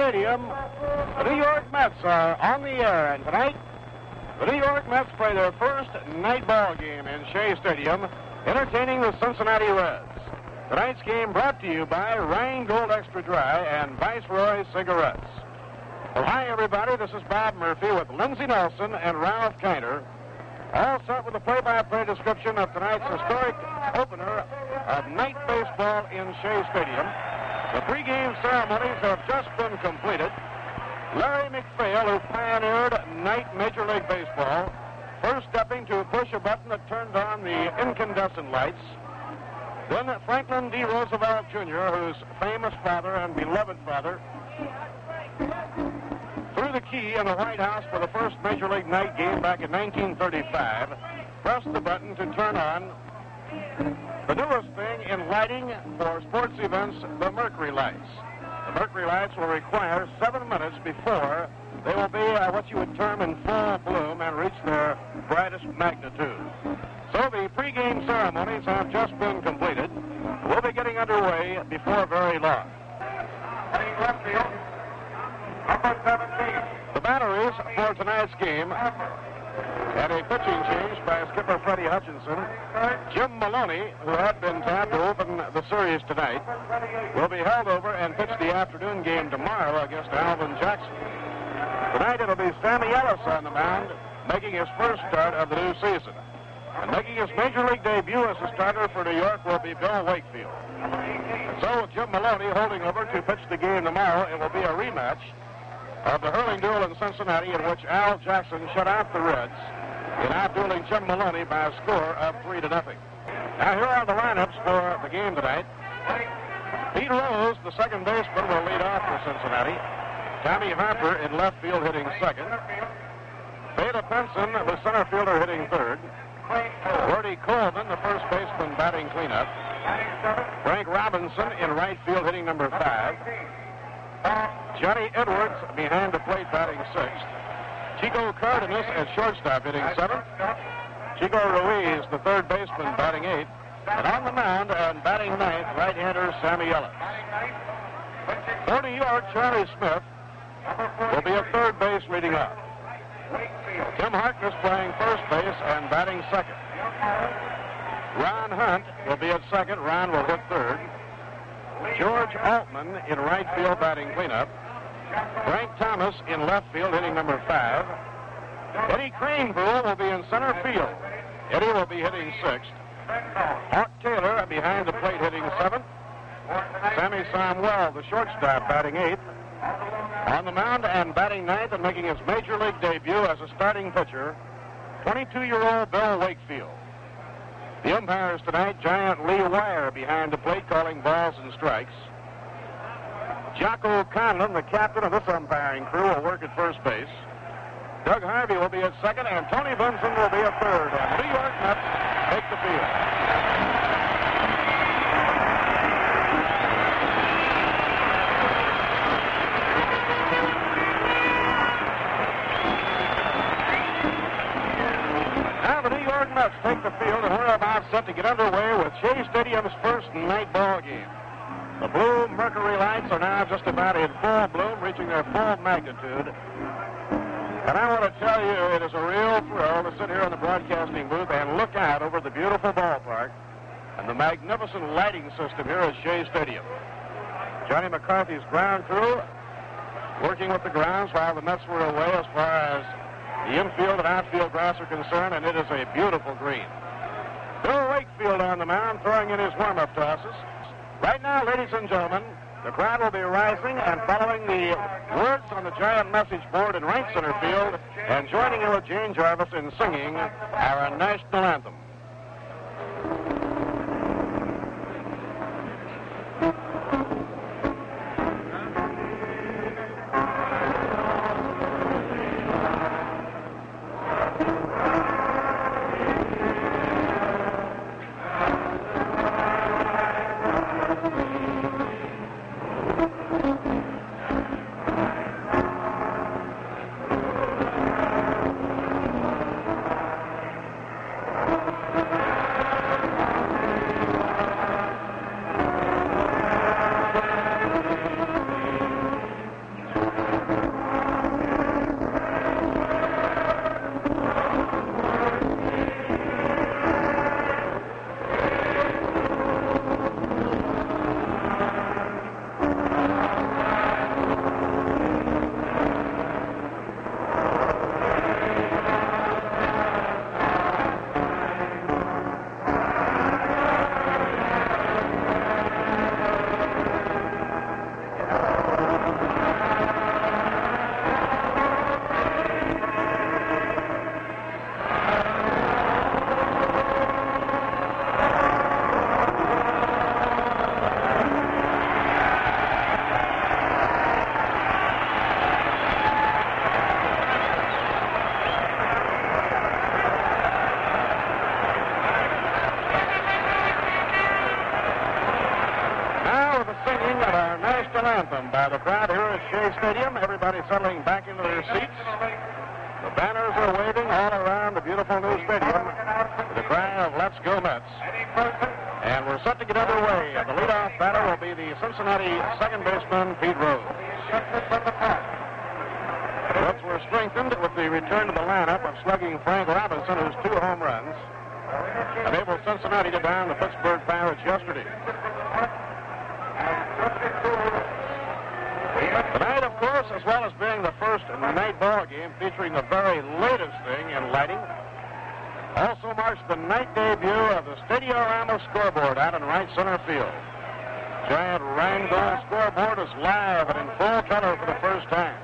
Stadium, the New York Mets are on the air, and tonight, the New York Mets play their first night ball game in Shea Stadium, entertaining the Cincinnati Reds. Tonight's game brought to you by Rheingold Extra Dry and Viceroy Cigarettes. Well, hi, everybody. This is Bob Murphy with Lindsey Nelson and Ralph Kiner. I'll start with a play-by-play description of tonight's historic opener of night baseball in Shea Stadium. The pregame ceremonies have just been completed. Larry McPhail, who pioneered night Major League Baseball, first stepping to push a button that turned on the incandescent lights. Then Franklin D. Roosevelt, Jr., whose famous father and beloved father threw the key in the White House for the first Major League night game back in 1935, pressed the button to turn on the newest thing in lighting for sports events, the Mercury lights. The Mercury lights will require 7 minutes before they will be what you would term in full bloom and reach their brightest magnitude. So the pregame ceremonies have just been completed. We'll be getting underway before very long. The batteries for tonight's game had a pitching change by skipper Freddie Hutchinson. Jim Maloney, who had been tapped to open the series tonight, will be held over and pitch the afternoon game tomorrow against Alvin Jackson. Tonight it'll be Sammy Ellis on the mound, making his first start of the new season. And making his Major League debut as a starter for New York will be Bill Wakefield. And so with Jim Maloney holding over to pitch the game tomorrow, it will be a rematch of the hurling duel in Cincinnati in which Al Jackson shut out the Reds in outdueling Jim Maloney by a score of 3-0. Now here are the lineups for the game tonight. Pete Rose, the second baseman, will lead off for Cincinnati. Tommy Harper in left field hitting second. Beta Benson, the center fielder, hitting third. Gordy Coleman, the first baseman, batting cleanup. Frank Robinson in right field hitting number 5. Johnny Edwards behind the plate batting 6th. Chico Cardenas at shortstop hitting 7th. Chico Ruiz, the third baseman, batting 8th. And on the mound and batting 9th, right-hander Sammy Ellis. For New York, Charlie Smith will be at third base leading off. Tim Harkness playing first base and batting second. Ron Hunt will be at second. Ron will hit third. George Altman in right field batting cleanup. Frank Thomas in left field hitting number 5. Eddie Craneville will be in center field. Eddie will be hitting 6th. Hawk Taylor behind the plate hitting 7th. Sammy Samuel, the shortstop, batting 8th. On the mound and batting 9th and making his Major League debut as a starting pitcher, 22-year-old Bill Wakefield. The umpires tonight, Giant Lee Wire behind the plate calling balls and strikes. Jocko Conlon, the captain of this umpiring crew, will work at first base. Doug Harvey will be at second, and Tony Vinson will be at third. And the New York Mets take the field. Now the New York Mets take the field, and we're about set to get underway with Shea Stadium's first night ball game. The blue Mercury lights are now just about in full bloom, reaching their full magnitude. And I want to tell you, it is a real thrill to sit here in the broadcasting booth and look out over the beautiful ballpark and the magnificent lighting system here at Shea Stadium. Johnny McCarthy's ground crew working with the grounds while the Mets were away as far as the infield and outfield grass are concerned, and it is a beautiful green. Bill Wakefield on the mound throwing in his warm-up tosses. Right now, ladies and gentlemen, the crowd will be rising and following the words on the giant message board in right center field and joining in with Jane Jarvis in singing our national anthem. welcome by the crowd here at Shea Stadium. Everybody settling back into their seats. The banners are waving all around the beautiful new stadium with the cry of "Let's go Mets." And we're set to get underway. The leadoff batter will be the Cincinnati second baseman, Pete Rose. Reds were strengthened with the return to the lineup of slugging Frank Robinson, whose 2 home runs enabled Cincinnati to down the Pittsburgh Pirates yesterday. Tonight, of course, as well as being the first night ball game featuring the very latest thing in lighting, also marks the night debut of the Stadiorama scoreboard out in right center field. Giant Rheingold scoreboard is live and in full color for the first time.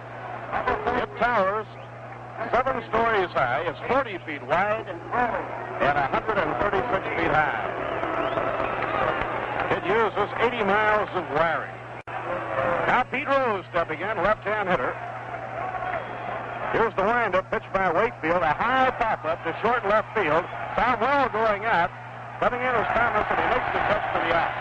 It towers 7 stories high, it's 40 feet wide, and 136 feet high. It uses 80 miles of wiring. Now Pete Rose stepping in, left-hand hitter. Here's the windup, pitched by Wakefield, a high pop-up to short left field. Found well going out. Coming in is Thomas, and he makes the catch for the out.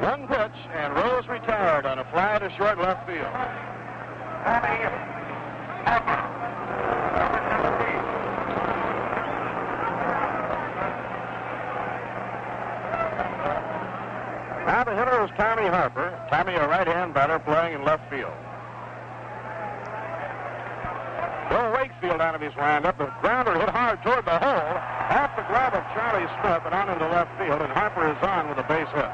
One pitch, and Rose retired on a fly to short left field. Now the hitter is Tommy Harper. Tommy, a right-hand batter, playing in left field. Bill Wakefield out of his windup. The grounder hit hard toward the hole, off the glove of Charlie Smith and on into left field, and Harper is on with a base hit.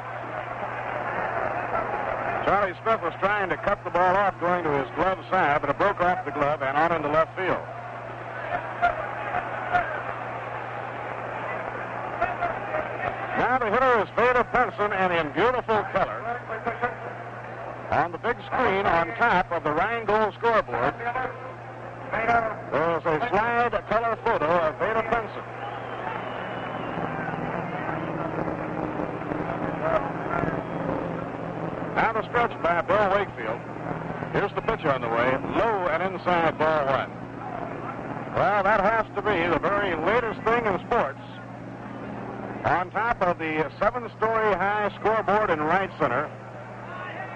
Charlie Smith was trying to cut the ball off going to his glove side, but it broke off the glove and on into left field. Now the hitter is Vada Penson, and in beautiful color on the big screen on top of the Rheingold scoreboard, there's a slide color photo of Vada Penson. Now the stretch by Bill Wakefield. Here's the pitch on the way, low and inside, ball 1. Well, that has to be the very latest thing in sports. On top of the 7-story high scoreboard in right center,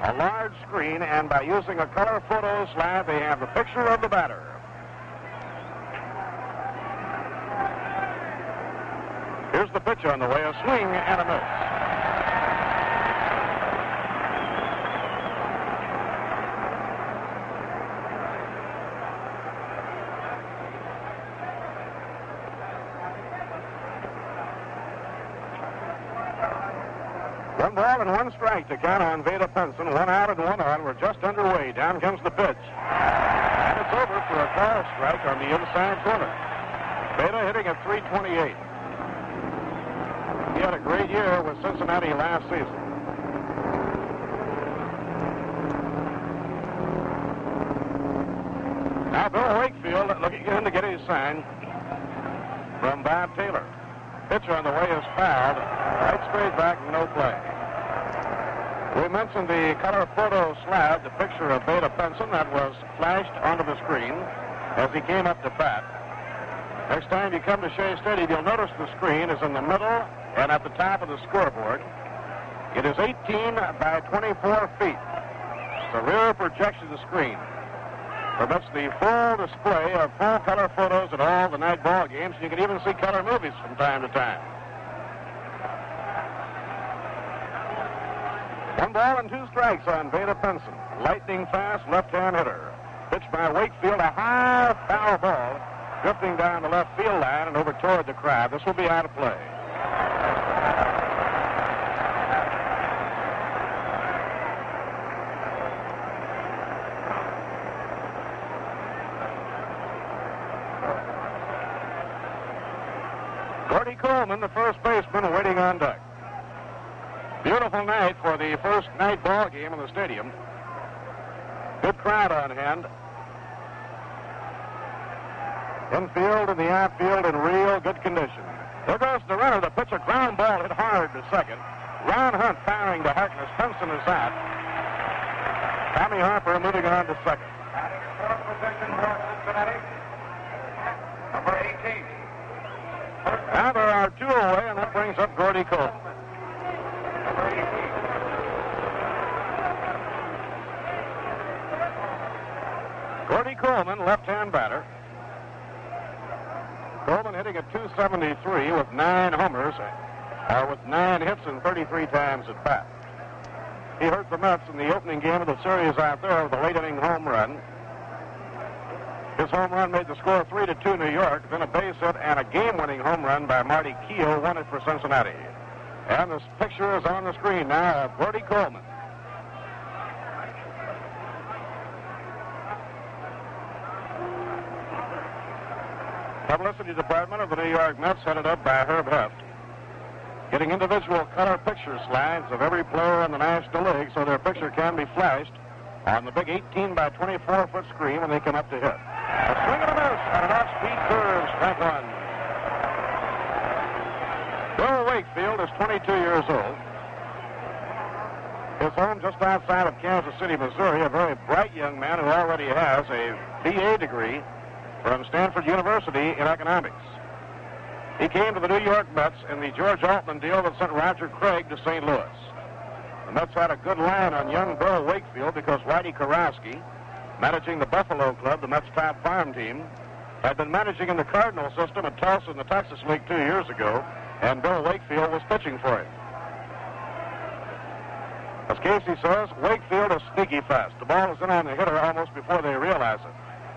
a large screen, and by using a color photo slide, they have the picture of the batter. Here's the pitch on the way, a swing and a miss. One ball and 1 strike to count on Vada Penson. 1 out and 1 on. We're just underway. Down comes the pitch. And it's over for a call strike on the inside corner. Vada hitting at .328. He had a great year with Cincinnati last season. Now Bill Wakefield looking in to get his sign from Bob Taylor. Pitch on the way is fouled. Right straight back, no play. We mentioned the color photo slide, the picture of Vada Penson that was flashed onto the screen as he came up to bat. Next time you come to Shea Stadium, you'll notice the screen is in the middle and at the top of the scoreboard. It is 18 by 24 feet. It's a rear projection of the screen. Permits the full display of full color photos at all the night ball games. You can even see color movies from time to time. 1 ball and 2 strikes on Vada Penson. Lightning fast left-hand hitter. Pitched by Wakefield, a high foul ball drifting down the left field line and over toward the crowd. This will be out of play. Gordy Coleman, the first baseman, waiting on deck. Beautiful night for the first night ball game in the stadium. Good crowd on hand. Infield and the outfield in real good condition. There goes the runner. The pitch, a ground ball hit hard to second. Ron Hunt firing to Harkness. Penson is out. Tommy Harper moving on to second. Number 18. Now there are two away, and that brings up Gordy Coleman. Number 18. Gordy Coleman, left-hand batter. Coleman hitting at .273 with 9 homers, with 9 hits and 33 times at bat. He hurt the Mets in the opening game of the series out there with a late-inning home run. His home run made the score 3-2 New York, then a base hit and a game-winning home run by Marty Keough won it for Cincinnati. And this picture is on the screen now of Gordy Coleman. Publicity department of the New York Mets, headed up by Herb Heft, getting individual color picture slides of every player in the National League so their picture can be flashed on the big 18 by 24 foot screen when they come up to hit. A swing and a miss on an off-speed curve, strike one. Bill Wakefield is 22 years old. His home just outside of Kansas City, Missouri, a very bright young man who already has a BA degree from Stanford University in economics. He came to the New York Mets in the George Altman deal that sent Roger Craig to St. Louis. The Mets had a good line on young Bill Wakefield because Whitey Karowski, managing the Buffalo Club, the Mets' top farm team, had been managing in the Cardinal system at Tulsa in the Texas League 2 years ago, and Bill Wakefield was pitching for him. As Casey says, Wakefield is sneaky fast. The ball is in on the hitter almost before they realize it.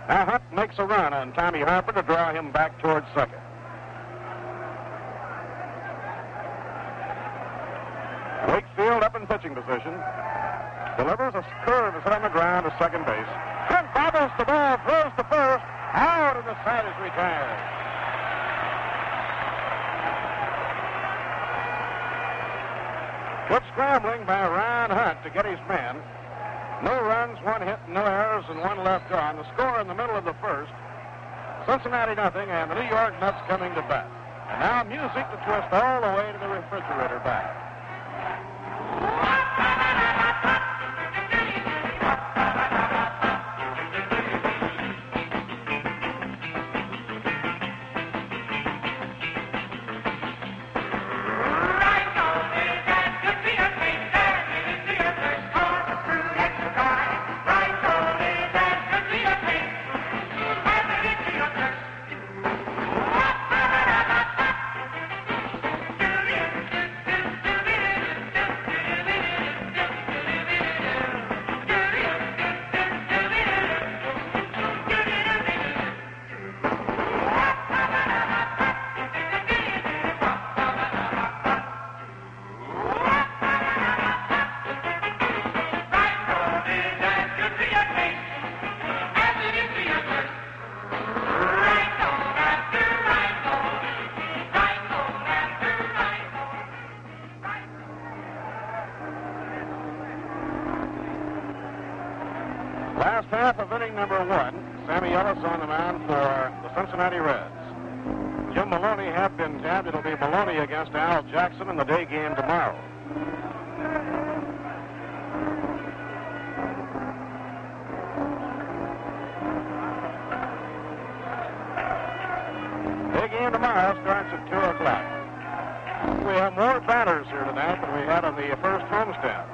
Now Hunt makes a run on Tommy Harper to draw him back towards second. Wakefield up in pitching position. Delivers a curve is hit on the ground to second base. Hunt bobbles the ball, throws to first. Out, and the side is retired. Good scrambling by Ron Hunt to get his man. No runs, 1 hit, no errors, and 1 left on. The score in the middle of the first. Cincinnati nothing, and the New York Mets coming to bat. And now music to twist all the way to the refrigerator back. Last half of inning number 1. Sammy Ellis on the mound for the Cincinnati Reds. Jim Maloney had been tabbed. It'll be Maloney against Al Jackson in the day game tomorrow. Day game tomorrow starts at 2 o'clock. We have more batters here tonight than we had on the first homestand.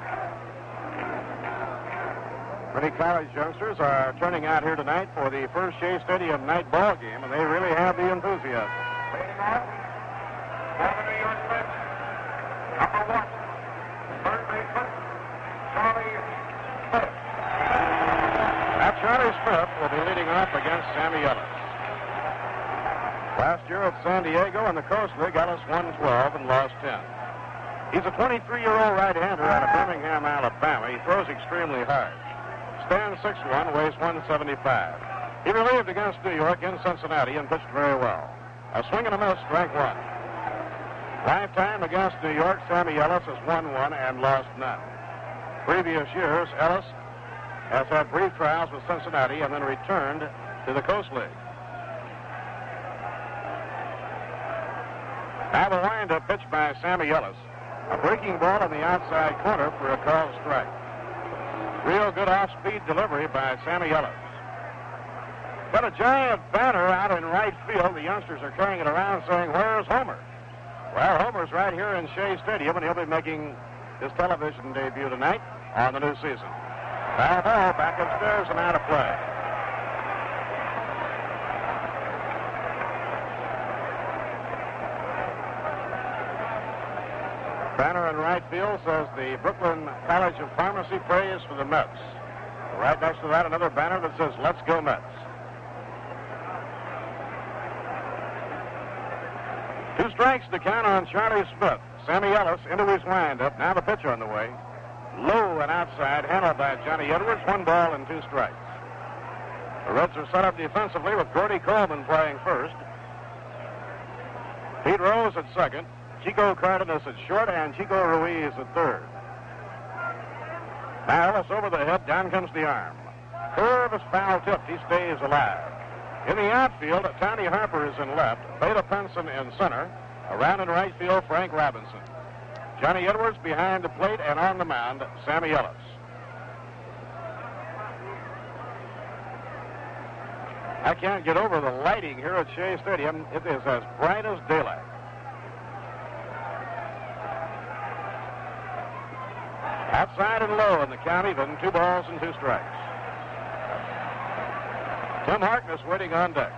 Many college youngsters are turning out here tonight for the first Shea Stadium night ball game, and they really have the enthusiasm. Leading off, for the New York Mets, number 1, third baseman, Charlie Smith. Now Charlie Smith will be leading off against Sammy Ellis. Last year at San Diego in the Coast League, Ellis won 12 and lost 10. He's a 23-year-old right-hander out of Birmingham, Alabama. He throws extremely hard. Stands 6'1", weighs 175. He relieved against New York in Cincinnati and pitched very well. A swing and a miss, strike 1. Lifetime against New York, Sammy Ellis has won 1 and lost none. Previous years, Ellis has had brief trials with Cincinnati and then returned to the Coast League. Now the windup pitch by Sammy Ellis. A breaking ball on the outside corner for a called strike. Real good off-speed delivery by Sammy Ellis. Got a giant banner out in right field. The youngsters are carrying it around saying, "Where's Homer?" Well, Homer's right here in Shea Stadium, and he'll be making his television debut tonight on the new season. Foul ball back upstairs and out of play. Banner in right field says the Brooklyn College of Pharmacy prays for the Mets. Right next to that, another banner that says, "Let's go Mets." 2 strikes to count on Charlie Smith. Sammy Ellis into his windup. Now the pitch on the way. Low and outside, handled by Johnny Edwards. 1 ball and 2 strikes. The Reds are set up defensively with Gordy Coleman playing first. Pete Rose at second. Chico Cardenas at short, and Chico Ruiz at third. Now Ellis over the hip. Down comes the arm. Curve is foul tipped. He stays alive. In the outfield, Tony Harper is in left. Bela Penson in center. Around in right field, Frank Robinson. Johnny Edwards behind the plate, and on the mound, Sammy Ellis. I can't get over the lighting here at Shea Stadium. It is as bright as daylight. Outside and low in the count even. 2 balls and 2 strikes. Tim Harkness waiting on deck.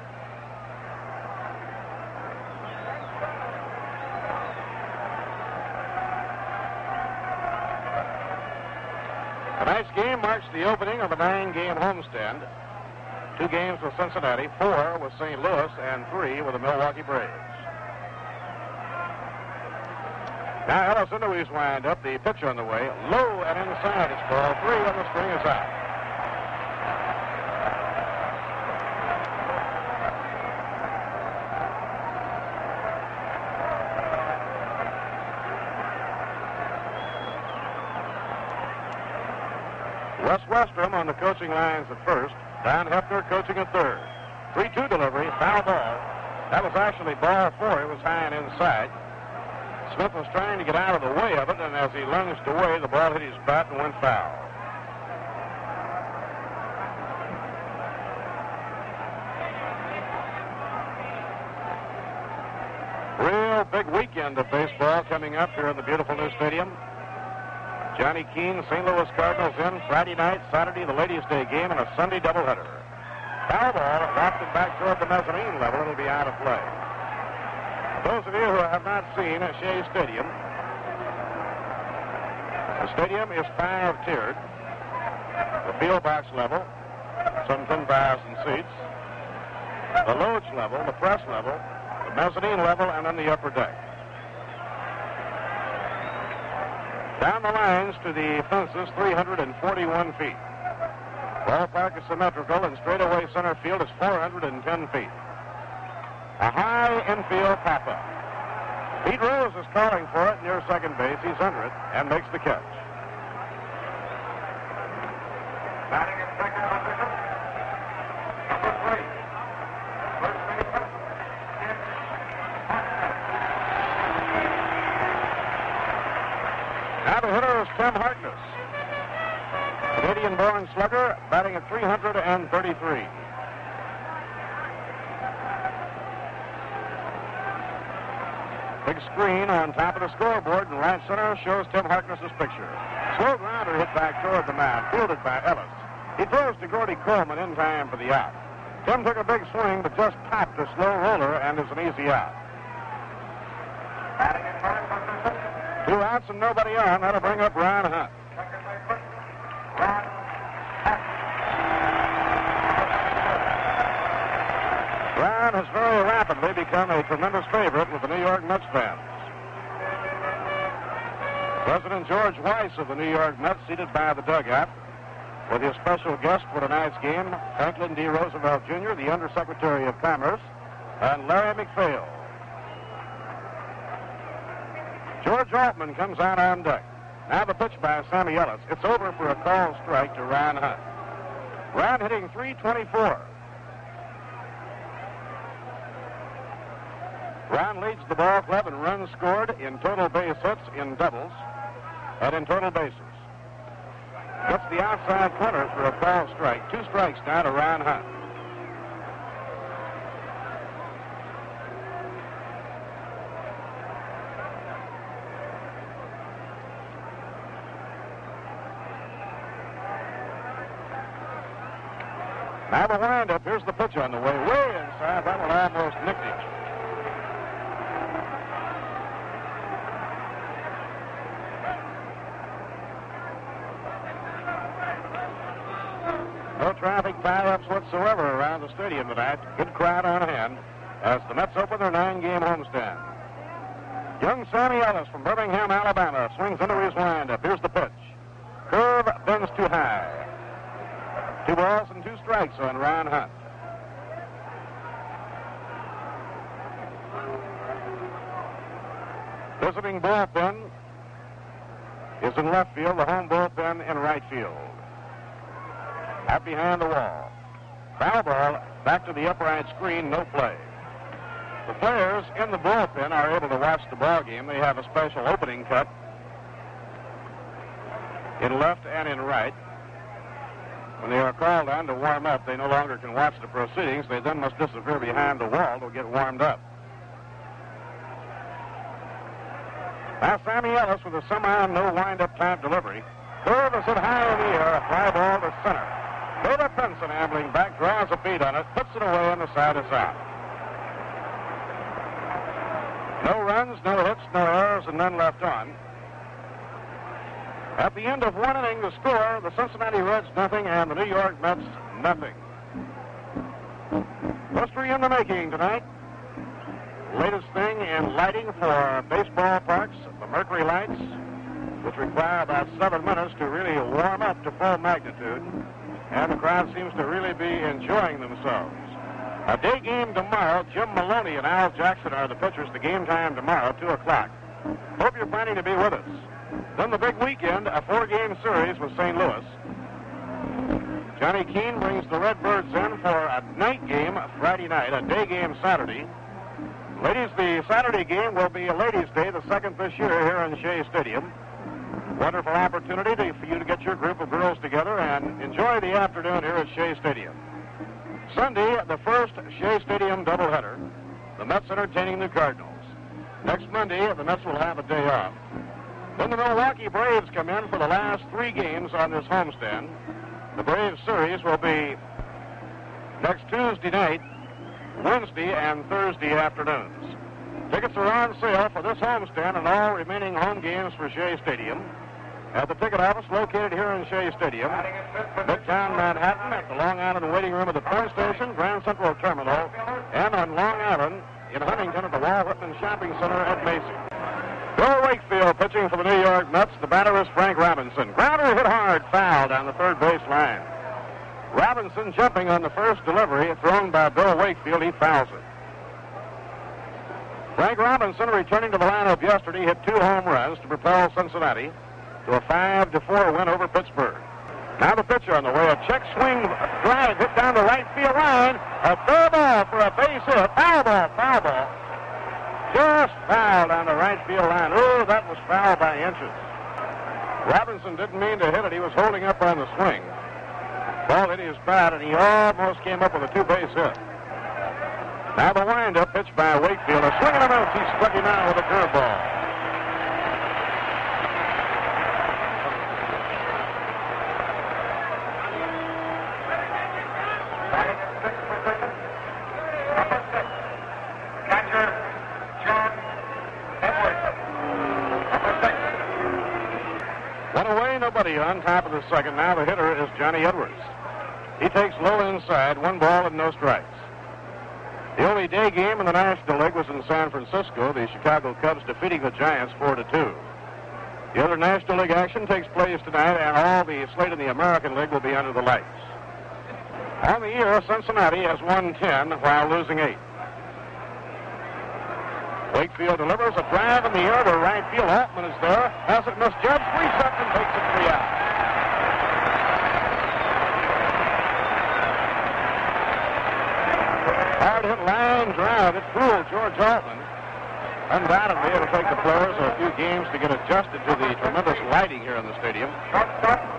Tonight's game marks the opening of a 9-game homestand. 2 games with Cincinnati, 4 with St. Louis, and 3 with the Milwaukee Braves. Now Ellis into his windup. The pitch on the way. Low and inside. It's ball 3 on the string is out. Wes Westrom on the coaching lines at first. Don Hefner coaching at third. 3-2 delivery. Foul ball. That was actually ball 4. It was high and inside. Smith was trying to get out of the way of it, and as he lunged away, the ball hit his bat and went foul. Real big weekend of baseball coming up here in the beautiful new stadium. Johnny Keane, St. Louis Cardinals in Friday night, Saturday, the Ladies' Day game, and a Sunday doubleheader. Foul ball, lofted back toward the mezzanine level. It'll be out of play. Those of you who have not seen Shea Stadium, the stadium is 5-tiered. The field box level, some 10,000 seats. The loge level, the press level, the mezzanine level, and then the upper deck. Down the lines to the fences, 341 feet. Ballpark is symmetrical, and straightaway center field is 410 feet. A high infield pop-up. Pete Rose is calling for it near second base. He's under it and makes the catch. Batting in second position, number 3. First baseman, Now the hitter is Tim Harkness. Canadian-born slugger, batting at 333. Big screen on top of the scoreboard in right center shows Tim Harkness's picture. Slow grounder hit back toward the mound, fielded by Ellis. He throws to Gordy Coleman in time for the out. Tim took a big swing, but just popped a slow roller and is an easy out. batting in first position, 2 outs and nobody on. That'll bring up Ron Hunt. second baseman, Ron Hunt. Ron has very rapidly become a tremendous favorite with the New York Mets fans. President George Weiss of the New York Mets seated by the dugout with his special guest for tonight's game, Franklin D. Roosevelt Jr., the Undersecretary of Commerce, and Larry McPhail. George Altman comes out on deck. Now the pitch by Sammy Ellis. It's over for a call strike to Ron Hunt. Ron hitting .324. Ron leads the ball club in runs scored, in total base hits, in doubles, and in total bases. Gets the outside corner for a foul strike. 2 strikes now to Ron Hunt. Now the windup. Here's the pitch on the way. Way inside. That one almost nicked him. No traffic pileups whatsoever around the stadium tonight. Good crowd on hand as the Mets open their 9-game homestand. Young Sammy Ellis from Birmingham, Alabama, swings into his windup. Here's the pitch. Curve bends too high. 2 balls and 2 strikes on Ron Hunt. Visiting bullpen is in left field, the home bullpen in right field. Out behind the wall. Foul ball back to the upright screen, no play. The players in the bullpen are able to watch the ball game. They have a special opening cut in left and in right. When they are called on to warm up, they no longer can watch the proceedings. They then must disappear behind the wall to get warmed up. Now Sammy Ellis with a somehow no wind-up type delivery. Curve is hit high in the air, a fly ball to center. David Benson ambling back, draws a beat on it, puts it away on the side is out. No runs, no hits, no errors, and none left on. At the end of 1 inning, the score, the Cincinnati Reds nothing and the New York Mets nothing. History in the making tonight. Latest thing in lighting for baseball parks, the Mercury lights, which require about 7 minutes to really warm up to full magnitude. And the crowd seems to really be enjoying themselves. A day game tomorrow. Jim Maloney and Al Jackson are the pitchers. The game time tomorrow, 2 o'clock. Hope you're planning to be with us. Then the big weekend, a 4-game series with St. Louis. Johnny Keene brings the Redbirds in for a night game Friday night, a day game Saturday. Ladies, the Saturday game will be a ladies' day, the second this year here in Shea Stadium. Wonderful opportunity for you to get your group of girls together and enjoy the afternoon here at Shea Stadium. Sunday, the first Shea Stadium doubleheader. The Mets entertaining the Cardinals. Next Monday, the Mets will have a day off. Then the Milwaukee Braves come in for the last 3 games on this homestand. The Braves series will be next Tuesday night, Wednesday, and Thursday afternoons. Tickets are on sale for this homestand and all remaining home games for Shea Stadium at the ticket office located here in Shea Stadium, Midtown Manhattan, at the Long Island waiting room of the Penn Station, Grand Central Terminal, and on Long Island in Huntington at the Walt Whitman Shopping Center at Macy. Bill Wakefield pitching for the New York Mets. The batter is Frank Robinson. Grounder hit hard, foul down the third base line. Robinson jumping on the first delivery thrown by Bill Wakefield. He fouls it. Frank Robinson, returning to the lineup yesterday, hit 2 home runs to propel Cincinnati to a 5-4 win over Pittsburgh. Now the pitcher on the way. A check swing drive hit down the right field line. A fair ball for a base hit. Foul ball, foul ball. Just foul down the right field line. Oh, that was foul by inches. Robinson didn't mean to hit it. He was holding up on the swing. Ball hit his bat, and he almost came up with a 2-base hit. Now the windup, pitch by Wakefield. A swing and a miss. He struck him out with a curveball. On top of the second. Now the hitter is Johnny Edwards. He takes low inside, 1 ball and no strikes. The only day game in the National League was in San Francisco, the Chicago Cubs defeating the Giants 4-2. The other National League action takes place tonight, and all the slate in the American League will be under the lights. On the year, Cincinnati has won 10 while losing 8. Wakefield delivers a drive in the air to right field. Altman is there. Has it misjudged? Resets and takes it 3 out. Hard hit line drive. It fooled George Altman. Undoubtedly, it'll take the players a few games to get adjusted to the tremendous lighting here in the stadium.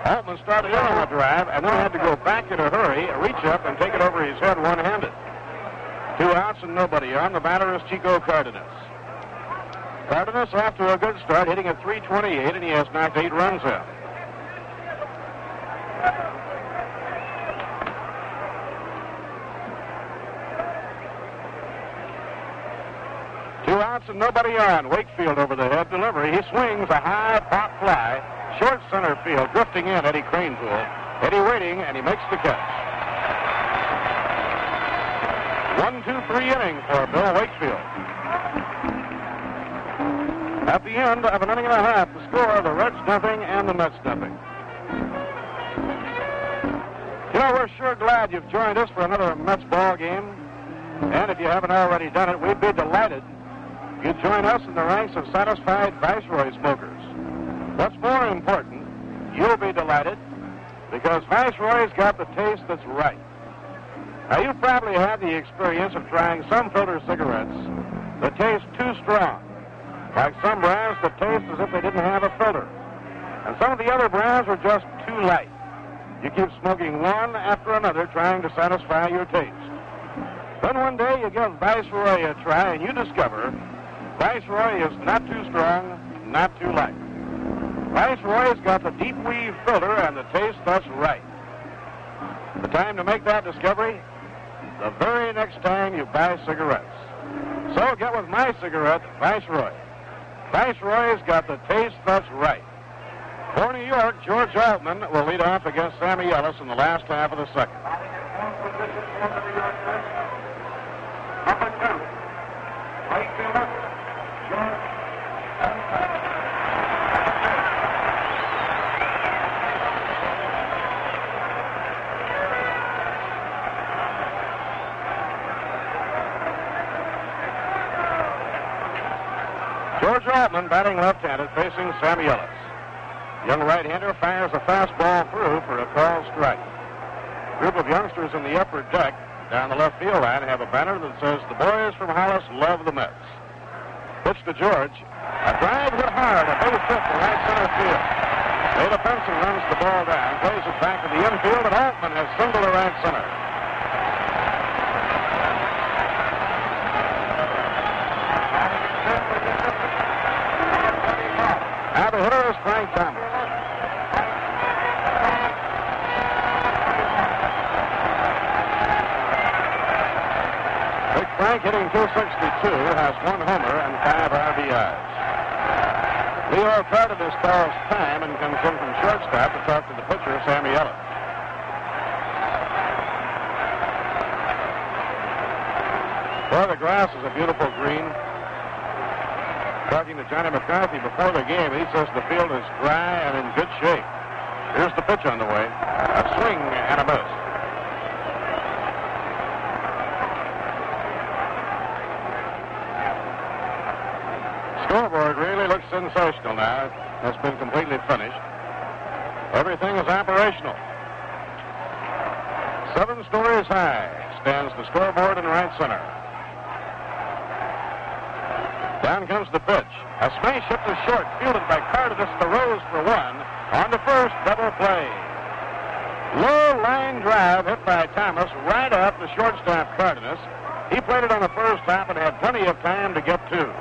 Altman started in on the drive and then had to go back in a hurry, reach up, and take it over his head one-handed. 2 outs and nobody on. The batter is Chico Cardenas. Cardenas off to a good start, hitting at .328, and he has knocked 8 runs in. and nobody on. Wakefield over the head delivery. He swings a high pop fly. Short center field, drifting in Eddie Cranepool. Eddie waiting, and he makes the catch. 1-2-3 inning for Bill Wakefield. At the end of an inning and a half, the score, the Reds nothing and the Mets nothing. You know, we're sure glad you've joined us for another Mets ball game. And if you haven't already done it, we'd be delighted if you'd join us in the ranks of satisfied Viceroy smokers. What's more important, you'll be delighted because Viceroy's got the taste that's right. Now, you've probably had the experience of trying some filter cigarettes that taste too strong, like some brands that taste as if they didn't have a filter. And some of the other brands are just too light. You keep smoking one after another trying to satisfy your taste. Then one day you give Viceroy a try and you discover Viceroy is not too strong, not too light. Viceroy's got the deep weave filter and the taste that's right. The time to make that discovery? The very next time you buy cigarettes. So get with my cigarette, Viceroy. Viceroy's got the taste that's right. For New York, George Altman will lead off against Sammy Ellis in the last half of the second. Number 2, right fielder, George. George Altman batting left-handed, facing Sammy Ellis. Young right-hander fires a fastball through for a called strike. Group of youngsters in the upper deck down the left field line have a banner that says, "The boys from Hollis love the Mets." Pitch to George. A drive hit hard, a base hit to right center field. Ada Benson runs the ball down, plays it back to the infield, and Altman has singled to right center. Now the hitter is Frank Thomas. Big Frank, hitting .262, has 1 homer and 5 RBIs. Leo Cardenas calls time and comes in from shortstop to talk to the pitcher, Sammy Ellis. Well, the grass is a beautiful green. Talking to Johnny McCarthy before the game, he says the field is dry and in good shape. Here's the pitch on the way. A swing and a miss. Scoreboard really looks sensational now. It's been completely finished. Everything is operational. 7 stories high stands the scoreboard in right center. Down comes the pitch. A smash hit to short, fielded by Cardenas. The Rose for 1. On to first, double play. Low line drive hit by Thomas right off the shortstop Cardenas. He played it on the first hop and had plenty of time to get 2.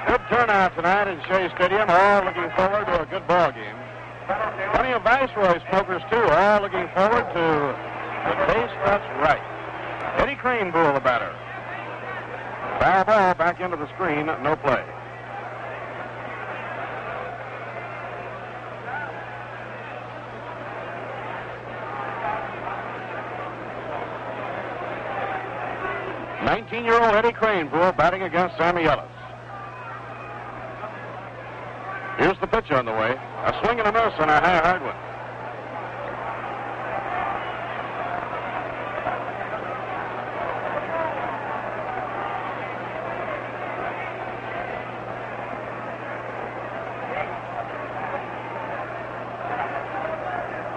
Good turnout tonight in Shea Stadium, all looking forward to a good ball game. Plenty of Viceroy smokers, too, all looking forward to the taste that's right. Eddie Cranepool, the batter. Foul ball back into the screen, no play. "19-year-old Eddie Cranepool batting against Sammy Ellis. Here's the pitch on the way. A swing and a miss and a high hard one.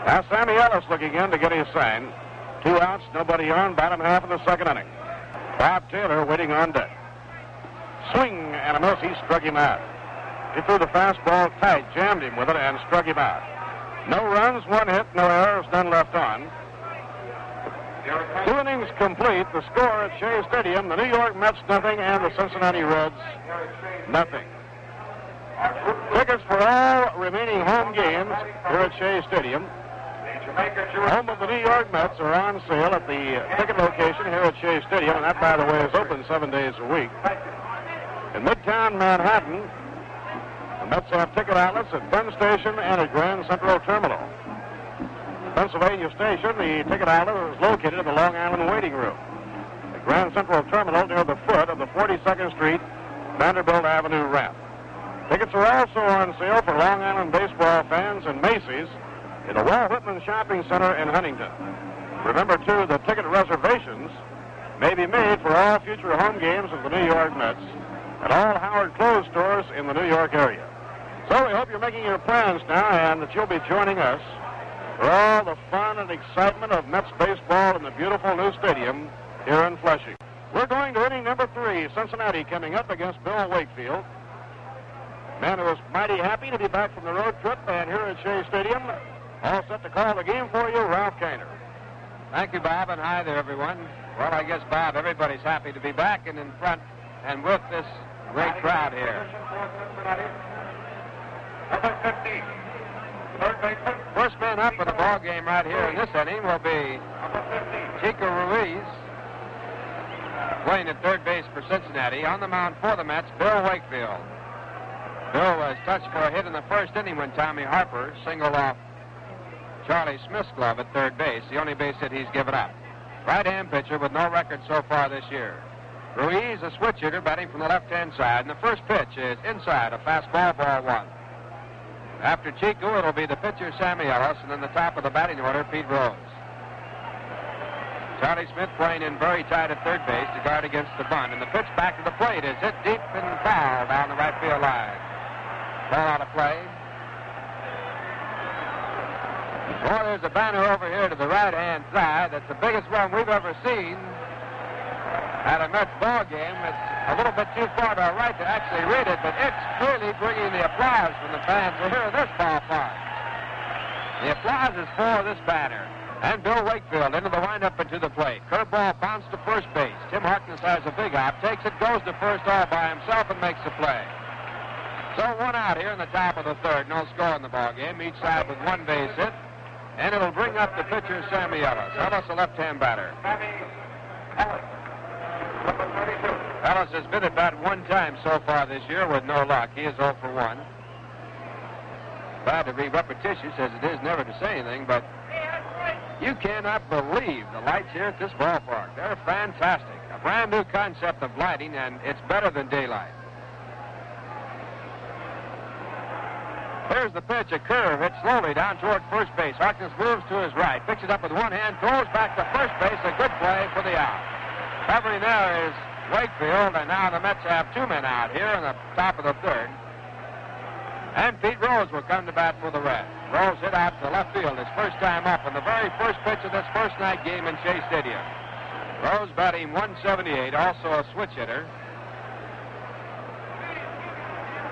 Now Sammy Ellis looking in to get his sign. 2 outs, nobody on, bottom half of the second inning. Bob Taylor waiting on deck. Swing and a miss, he struck him out. He threw the fastball tight, jammed him with it, and struck him out. No runs, 1 hit, no errors, none left on. 2 innings complete. The score at Shea Stadium, the New York Mets nothing and the Cincinnati Reds nothing. Tickets for all remaining home games here at Shea Stadium Home of the New York Mets are on sale at the ticket location here at Shea Stadium, and that, by the way, is open 7 days a week. In Midtown Manhattan, the Mets have ticket outlets at Penn Station and at Grand Central Terminal. Pennsylvania Station, the ticket outlet is located at the Long Island Waiting Room. The Grand Central Terminal near the foot of the 42nd Street, Vanderbilt Avenue ramp. Tickets are also on sale for Long Island baseball fans in Macy's in the Walt Whitman Shopping Center in Huntington. Remember, too, that ticket reservations may be made for all future home games of the New York Mets at all Howard Clothes stores in the New York area. So we hope you're making your plans now and that you'll be joining us for all the fun and excitement of Mets baseball in the beautiful new stadium here in Flushing. We're going to inning number 3, Cincinnati coming up against Bill Wakefield. Man who is mighty happy to be back from the road trip, and here at Shea Stadium, all set to call the game for you, Ralph Kiner. Thank you, Bob, and hi there, everyone. Well, I guess, Bob, everybody's happy to be back and in front and with this great crowd here. First man up in the ball game right here in this inning will be Chico Ruiz, playing at third base for Cincinnati. On the mound for the Mets, Bill Wakefield. Bill was touched for a hit in the first inning when Tommy Harper singled off Charlie Smith's glove at third base, the only base hit he's given up. Right-hand pitcher with no record so far this year. Ruiz, a switch hitter, batting from the left-hand side, and the first pitch is inside, a fastball, ball 1. After Chico, it'll be the pitcher, Sammy Ellis, and then the top of the batting order, Pete Rose. Charlie Smith playing in very tight at third base to guard against the bunt, and the pitch back to the plate is hit deep and foul down the right field line. Ball out of play. Well, there's a banner over here to the right-hand side. That's the biggest one we've ever seen at a Mets ball game. It's a little bit too far to our right to actually read it, but it's really bringing the applause from the fans here in this ballpark. The applause is for this banner. And Bill Wakefield into the windup and to the plate. Curveball bounced to first base. Tim Harkness has a big hop, takes it, goes to first all by himself and makes the play. So 1 out here in the top of the third. No score in the ball game. Each side with 1 base hit. And it'll bring up the pitcher, Sammy Ellis. Ellis, a left-hand batter. Ellis has been at bat 1 time so far this year with no luck. He is 0 for 1. Bad to be repetitious as it is never to say anything, but you cannot believe the lights here at this ballpark. They're fantastic. A brand new concept of lighting, and it's better than daylight. Here's the pitch, a curve. Hit slowly down toward first base. Harkness moves to his right, picks it up with one hand, throws back to first base. A good play for the out. Covering there is Wakefield, and now the Mets have 2 men out here in the top of the third. And Pete Rose will come to bat for the Reds. Rose hit out to left field his first time up in the very first pitch of this first night game in Shea Stadium. Rose batting 178, also a switch hitter.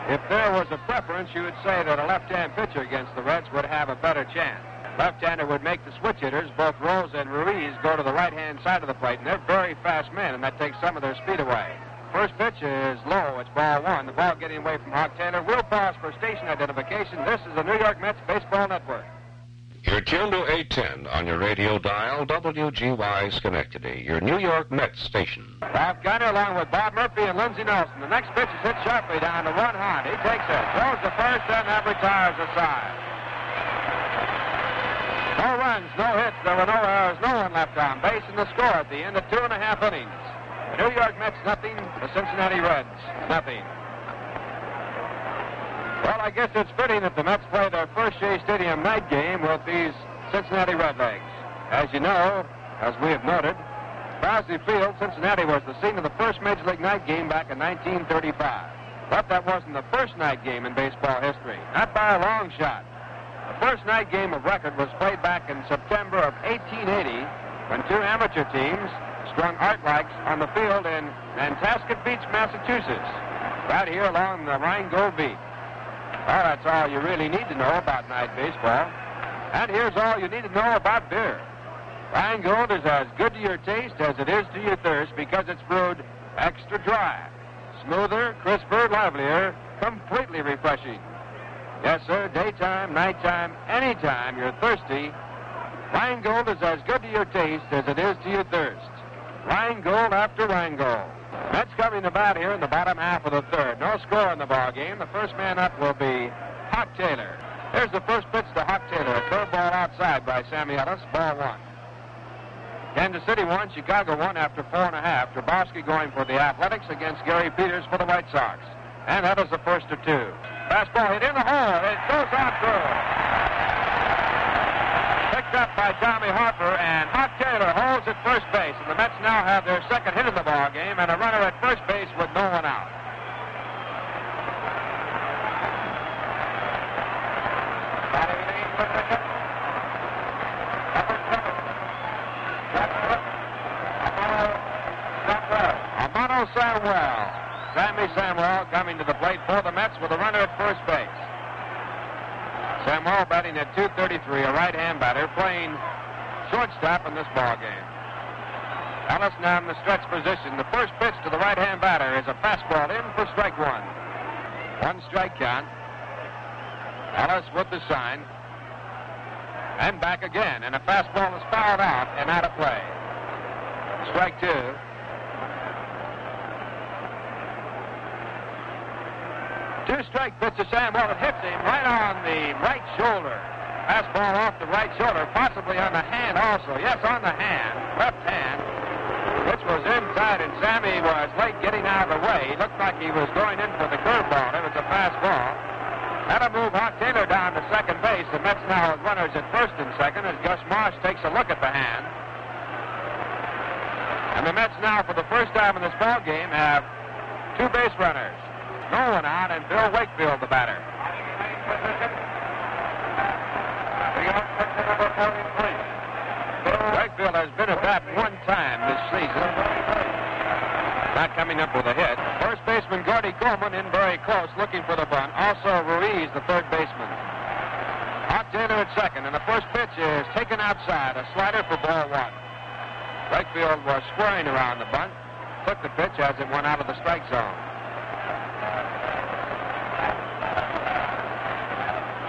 If there was a preference, you would say that a left-hand pitcher against the Reds would have a better chance. Left-hander would make the switch hitters, both Rose and Ruiz, go to the right-hand side of the plate, and they're very fast men, and that takes some of their speed away. First pitch is low. It's ball 1. The ball getting away from Hawk Tanner. We'll pause for station identification. This is the New York Mets Baseball Network. You're tuned to 810 on your radio dial, WGY Schenectady, your New York Mets station. Ralph Kiner along with Bob Murphy and Lindsey Nelson. The next pitch is hit sharply down to Ron Hunt. He takes it, throws to first, and that retires the side. No runs, no hits. There were no errors, no one left on base, and the score at the end of 2.5 innings. The New York Mets, nothing. The Cincinnati Reds, nothing. Well, I guess it's fitting that the Mets play their first Shea Stadium night game with these Cincinnati Redlegs. As you know, as we have noted, Crosley Field, Cincinnati, was the scene of the first Major League night game back in 1935. But that wasn't the first night game in baseball history, not by a long shot. The first night game of record was played back in September of 1880 when 2 amateur teams strung art lights on the field in Nantasket Beach, Massachusetts, right here along the Rhine-Gold Beach. Well, that's all you really need to know about night baseball. And here's all you need to know about beer. Rhine-Gold is as good to your taste as it is to your thirst because it's brewed extra dry. Smoother, crisper, livelier, completely refreshing. Yes, sir, daytime, nighttime, anytime you're thirsty, Rheingold is as good to your taste as it is to your thirst. Rheingold after Rheingold. Mets coming to bat here in the bottom half of the third. No score in the ball game. The first man up will be Hawk Taylor. Here's the first pitch to Hawk Taylor. A curveball outside by Sammy Ellis. Ball one. Kansas City won, Chicago won after 4.5. Trabowski going for the Athletics against Gary Peters for the White Sox. And that is the first of two. Fastball hit in the hole. It goes out through. Picked up by Tommy Harper, and Hawk Taylor holds at first base. And the Mets now have their second hit of the ball game and a runner at first base with no one out. Sammy Samuel coming to the plate for the Mets with a runner at first base. Samuel batting at .233, a right-hand batter, playing shortstop in this ball game. Ellis now in the stretch position. The first pitch to the right-hand batter is a fastball in for strike one. One strike count. Ellis with the sign. And back again, and a fastball is fouled out and out of play. Strike two. Two-strike pitch to Samuel. It hits him right on the right shoulder. Fastball off the right shoulder, possibly on the hand also. Yes, on the hand, left hand, which was inside, and Sammy was late getting out of the way. He looked like he was going in for the curveball. It was a fastball. That'll move Hawk Taylor down to second base. The Mets now have runners at first and second as Gus Marsh takes a look at the hand. And the Mets now, for the first time in this ball game, have two base runners. No one out, and Bill Wakefield, the batter. Wakefield has been at bat one time this season. Not coming up with a hit. First baseman Gordy Coleman in very close, looking for the bunt. Also Ruiz, the third baseman. Hawk Taylor at second, and the first pitch is taken outside, a slider for ball one. Wakefield was squaring around the bunt, took the pitch as it went out of the strike zone.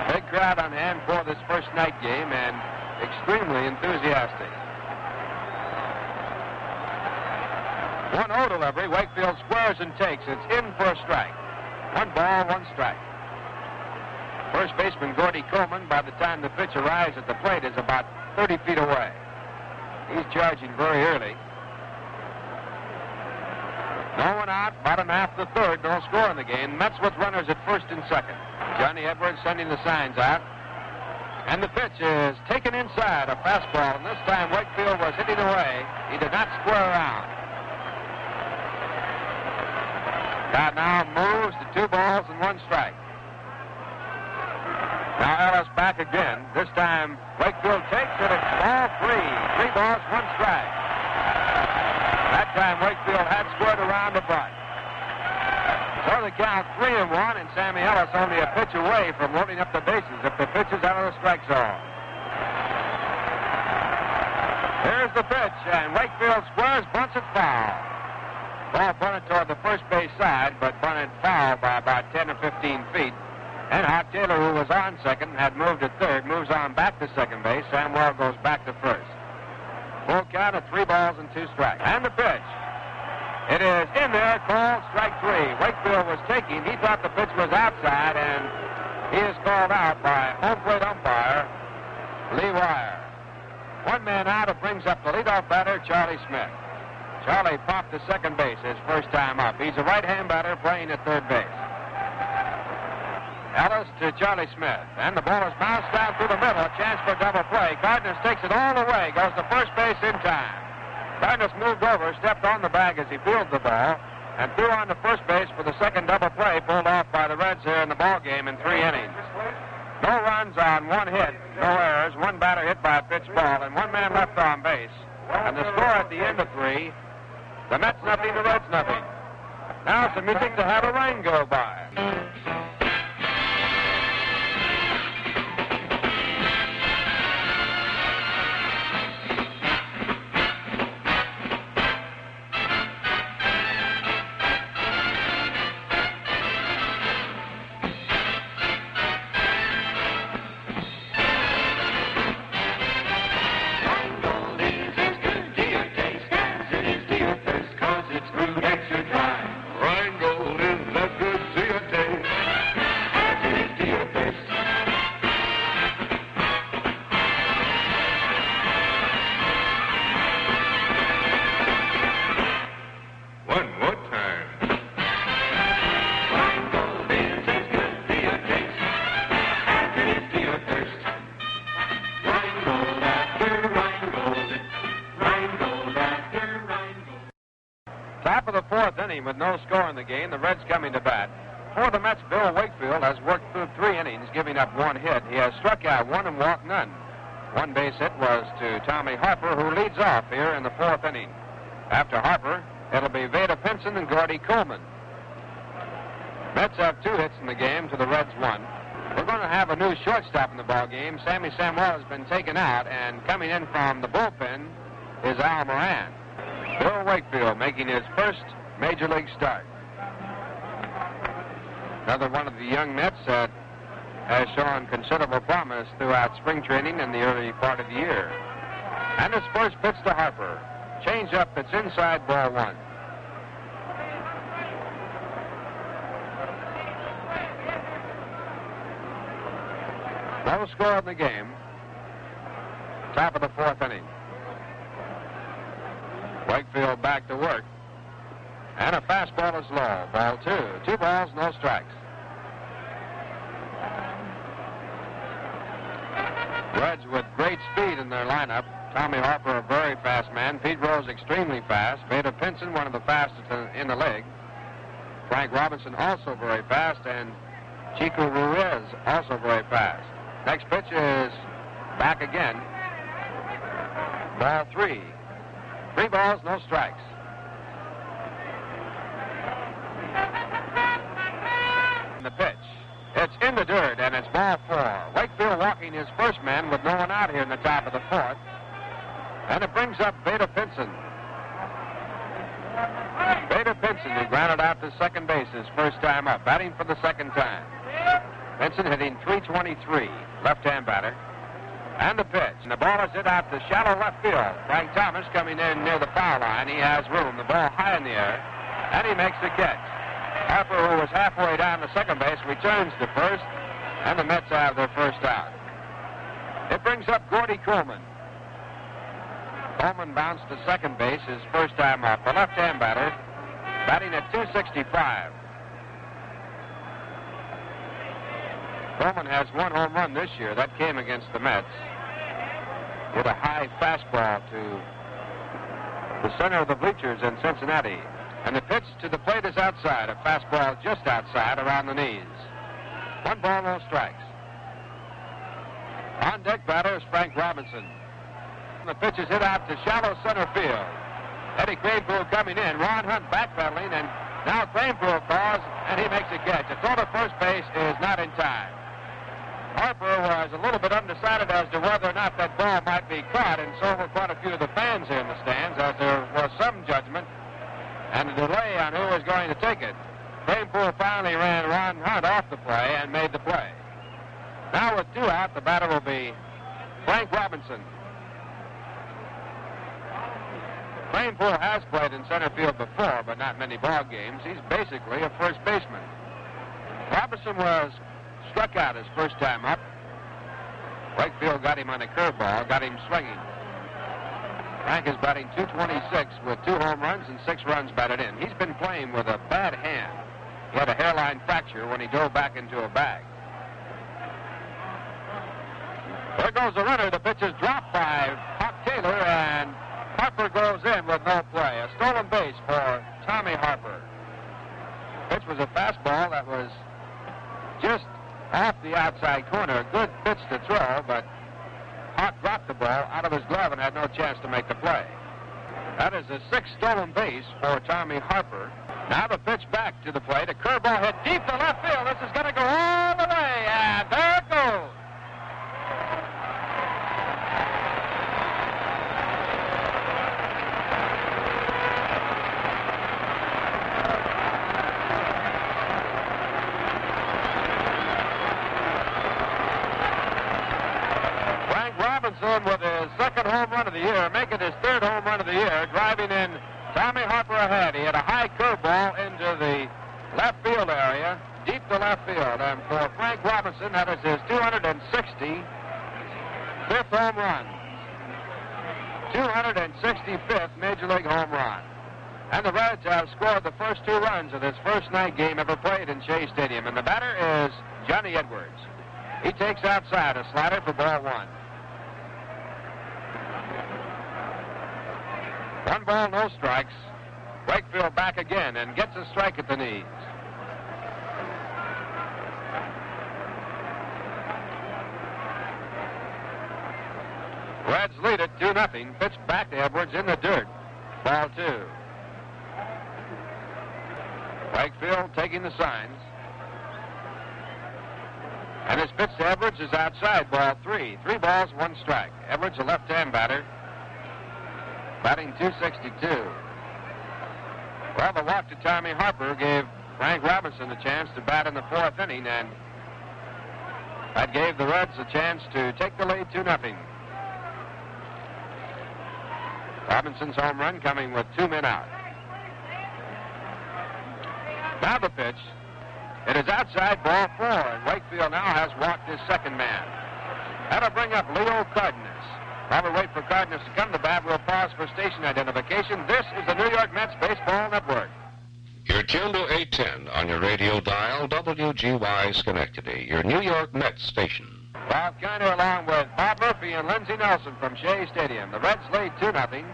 Big crowd on hand for this first night game, and extremely enthusiastic. 1-0 delivery. Wakefield squares and takes. It's in for a strike. 1 ball, 1 strike. First baseman Gordy Coleman, by the time the pitch arrives at the plate, is about 30 feet away. He's charging very early. No one out, bottom half of the third, no score in the game. Mets with runners at first and second. Johnny Edwards sending the signs out. And the pitch is taken inside, a fastball, and this time Wakefield was hitting away. He did not square around. That now moves to 2 balls and 1 strike. Now Ellis back again. This time Wakefield takes it. It's ball 3. 3 balls, 1 strike. That time Wakefield had squared around the butt. So the count 3-1, and Sammy Ellis only a pitch away from loading up the bases if the pitch is out of the strike zone. Here's the pitch, and Wakefield squares, bunts it foul. Ball bunted toward the first base side, but bunted foul by about 10 or 15 feet. And Hawk Taylor, who was on second, had moved to third, moves on back to second base. Samuel goes back to first. Full count of 3 balls and 2 strikes. And the pitch. It is in there, called strike 3. Wakefield was taking. He thought the pitch was outside, and he is called out by home plate umpire Lee Wire. 1 man out. It brings up the leadoff batter, Charlie Smith. Charlie popped to second base his first time up. He's a right-hand batter playing at third base. Ellis to Charlie Smith. And the ball is bounced down through the middle. A chance for double play. Cardenas takes it all the way. Goes to first base in time. Cardenas moved over, stepped on the bag as he fielded the ball, and threw on to first base for the second double play pulled off by the Reds here in the ball game in 3 innings. No runs on 1 hit, no errors, 1 batter hit by a pitch ball, and 1 man left on base. And the score at the end of 3, the Mets nothing, the Reds nothing. Now some music to have a rain go by. inning with no score in the game. The Reds coming to bat. For the Mets, Bill Wakefield has worked through 3 innings, giving up 1 hit. He has struck out 1 and walked none. 1 base hit was to Tommy Harper, who leads off here in the 4th inning. After Harper, it'll be Vada Pinson and Gordy Coleman. Mets have 2 hits in the game to the Reds 1. We're going to have a new shortstop in the ball game. Sammy Samuel has been taken out, and coming in from the bullpen is Al Moran. Bill Wakefield making his first major league start. Another one of the young Mets that has shown considerable promise throughout spring training and the early part of the year. And his first pitch to Harper. Change up, it's inside, ball 1. No score in the game. Top of the 4th inning. Wakefield back to work. And a fastball is low. Ball 2. 2 balls, no strikes. Reds with great speed in their lineup. Tommy Harper, a very fast man. Pete Rose, extremely fast. Vada Pinson, one of the fastest in the league. Frank Robinson, also very fast. And Chico Ruiz, also very fast. Next pitch is back again. Ball 3. 3 balls, no strikes. And the pitch. It's in the dirt, and it's ball 4. Wakefield walking his first man with no one out here in the top of the 4th. And it brings up Vada Pinson. Vada Pinson, who grounded out to second base his first time up, batting for the 2nd time. Pinson hitting .323, left-hand batter. And the pitch. And the ball is hit out to shallow left field. Frank Thomas coming in near the foul line. He has room. The ball high in the air. And he makes the catch. Harper, who was halfway down to second base, returns to first. And the Mets have their first out. It brings up Gordy Coleman. Coleman bounced to second base his first time up. The left-hand batter, batting at .265. Coleman has 1 home run this year. That came against the Mets. With a high fastball to the center of the bleachers in Cincinnati. And the pitch to the plate is outside. A fastball just outside around the knees. 1 ball, no strikes. On deck batter is Frank Robinson. The pitch is hit out to shallow center field. Eddie Cranepool coming in. Ron Hunt backpedaling, and now Cranepool calls, and he makes a catch. A throw to first base is not in time. Harper was a little bit undecided as to whether or not that ball might be caught, and so were quite a few of the fans here in the stands, as there was some judgment and a delay on who was going to take it. Cranepool finally ran Ron Hunt off the play and made the play. Now with 2 out, the batter will be Frank Robinson. Cranepool has played in center field before, but not many ball games. He's basically a first baseman. Robinson was struck out his first time up. Wakefield got him on a curveball, got him swinging. Frank is batting .226 with 2 home runs and 6 runs batted in. He's been playing with a bad hand. He had a hairline fracture when he dove back into a bag. There goes the runner. The pitch is dropped by Hawk Taylor, and Harper goes in with no play. A stolen base for Tommy Harper. Pitch was a fastball that was just off the outside corner. Good pitch to throw, but Hawk dropped the ball out of his glove and had no chance to make the play. That is a 6th stolen base for Tommy Harper. Now the pitch back to the plate. A curveball hit deep to left field. This is going to go all the way, and there it goes. With his 2nd home run of the year, making his 3rd home run of the year, driving in Tommy Harper ahead. He had a high curveball into the left field area, deep to left field. And for Frank Robinson, that is his 265th home run. 265th Major League home run. And the Reds have scored the first 2 runs of this first night game ever played in Shea Stadium. And the batter is Johnny Edwards. He takes outside a slider for ball 1. 1 ball, no strikes. Wakefield back again and gets a strike at the knees. Reds lead it 2-0. Pitched back to Edwards in the dirt. Ball 2. Wakefield taking the signs. And his pitch to Edwards is outside. Ball 3. 3 balls, 1 strike. Edwards, a left-hand batter, batting .262. Well, the walk to Tommy Harper gave Frank Robinson a chance to bat in the 4th inning, and that gave the Reds a chance to take the lead 2-0. Robinson's home run coming with 2 men out. Now the pitch. It is outside, ball 4, and Wakefield now has walked his second man. That'll bring up Leo Cardenas. While we wait for Cardenas to come to bat, we'll pause for station identification. This is the New York Mets Baseball Network. You're tuned to 810 on your radio dial, WGY Schenectady, your New York Mets station. Bob Kiner along with Bob Murphy and Lindsey Nelson from Shea Stadium. The Reds lead 2-0.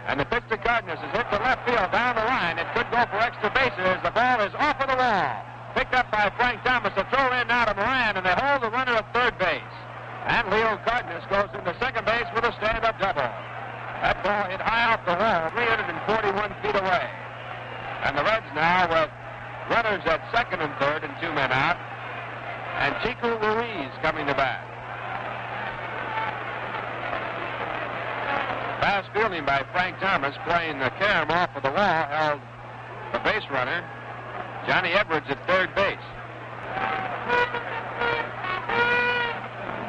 And the pitch to Cardenas is hit to left field down the line. It could go for extra bases. The ball is off of the wall. Picked up by Frank Thomas. A throw in now to Moran, and they hold the runner at third base. And Leo Cardenas goes into second base with a stand-up double. That ball hit high off the wall, 341 feet away. And the Reds now with runners at second and third and 2 men out. And Chico Ruiz coming to bat. Fast fielding by Frank Thomas, playing the carom off of the wall, held the base runner, Johnny Edwards, at third base.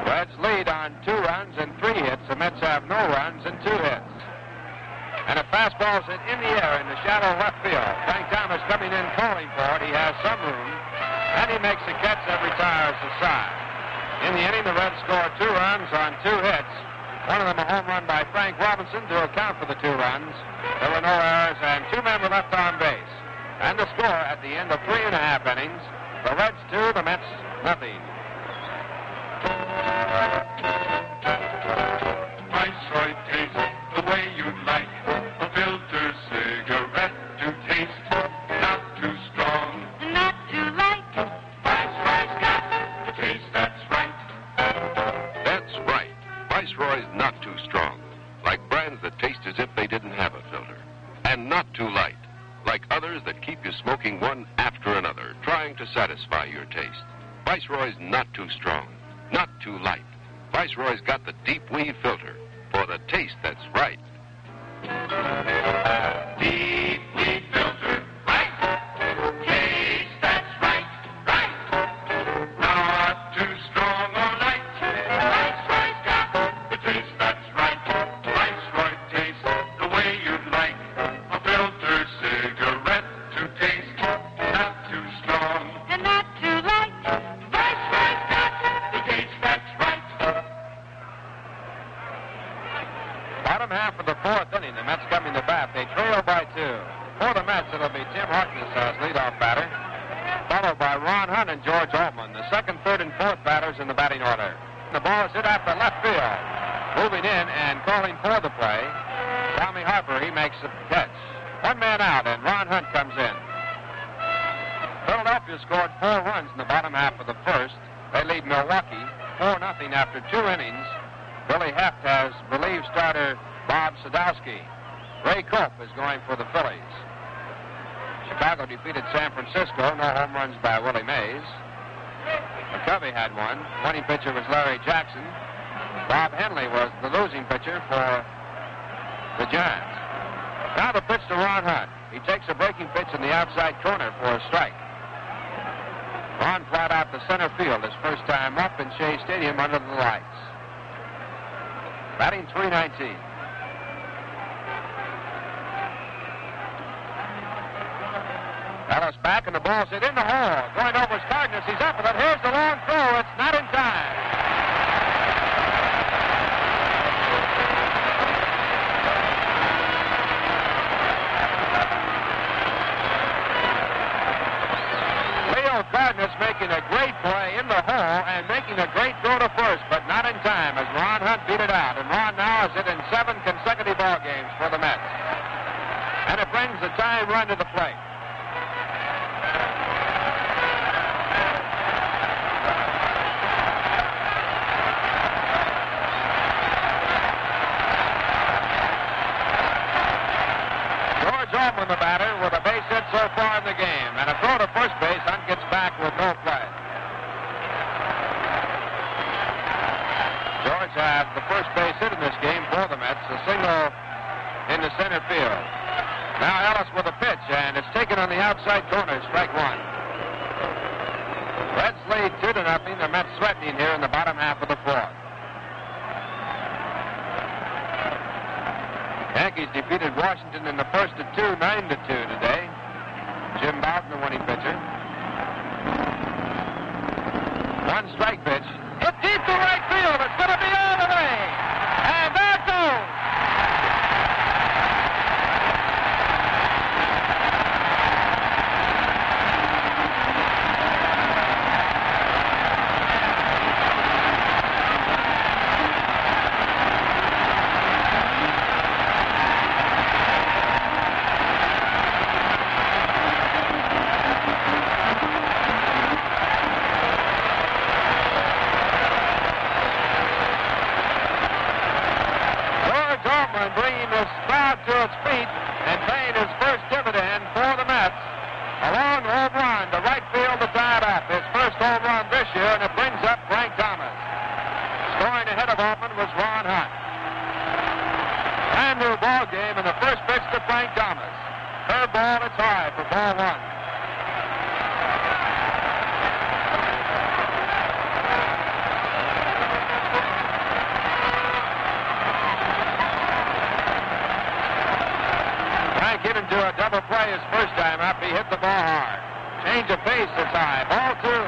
Reds lead on 2 runs and 3 hits. The Mets have no runs and 2 hits. And a fastball is in the air in the shallow left field. Frank Thomas coming in calling for it. He has some room, and he makes a catch that retires the side. In the inning, the Reds score 2 runs on 2 hits. One of them a home run by Frank Robinson to account for the 2 runs. There were no errors, and 2 men were left on base. And the score at the end of 3.5 innings, the Reds 2, the Mets nothing. Viceroy taste the way you'd like a filter cigarette to taste. Not too strong, Not too light. Viceroy's got the taste that's right. That's right. Viceroy's not too strong, like brands that taste as if they didn't have a filter. And not too light, like others that keep you smoking one after another, trying to satisfy your taste. Viceroy's not too strong, not too light. Viceroy's got the deep weave filter for the taste that's right. Deep weed filter, right? Taste that's right, right. Not too strong or light. Viceroy's got the taste that's right. Viceroy taste the way you'd like a filter cigarette to taste. Not too strong, And not too light. Viceroy's got the taste that's right. Bottom half of the 4th inning, the Mets coming to bat. They trail by 2. For the Mets, it'll be Tim Harkness as leadoff batter, followed by Ron Hunt and George Altman, the 2nd, 3rd, and 4th batters in the batting order. The ball is hit after left field. Moving in and calling for the play, Tommy Harper. He makes the catch. 1 man out, and Ron Hunt comes in. Philadelphia scored 4 runs in the bottom half of the 1st. They lead Milwaukee 4-0 after 2 innings. Billy Heft has relieved starter Bob Sadowski. Ray Cope is going for the Phillies. Chicago defeated San Francisco. No home runs by Willie Mays. McCovey had one. Winning pitcher was Larry Jackson. Bob Henley was the losing pitcher for the Giants. Now the pitch to Ron Hunt. He takes a breaking pitch in the outside corner for a strike. Ron flat out to center field his first time up in Shea Stadium under the lights. Batting .319. Ellis back, and the ball's hit in the hole. Going over is Cardenas. He's up with it. Here's the long throw. It's not in time. Leo Cardenas making a great play in the hole and making a great throw to first, but not in time as Ron Hunt beat it out. And Ron now is hit in 7 consecutive ball games for the Mets. And it brings the tying run to the plate. George Altman, the batter, with a base hit so far in the game. And a throw to first base. Hunt gets back with no play. George had the first base hit in this game for the Mets, a single in the center field. Now Ellis with a pitch, and it's taken on the outside corner, strike one. Reds lead 2-0. The Mets threatening here in the bottom half of the fourth. Yankees defeated Washington in the first of two, 9-2 today. Jim Bouton, the winning pitcher. One strike pitch. Hit deep to right field. It's going to be all the way. And there it goes. Bringing this crowd to its feet and paying his first dividend for the Mets. A long home run to right field to tie it up. His first home run this year, and it brings up Frank Thomas. Scoring ahead of Altman was Ron Hunt. Brand new ball game, and the first pitch to Frank Thomas. Curveball, it's high for ball one. Get into a double play his first time up. He hit the ball hard. Change of pace, it's high. Ball two.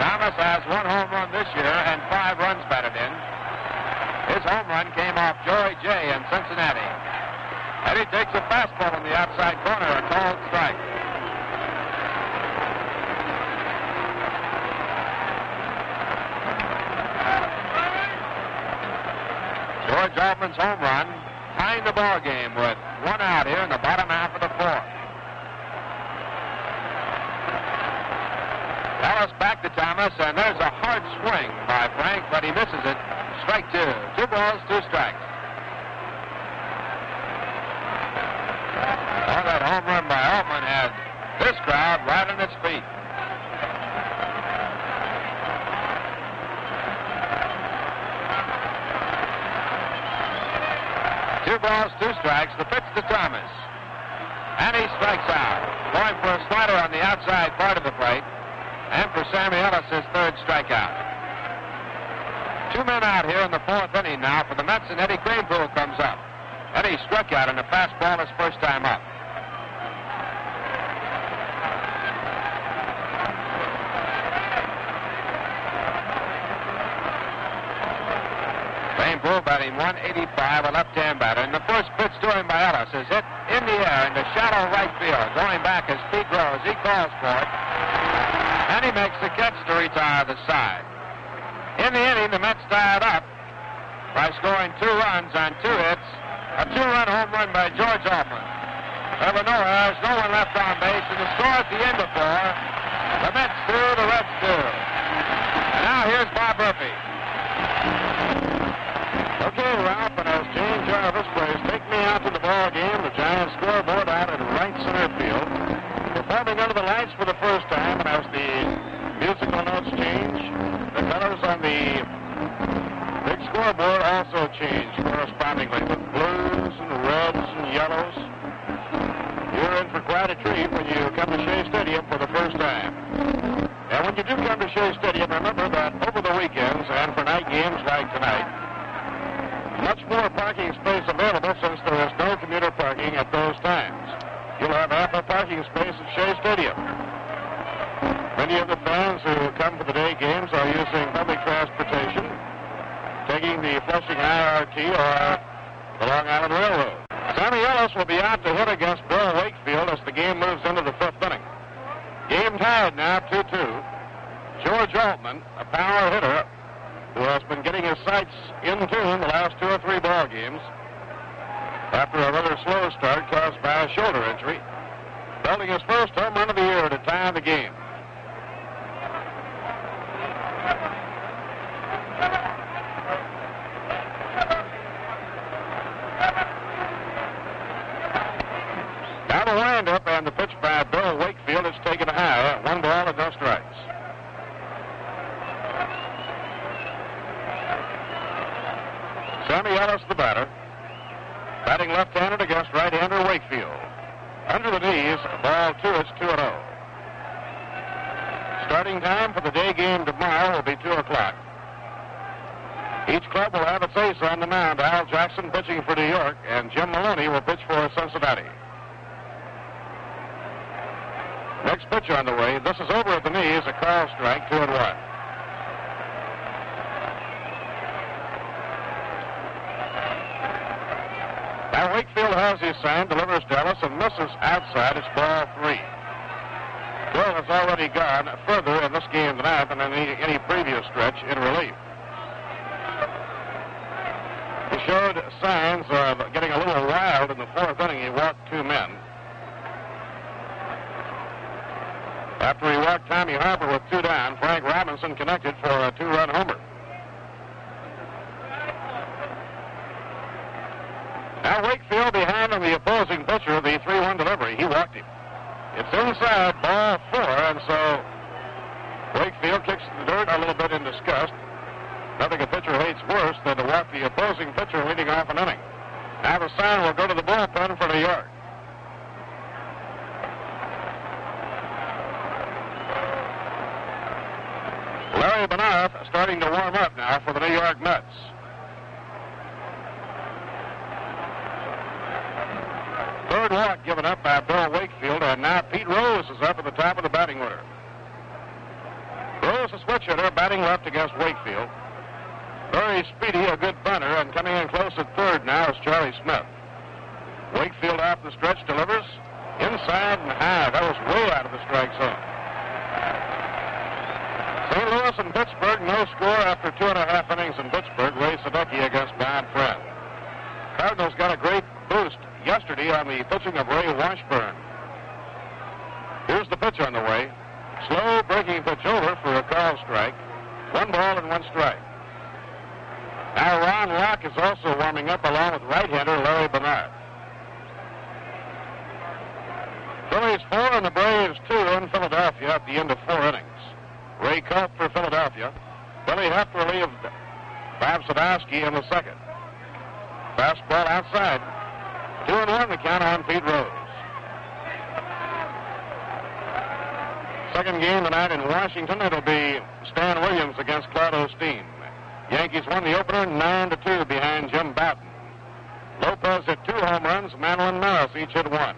Thomas has one home run this year and 5 runs batted in. His home run came off Joey J in Cincinnati. And he takes a fastball in the outside corner, a called strike. George Altman's home run tying the ball game with 1 out here in the bottom half of the fourth. Ellis back to Thomas, and there's a hard swing by Frank, but he misses it. Strike two. 2 balls, 2 strikes. Oh, that home run by Altman had this crowd right on its feet. 2 balls, 2 strikes. The pitch to Thomas. And he strikes out. Going for a slider on the outside part of the plate. And for Sammy Ellis, his 3rd strikeout. 2 men out here in the 4th inning now for the Mets, and Eddie Kranepool comes up. Eddie struck out on a fastball his first time up. Kranepool batting 185, a left-hand batter. And the first pitch to him by Ellis is hit in the air into shallow right field. Going back as Pete Rose. He calls for it. And he makes the catch to retire the side. In the inning, the Mets tied up by scoring 2 runs on 2 hits. A 2-run home run by George Altman. There were no errors, no one left on base, and the score at the end of 4. The Mets 2, the Reds 2. And now here's Bob Murphy. Okay, Ralph, and as Gene Jarvis plays Take Me Out to the Ball Game, the Giants scoreboard out at right center field. Performing under the lights for the first time, and as the musical notes change, the colors on the big scoreboard also change correspondingly with blues and reds and yellows. You're in for quite a treat when you come to Shea Stadium for the first time. And when you do come to Shea Stadium, remember that over the weekends and for night games like tonight, much more parking space available since there is no commuter parking at those times. You'll have ample parking space at Shea Stadium. Many of the fans who come for the day games are using public transportation, taking the Flushing IRT or the Long Island Railroad. Sammy Ellis will be out to hit against Bill Wakefield as the game moves into the 5th inning. Game tied now 2-2. George Altman, a power hitter, who has been getting his sights in tune the last 2 or 3 ball games after a rather slow start caused by a shoulder injury, belting his first home run of the year to tie the game. Now the windup and the pitch by Bill Wakefield is taken high. 1 ball and no strikes. Sammy Ellis, the batter, batting left-handed against right-hander Wakefield. Under the knees, ball 2, it's 2-0. Starting time for the day game tomorrow will be 2 o'clock. Each club will have its ace on the mound. Al Jackson pitching for New York, and Jim Maloney will pitch for Cincinnati. Next pitch on the way. This is over at the knees, a call strike, 2-1. Now Wakefield has his sign, delivers Dallas, and misses outside. It's ball 3. Bill has already gone further in this game tonight than in any previous stretch in relief. He showed signs of getting a little wild in the 4th inning. He walked 2 men. After he walked Tommy Harper with 2 down, Frank Robinson connected for a 2-run homer. Now Wakefield behind on the opposing pitcher, the 3-1 delivery. He walked him. It's inside, ball 4, and so Wakefield kicks the dirt a little bit in disgust. Nothing a pitcher hates worse than to walk the opposing pitcher leading off an inning. Now the sign will go to the bullpen for New York. Larry Benoff starting to warm up now for the New York Mets. Third walk given up by Bill Wakefield, and now Pete Rose is up at the top of the batting order. Rose, a switch hitter, batting left against Wakefield. Very speedy, a good bunter, and coming in close at third now is Charlie Smith. Wakefield off the stretch delivers inside and high. That was way out of the strike zone. St. Louis and Pittsburgh, no score after 2.5 innings in Pittsburgh. Ray Sadecki against Bob Friend. Cardinals got a great boost yesterday on the pitching of Ray Washburn. Here's the pitch on the way. Slow breaking pitch over for a call strike. 1 ball and 1 strike. Now Ron Locke is also warming up along with right-hander Larry Bernard. Phillies 4 and the Braves 2 in Philadelphia at the end of 4 innings. Ray Culp for Philadelphia. Billy Huff relieved Bob Sadowski in the 2nd. Fastball outside. 2-1 the count on Pete Rose. Second game tonight in Washington. It'll be Stan Williams against Claude Osteen. Yankees won the opener 9-2 behind Jim Bouton. Lopez hit 2 home runs. Mantle and Norris each hit 1.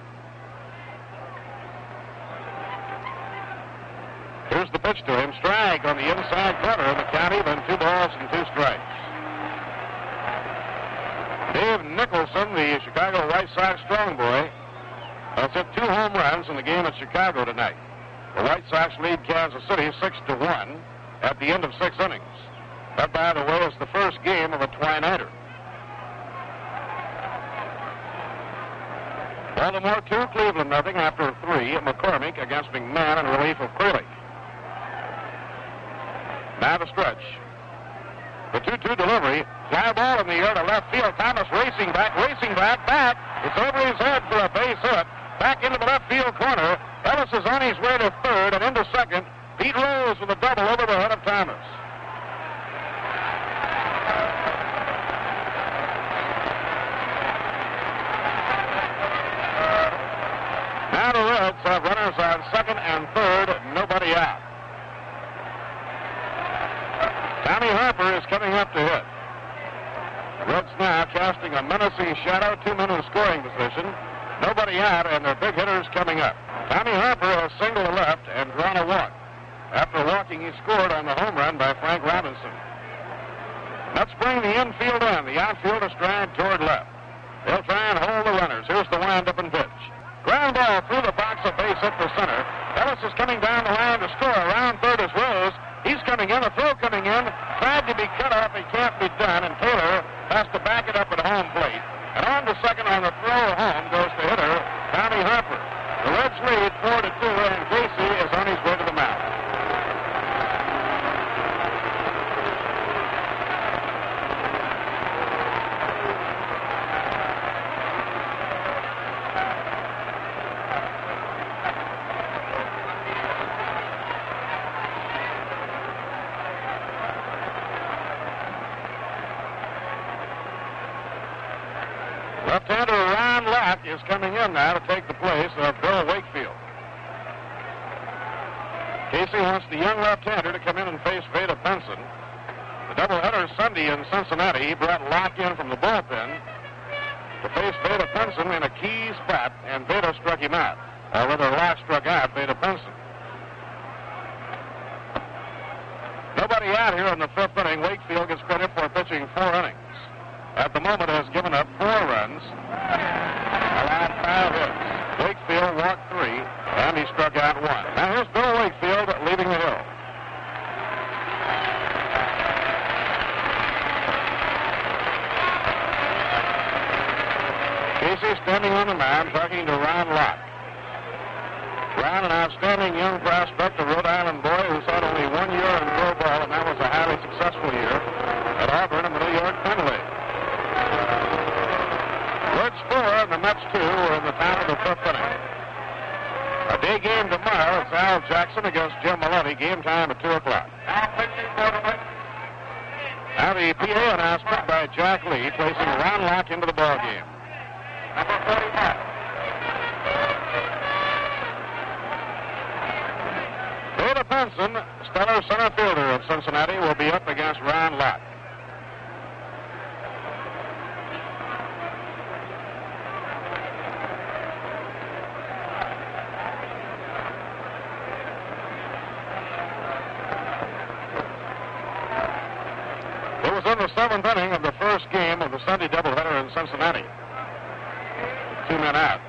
Here's the pitch to him. Strike on the inside corner of the count even. 2 balls and 2 strikes. Dave Nicholson, the Chicago White Sox strong boy, has hit 2 home runs in the game at Chicago tonight. The White Sox lead Kansas City 6-1 at the end of 6 innings. That, by the way, is the first game of a twilighter. Baltimore 2, Cleveland nothing after 3. McCormick against McMahon in relief of Curley. Now the stretch. The 2-2 delivery. Fly ball in the air to left field. Thomas racing back. It's over his head for a base hit. Back into the left field corner. Ellis is on his way to third and into second. Pete Rose with a double over the head of Thomas. Now the Reds have runners on second and third. Nobody out. Tommy Harper is coming up to hit. The Reds now casting a menacing shadow. 2 men in scoring position. Nobody out, and their big hitters coming up. Tommy Harper has singled to left and drawn a walk. After walking, he scored on the home run by Frank Robinson. Let's bring the infield in. The outfield is stride toward left. They'll try and hold the runners. Here's the wind-up and pitch. Ground ball through the box, a base hit for center. Ellis is coming down the line to score. Around third is Rose. He's coming in. A throw coming in. tried to be cut off. It can't be done, and Taylor has to back it up at home plate. And on to second on the throw home goes the hitter, Tommy Harper. The Reds lead 4-2, and Casey is on his way to the mound. Left-hander Ron Locke is coming in now to take the place of Bill Wakefield. Casey wants the young left-hander to come in and face Vada Benson. The doubleheader Sunday in Cincinnati, he brought Locke in from the bullpen to face Vada Benson in a key spot, and Vada struck him out. Or rather, Locke struck out Vada Benson. Nobody out here in the fifth inning. Wakefield gets credit for pitching 4 innings. At the moment has given up 4 runs, allowed 5 hits. Wakefield walked 3, and he struck out 1. Now here's Bill Wakefield leaving the hill. Casey standing on the mound talking to Ron Locke. Ron, an outstanding young prospect, a Rhode Island boy who's had only 1 year in pro ball, and that was a highly successful year at Auburn in the New York Penn League. Reds 4 and the Mets 2 are in the top of the 5th inning. A day game tomorrow. It's Al Jackson against Jim Maloney. Game time at 2 o'clock. Now the PA announcement by Jack Lee placing Ron Locke into the ball game. Number 45. Vada Benson, stellar center fielder of Cincinnati, will be up against Ron Locke. In the 7th inning of the first game of the Sunday doubleheader in Cincinnati. 2 men out.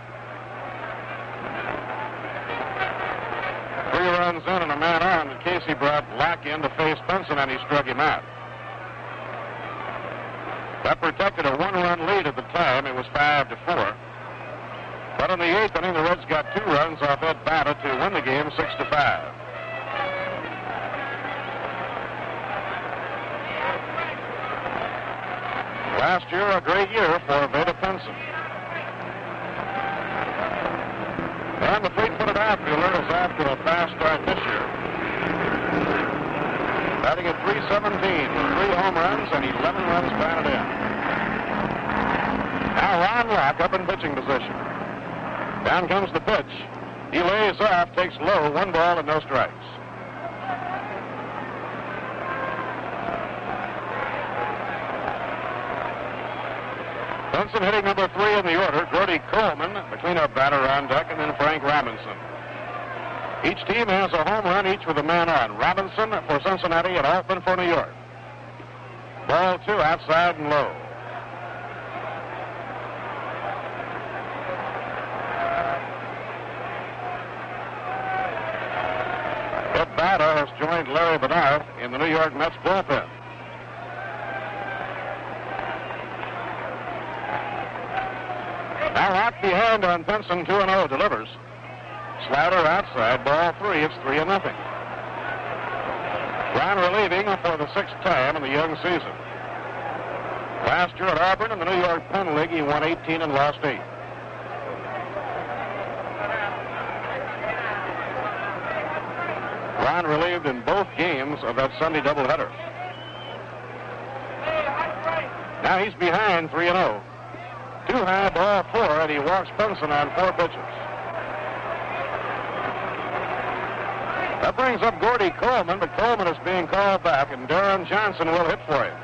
3 runs in and a man on, and Casey brought Locke in to face Benson, and he struck him out. That protected a 1-run lead at the time. It was 5-4. But in the 8th inning, the Reds got 2 runs off Ed Bata to win the game 6-5. Last year, a great year for Vada Benson. And the fleet-footed outfielder is off to a fast start this year. Batting at .317 with 3 home runs and 11 runs batted in. Now Ron Locke up in pitching position. Down comes the pitch. He lays off, takes low, 1 ball and no strikes. Benson hitting number 3 in the order. Gordy Coleman, the cleanup batter on deck, and then Frank Robinson. Each team has a home run, each with a man on. Robinson for Cincinnati and Altman for New York. Ball 2 outside and low. Ed Bata has joined Larry Bernard in the New York Mets bullpen. Now Locke behind on Benson, 2-0, delivers. Slider outside, ball 3, it's 3-0. Brown relieving for the 6th time in the young season. Last year at Auburn in the New York Penn League, he won 18 and lost 8. Brown relieved in both games of that Sunday doubleheader. Now he's behind 3-0. 2 high, ball 4, and he walks Benson on 4 pitches. That brings up Gordy Coleman, but Coleman is being called back, and Darren Johnson will hit for him.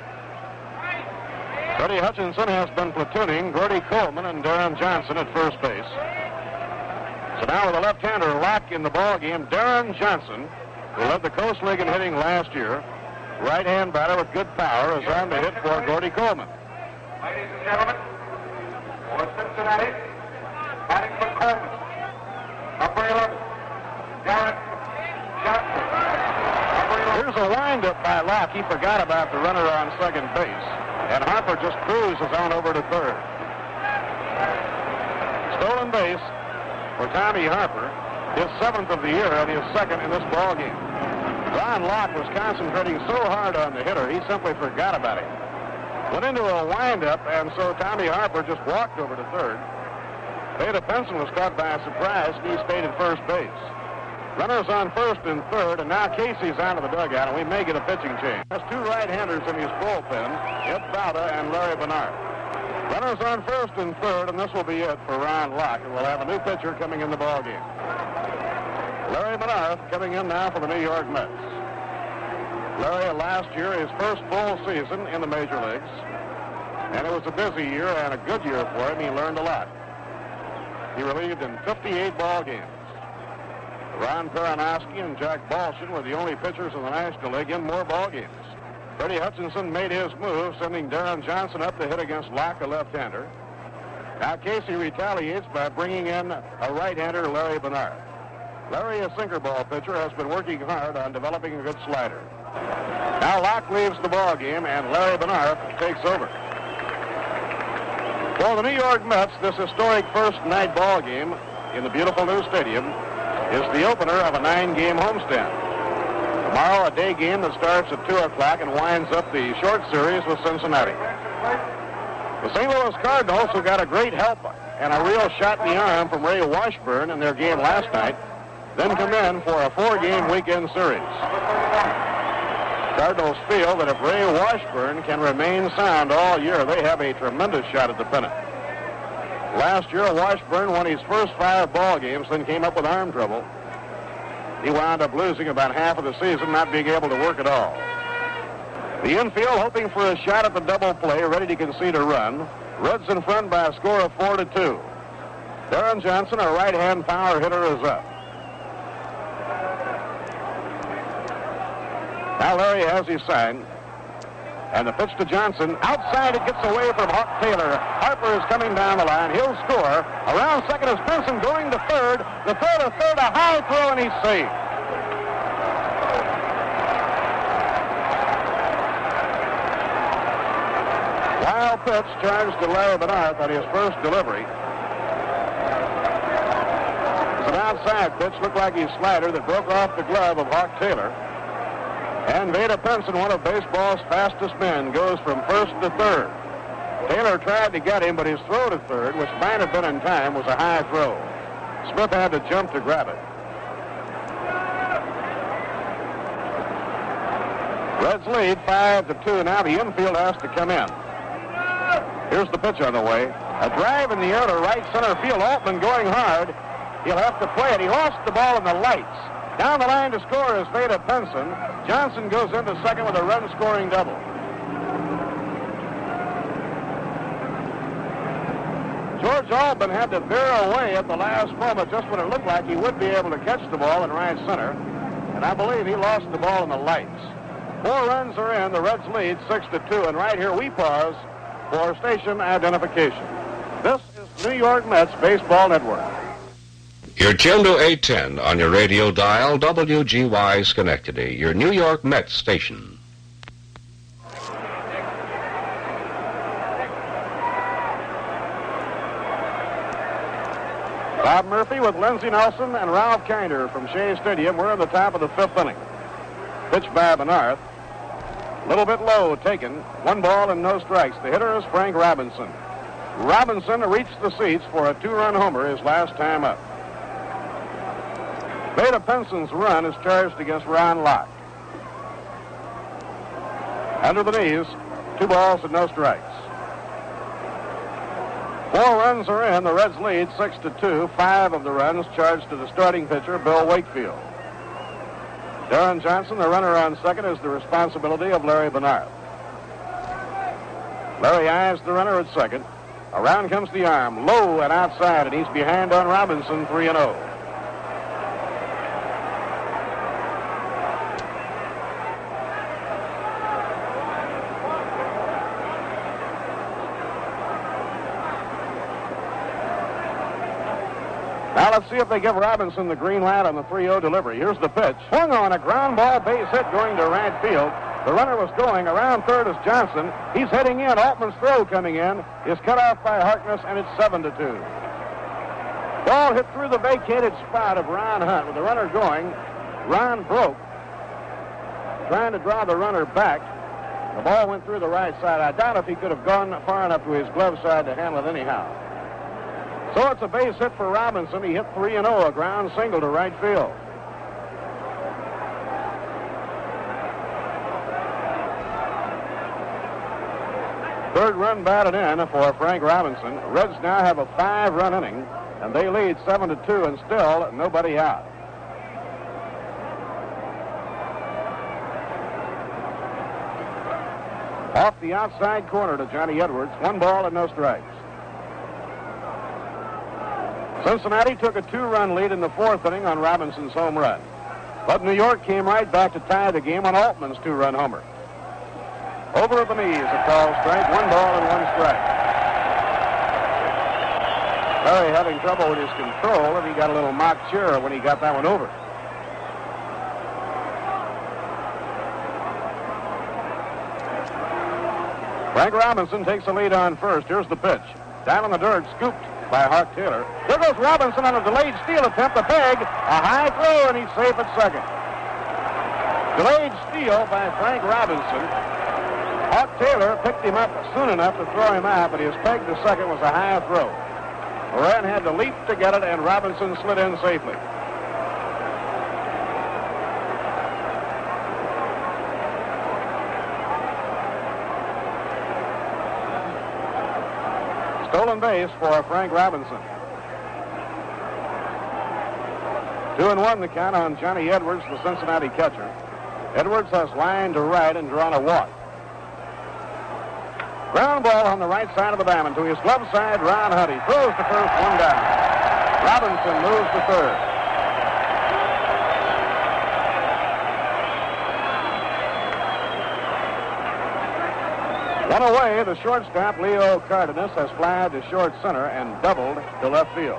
Freddie Hutchinson has been platooning Gordy Coleman and Darren Johnson at first base. So now with a left-hander Locke in the ball game, Darren Johnson, who led the Coast League in hitting last year, right-hand batter with good power, is on to hit for Gordy Coleman. Ladies and gentlemen, for Cincinnati, batting for Coleman, number 11, Darren Johnson. Here's a windup by Locke. He forgot about the runner on second base. And Harper just cruises on over to third. Stolen base for Tommy Harper. His 7th of the year and his 2nd in this ball game. Ron Locke was concentrating so hard on the hitter, he simply forgot about him. Went into a windup, and so Tommy Harper just walked over to third. Veda Benson was caught by a surprise, and he stayed at first base. Runners on first and third, and now Casey's out of the dugout, and we may get a pitching change. Has 2 right-handers in his bullpen, Ed Bauta and Larry Bernard. Runners on first and third, and this will be it for Ron Locke, and we'll have a new pitcher coming in the ballgame. Larry Bernard coming in now for the New York Mets. Larry, last year, his first full season in the major leagues, and it was a busy year and a good year for him. He learned a lot. He relieved in 58 ball games. Ron Peronowski and Jack Balshin were the only pitchers in the National League in more ball games. Freddie Hutchinson made his move, sending Darren Johnson up to hit against Locke, a left-hander. Now Casey retaliates by bringing in a right-hander, Larry Bernard. Larry, a sinker ball pitcher, has been working hard on developing a good slider. Now Locke leaves the ball game, and Larry Bernard takes over. For the New York Mets, this historic first night ball game in the beautiful new stadium is the opener of a 9-game homestand. Tomorrow, a day game that starts at 2 o'clock and winds up the short series with Cincinnati. The St. Louis Cardinals, who got a great help and a real shot in the arm from Ray Washburn in their game last night, then come in for a 4-game weekend series. Cardinals feel that if Ray Washburn can remain sound all year, they have a tremendous shot at the pennant. Last year, Washburn won his first 5 ball games, then came up with arm trouble. He wound up losing about half of the season, not being able to work at all. The infield hoping for a shot at the double play, ready to concede a run. Reds in front by a score of 4-2. Darren Johnson, a right-hand power hitter, is up. Now Larry has his sign. And the pitch to Johnson. Outside, it gets away from Hawk Taylor. Harper is coming down the line. He'll score. Around second is Benson going to third. The throw to third, a high throw, and he's safe. Wild pitch charged to Larry Bernard on his first delivery. It's an outside pitch. Looked like his slider that broke off the glove of Hawk Taylor. And Veda Benson, one of baseball's fastest men, goes from first to third. Taylor tried to get him, but his throw to third, which might have been in time, was a high throw. Smith had to jump to grab it. Reds lead 5-2. Now the infield has to come in. Here's the pitch on the way. A drive in the air to right center field. Altman going hard. He'll have to play it. He lost the ball in the lights. Down the line to score is Veda Benson. Johnson goes into second with a run-scoring double. George Altman had to veer away at the last moment just when it looked like he would be able to catch the ball in right center. And I believe he lost the ball in the lights. 4 runs are in. The Reds lead 6-2. And right here we pause for station identification. This is New York Mets Baseball Network. You're tuned to 810 on your radio dial, WGY Schenectady, your New York Mets station. Bob Murphy with Lindsey Nelson and Ralph Kinder from Shea Stadium. We're in the top of the 5th inning. Pitch by Bernard. A little bit low taken. 1 ball and no strikes. The hitter is Frank Robinson. Robinson reached the seats for a 2-run homer his last time up. Veda Benson's run is charged against Ron Locke. Under the knees, 2 balls and no strikes. 4 runs are in. The Reds lead 6-2. 5 of the runs charged to the starting pitcher, Bill Wakefield. Darren Johnson, the runner on second, is the responsibility of Larry Bernard. Larry eyes the runner at second. Around comes the arm, low and outside, and he's behind on Robinson, 3-0. Now let's see if they give Robinson the green light on the 3-0 delivery. Here's the pitch. Swung on a ground ball, base hit going to right field. The runner was going. Around third is Johnson. He's heading in. Altman's throw coming in is cut off by Harkness, and it's 7-2. Ball hit through the vacated spot of Ron Hunt. With the runner going, Ron broke, trying to draw the runner back. The ball went through the right side. I doubt if he could have gone far enough to his glove side to handle it anyhow. So it's a base hit for Robinson. He hit 3-0, a ground single to right field. Third run batted in for Frank Robinson. Reds now have a 5-run inning, and they lead 7-2, and still nobody out. Off the outside corner to Johnny Edwards. 1 ball and no strikes. Cincinnati took a 2-run lead in the 4th inning on Robinson's home run. But New York came right back to tie the game on Altman's 2-run homer. Over at the knees, a call strike. 1 ball and 1 strike. Perry having trouble with his control, and he got a little mock cheer when he got that one over. Frank Robinson takes the lead on first. Here's the pitch. Down in the dirt, scooped by Hart Taylor. There goes Robinson on a delayed steal attempt. A high throw, and he's safe at second. Delayed steal by Frank Robinson. Hart Taylor picked him up soon enough to throw him out, but his peg to second was a high throw. Moran had to leap to get it, and Robinson slid in safely. Stolen base for Frank Robinson. 2-1 the count on Johnny Edwards, the Cincinnati catcher. Edwards has lined to right and drawn a walk. Ground ball on the right side of the diamond to his glove side. Ron Hunt. He throws to first, 1 down. Robinson moves to third. One away, the shortstop, Leo Cardenas, has flied to short center and doubled to left field.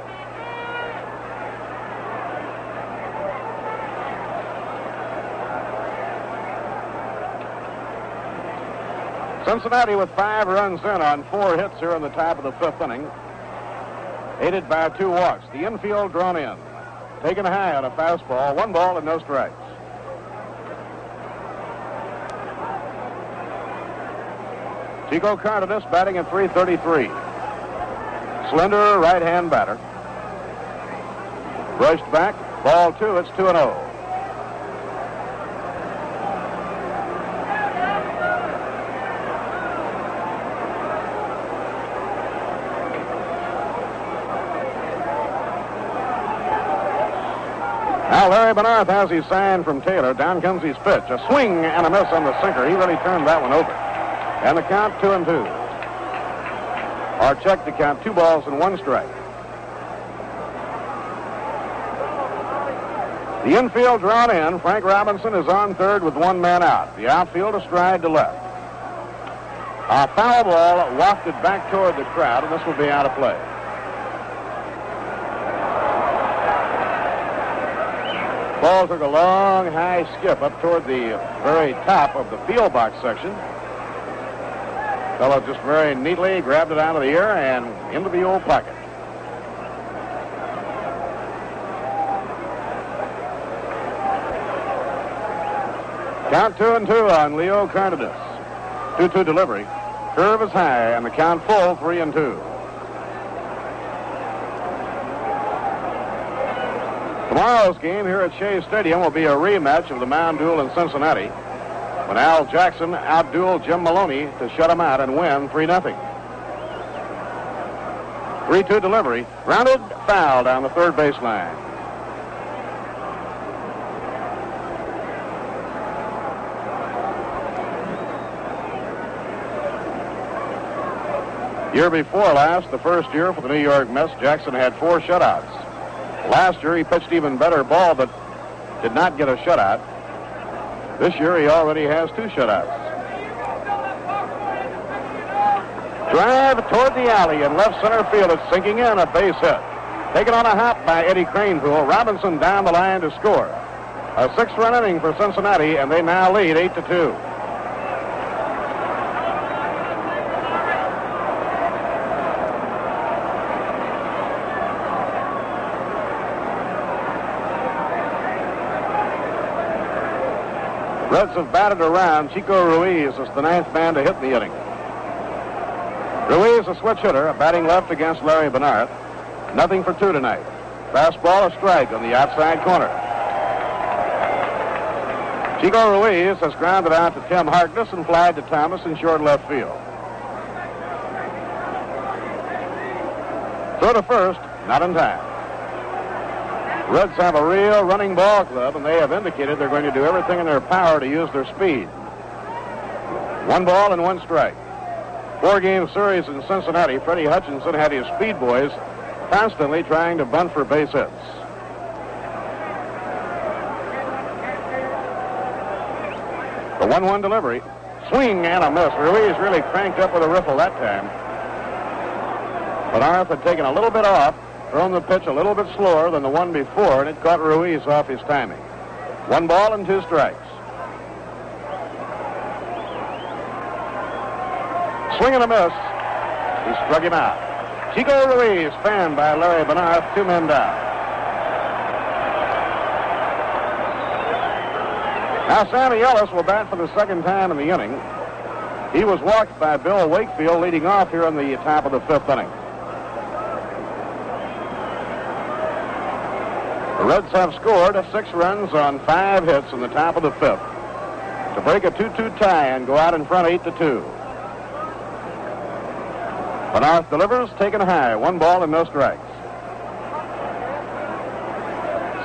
Cincinnati with 5 runs in on 4 hits here in the top of the 5th inning, aided by 2 walks. The infield drawn in, taken high on a fastball, 1 ball and no strikes. Chico Cardenas batting at .333. Slender right-hand batter. Brushed back, ball 2, it's 2-0. Now Larry Bernard has his sign from Taylor. Down comes his pitch. A swing and a miss on the sinker. He really turned that one over. And the count 2-2. Or check the count, 2 balls and 1 strike. The infield drawn in. Frank Robinson is on third with 1 man out. The outfield astride to left. A foul ball wafted back toward the crowd, and this will be out of play. Ball took a long, high skip up toward the very top of the field box section. Fellow just very neatly grabbed it out of the air and into the old pocket. Count 2-2 on Leo Cardenas. 2-2 delivery. Curve is high, and the count full, 3-2. Tomorrow's game here at Shea Stadium will be a rematch of the mound duel in Cincinnati, when Al Jackson outdueled Jim Maloney to shut him out and win 3-0. 3-2 delivery. Grounded, foul down the third baseline. Year before last, the first year for the New York Mets, Jackson had 4 shutouts. Last year, he pitched even better ball, but did not get a shutout. This year, he already has 2 shutouts. Drive toward the alley in left center field. It's sinking in, a base hit. Taken on a hop by Eddie Cranepool. Robinson down the line to score. A 6-run inning for Cincinnati, and they now lead 8-2. Reds have batted around. Chico Ruiz is the 9th man to hit in the inning. Ruiz, a switch hitter, batting left against Larry Bernard. 0-for-2 tonight. Fastball, a strike on the outside corner. Chico Ruiz has grounded out to Tim Harkness and flied to Thomas in short left field. Throw to first, not in time. Reds have a real running ball club, and they have indicated they're going to do everything in their power to use their speed. 1 ball and 1 strike. 4-game series in Cincinnati. Freddie Hutchinson had his speed boys constantly trying to bunt for base hits. The 1-1 delivery. Swing and a miss. Ruiz really cranked up with a riffle that time. But Arth had taken a little bit off, thrown the pitch a little bit slower than the one before, and it caught Ruiz off his timing. 1 ball and 2 strikes. Swing and a miss. He struck him out. Chico Ruiz, fanned by Larry Bernard, 2 men down. Now Sammy Ellis will bat for the 2nd time in the inning. He was walked by Bill Wakefield leading off here in the top of the 5th inning. The Reds have scored 6 runs on 5 hits in the top of the 5th to break a 2-2 tie and go out in front 8-2. Bernard delivers, taken high, 1 ball and no strikes.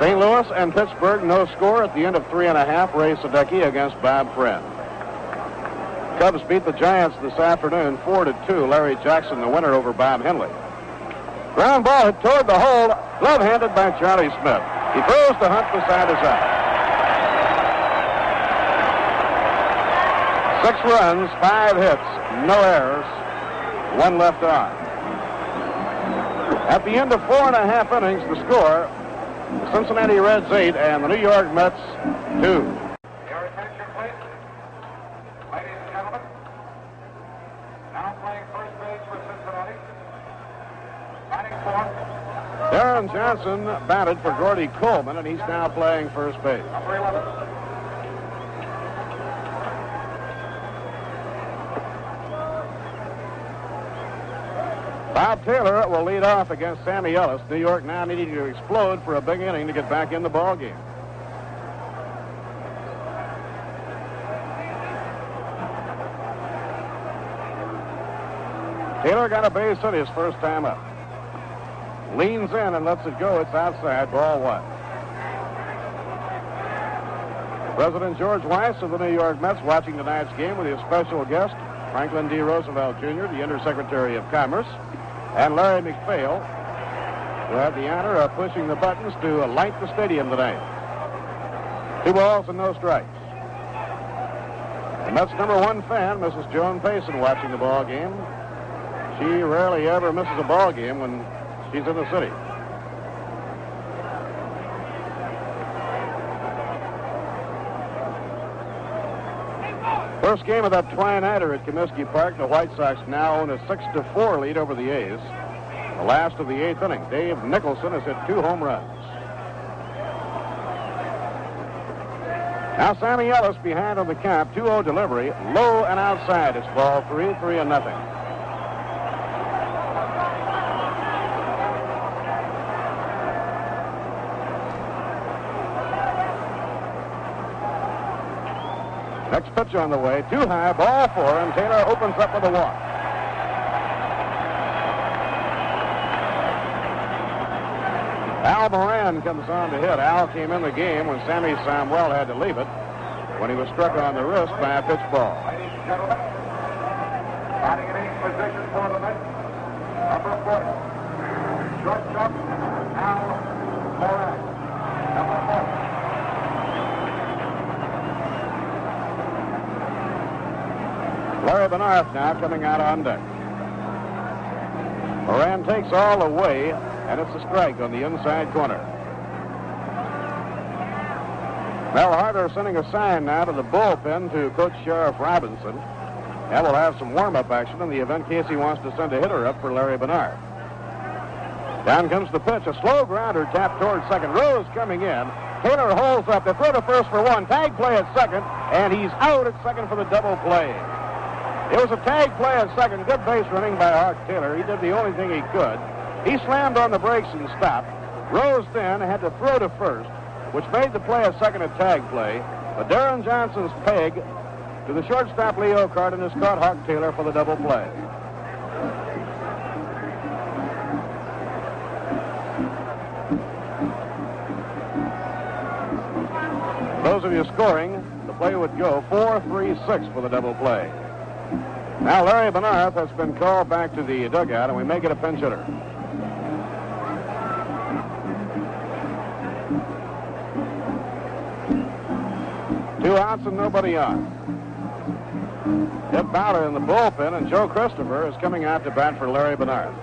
St. Louis and Pittsburgh, no score at the end of 3.5. Ray Sadecki against Bob Friend. Cubs beat the Giants this afternoon 4-2. Larry Jackson, the winner over Bob Henley. Ground ball hit toward the hole, glove-handed by Charlie Smith. He throws to Hunt beside his out. 6 runs, 5 hits, no errors, 1 left on. At the end of 4.5 innings, the score, the Cincinnati Reds 8 and the New York Mets 2. Your attention, please. Ladies and gentlemen, now playing first base for Cincinnati. Batting fourth. Darren Johnson batted for Gordy Coleman, and he's now playing first base. Number 11. Bob Taylor will lead off against Sammy Ellis. New York now needing to explode for a big inning to get back in the ball game. Taylor got a base hit his first time up. Leans in and lets it go. It's outside, ball 1. President George Weiss of the New York Mets watching tonight's game with his special guest, Franklin D. Roosevelt Jr., the Undersecretary of Commerce, and Larry McPhail, who had the honor of pushing the buttons to light the stadium tonight. 2 balls and no strikes. The Mets' number 1 fan, Mrs. Joan Payson, watching the ball game. She rarely ever misses a ball game when she's in the city. First game of that twilighter at Comiskey Park. The White Sox now own a 6-4 lead over the A's. The last of the 8th inning. Dave Nicholson has hit 2 home runs. Now Sammy Ellis behind on the count. 2-0 delivery. Low and outside. It's ball 3, 3-0. Next pitch on the way, too high, ball 4, and Taylor opens up with a walk. Al Moran comes on to hit. Al came in the game when Sammy Samuel had to leave it when he was struck on the wrist by a pitch ball. Ladies and gentlemen, batting in each position for the Mets. Number 40. Shortstop, Al Moran. Number 40. Larry Bernard now coming out on deck. Moran takes all the way and it's a strike on the inside corner. Mel Harder sending a sign now to the bullpen to Coach Sheriff Robinson. That will have some warm-up action in the event Casey wants to send a hitter up for Larry Bernard. Down comes the pitch. A slow grounder tapped towards second. Rose coming in. Taylor holds up. They throw to first for one. Tag play at second, and he's out at second for the double play. It was a tag play at second. Good base running by Art Taylor. He did the only thing he could. He slammed on the brakes and stopped. Rose then had to throw to first, which made the play a second at tag play. But Darren Johnson's peg to the shortstop Leo Cardenas caught Hawk Taylor for the double play. Those of you scoring, the play would go 4-3-6 for the double play. Now Larry Bernard has been called back to the dugout, and we may get a pinch hitter. Two outs and nobody on. Ed Bowder in the bullpen, and Joe Christopher is coming out to bat for Larry Bernard.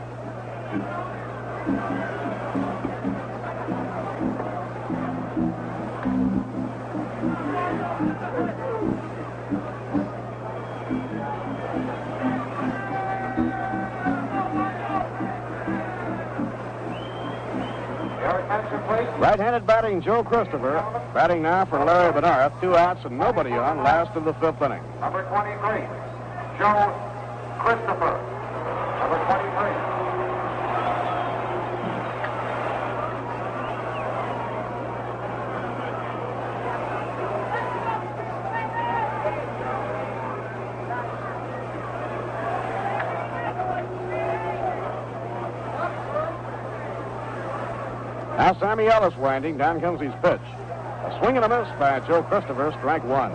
Right-handed batting Joe Christopher, batting now for Larry Bernard. Two outs and nobody on, last of the fifth inning. Number 23, Joe Christopher. Number 23. Now Sammy Ellis winding. Down comes his pitch. A swing and a miss by Joe Christopher. Strike one.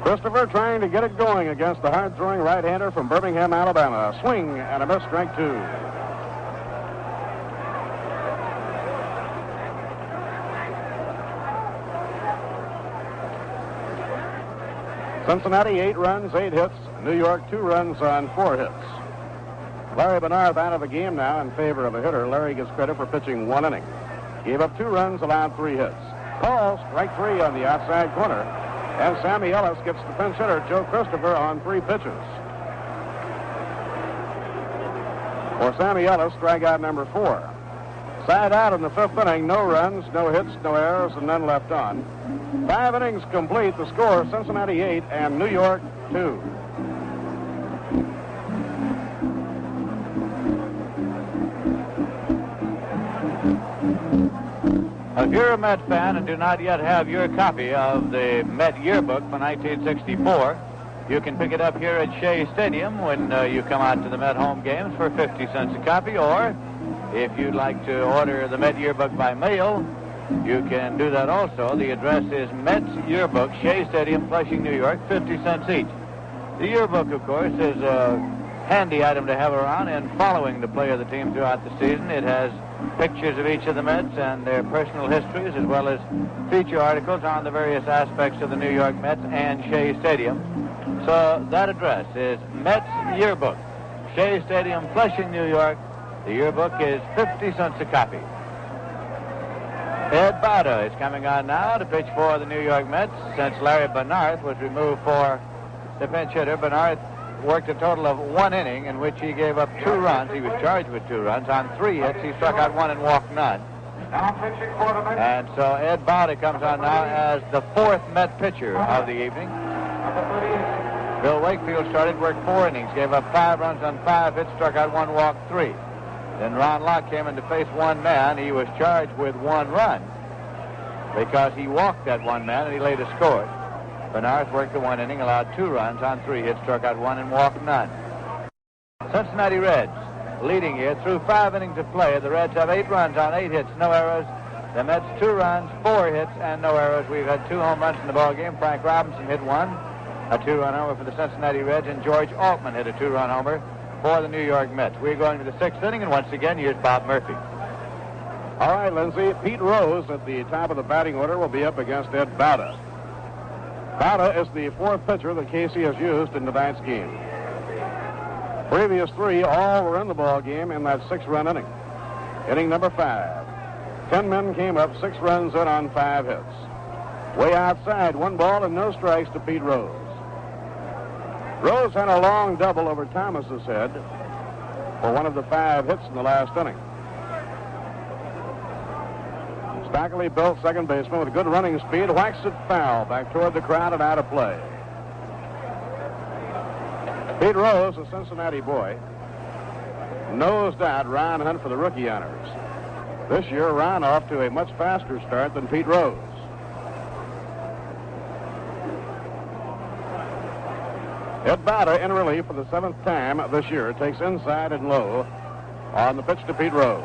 Christopher trying to get it going against the hard-throwing right-hander from Birmingham, Alabama. A swing and a miss. Strike two. Cincinnati 8 runs, 8 hits. New York 2 runs on 4 hits. Larry Bernard out of the game now in favor of a hitter. Larry gets credit for pitching 1 inning. Gave up 2 runs, allowed 3 hits. Call, strike 3 on the outside corner. And Sammy Ellis gets the pinch hitter, Joe Christopher, on 3 pitches. For Sammy Ellis, strikeout number 4. Side out in the 5th inning. No runs, no hits, no errors, and none left on. 5 innings complete. The score, Cincinnati 8 and New York 2. If you're a Met fan and do not yet have your copy of the Met yearbook for 1964, you can pick it up here at Shea Stadium when you come out to the Met home games for 50 cents a copy, or if you'd like to order the Met yearbook by mail, you can do that also. The address is Mets Yearbook, Shea Stadium, Flushing, New York, 50 cents each. The yearbook, of course, is a handy item to have around in following the play of the team throughout the season. It has pictures of each of the Mets and their personal histories, as well as feature articles on the various aspects of the New York Mets and Shea Stadium. So that address is Mets Yearbook, Shea Stadium, Flushing, New York. The yearbook is 50 cents a copy. Ed Bowder is coming on now to pitch for the New York Mets. Since Larry Bernard was removed for the pinch hitter, Bernard worked a total of 1 inning in which he gave up 2 runs. He was charged with 2 runs. On 3 hits, he struck out 1 and walked none. Now pitching for the Mets. And so Ed Bowder comes on now as the 4th Met pitcher of the evening. Number 38. Bill Wakefield started, worked 4 innings, gave up 5 runs on 5 hits, struck out 1, walked 3. Then Ron Locke came in to face 1 man. He was charged with 1 run because he walked that 1 man and he later scored. Bernard worked the 1 inning, allowed 2 runs on 3 hits, struck out 1 and walked none. Cincinnati Reds leading here through 5 innings of play. The Reds have 8 runs on 8 hits, no errors. The Mets 2 runs, 4 hits, and no errors. We've had 2 home runs in the ball game. Frank Robinson hit 1, a 2-run homer for the Cincinnati Reds, and George Altman hit a 2-run homer for the New York Mets. We're going to the 6th inning, and once again, here's Bob Murphy. All right, Lindsay. Pete Rose at the top of the batting order will be up against Ed Bowder. Bauta is the fourth pitcher that Casey has used in tonight's game. Previous three all were in the ball game in that 6-run inning. Inning number 5. 10 men came up, 6 runs in on 5 hits. Way outside, 1 ball and no strikes to Pete Rose. Rose had a long double over Thomas's head for one of the 5 hits in the last inning. Stockley, built second baseman with good running speed, whacks it foul back toward the crowd and out of play. Pete Rose, a Cincinnati boy, nosed out Ron Hunt for the rookie honors. This year, Ron off to a much faster start than Pete Rose. Ed Bauta, in relief for the 7th time this year, takes inside and low on the pitch to Pete Rose.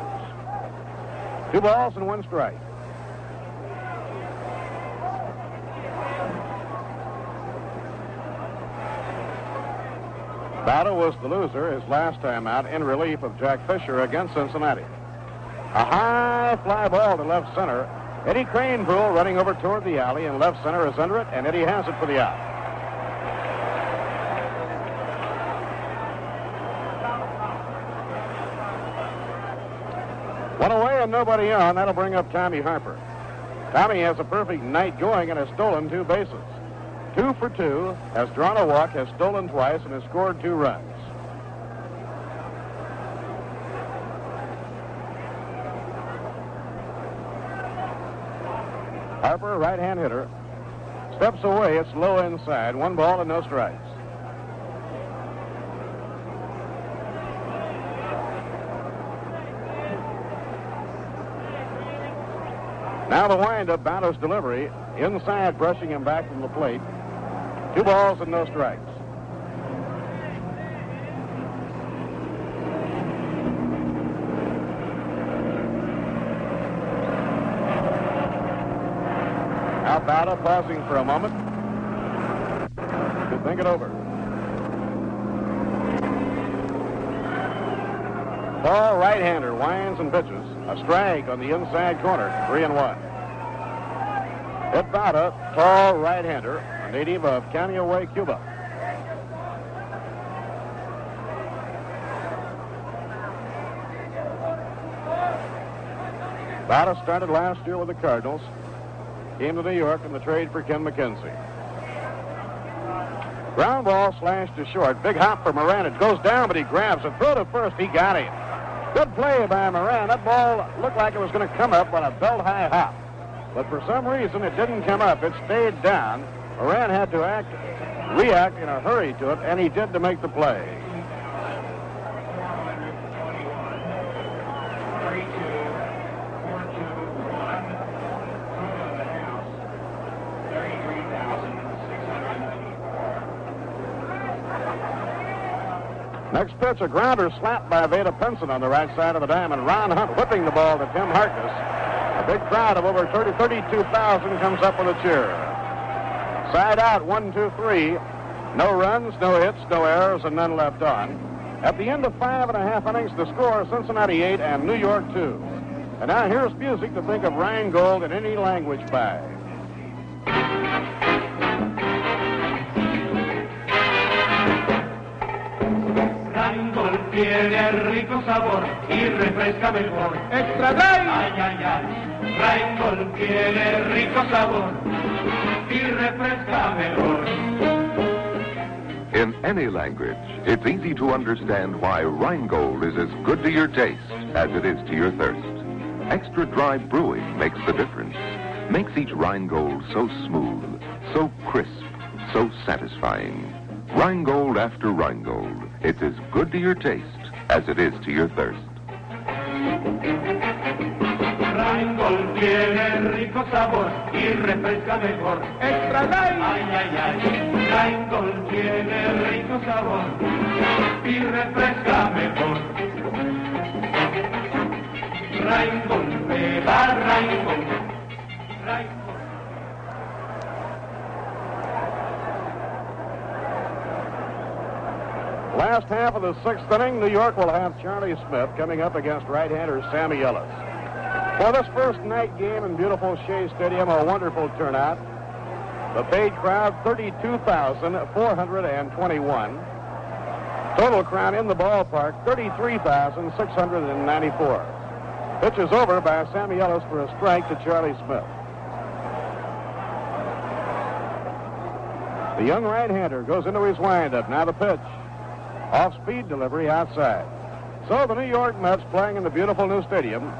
2 balls and 1 strike. Bauta was the loser his last time out in relief of Jack Fisher against Cincinnati. A high fly ball to left center. Eddie Cranepool running over toward the alley, and left center is under it, and Eddie has it for the out. One away and nobody on. That'll bring up Tommy Harper. Tommy has a perfect night going and has stolen 2 bases. 2 for 2, has drawn a walk, has stolen twice, and has scored 2 runs. Harper, right-hand hitter, steps away. It's low inside. 1 ball and no strikes. Now the windup, Bauta's delivery, inside, brushing him back from the plate. 2 balls and no strikes. Now Bauta pausing for a moment to think it over. Tall right-hander winds and pitches. A strike on the inside corner, 3-1. Ed Bauta, tall right-hander, a native of Cañaway, Cuba. Bauta started last year with the Cardinals. Came to New York in the trade for Ken McKenzie. Ground ball slashed to short. Big hop for Moran. It goes down, but he grabs it. Throw to first. He got him. Good play by Moran. That ball looked like it was going to come up on a belt-high hop. But for some reason, it didn't come up. It stayed down. Moran had to react in a hurry to it, and he did to make the play. Next pitch, a grounder slapped by Veda Pinson on the right side of the diamond. Ron Hunt whipping the ball to Tim Harkness. A big crowd of over 32,000 comes up with a cheer. Side out, 1, 2, 3. No runs, no hits, no errors, and none left on. At the end of 5.5 innings, the score, Cincinnati 8 and New York 2. And now here's music to think of Rheingold in any language by. Rheingold tiene rico sabor y refresca mejor. ¡Extra dry! ¡Ay, ay, ay! Rheingold tiene rico sabor y refresca mejor. In any language, it's easy to understand why Rheingold is as good to your taste as it is to your thirst. Extra dry brewing makes the difference. Makes each Rheingold so smooth, so crisp, so satisfying. Rheingold after Rheingold. It's as good to your taste as it is to your thirst. Rheingold tiene rico sabor y refresca mejor. Extra dry. Ay, ay, ay. Rheingold tiene rico sabor y refresca mejor. Rheingold, beba Rheingold. Rheingold. Last half of the 6th inning, New York will have Charlie Smith coming up against right-hander Sammy Ellis. For this first night game in beautiful Shea Stadium, a wonderful turnout. The paid crowd, 32,421. Total crowd in the ballpark, 33,694. Pitch is over by Sammy Ellis for a strike to Charlie Smith. The young right-hander goes into his windup. Now the pitch. Off-speed delivery outside. So the New York Mets, playing in the beautiful new stadium,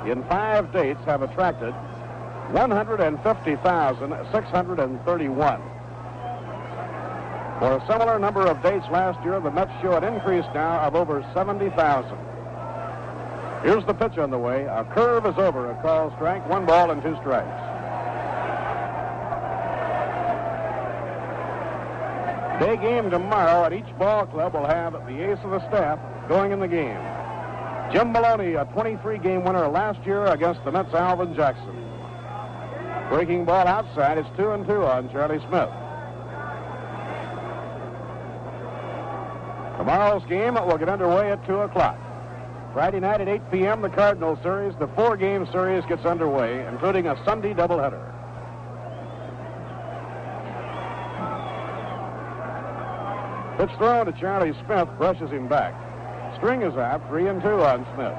in 5 dates have attracted 150,631. For a similar number of dates last year, the Mets show an increase now of over 70,000. Here's the pitch on the way. A curve is over. A call strike. 1 ball and 2 strikes. Day game tomorrow, and each ball club will have the ace of the staff going in the game. Jim Maloney, a 23-game winner last year against the Mets' Alvin Jackson. Breaking ball outside. It's 2-2 on Charlie Smith. Tomorrow's game will get underway at 2 o'clock. Friday night at 8 p.m., the Cardinal series, the 4-game series, gets underway, including a Sunday doubleheader. Pitch thrown to Charlie Smith, brushes him back. String is out, 3-2 on Smith.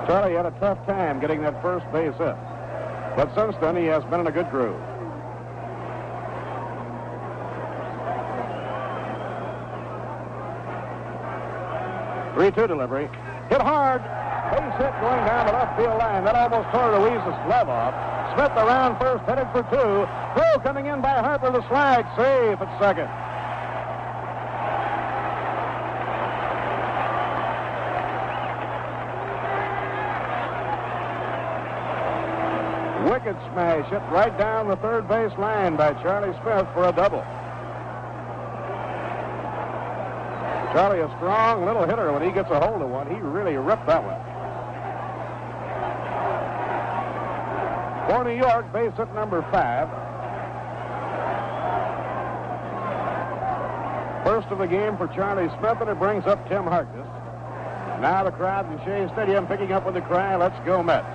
Charlie had a tough time getting that first base hit, but since then he has been in a good groove. Three-two delivery. Hit hard. Base hit going down the left field line. That almost tore Ruiz's glove off. Smith around first, headed for 2. Throw coming in by Harper, the slide. Safe at second. Wicked smash hit right down the third base line by Charlie Smith for a double. Charlie, a strong little hitter. When he gets a hold of one, he really ripped that one. For New York, base hit number 5. First of the game for Charlie Smith, and it brings up Tim Harkness. Now the crowd in Shea Stadium picking up with the cry, "Let's go Mets."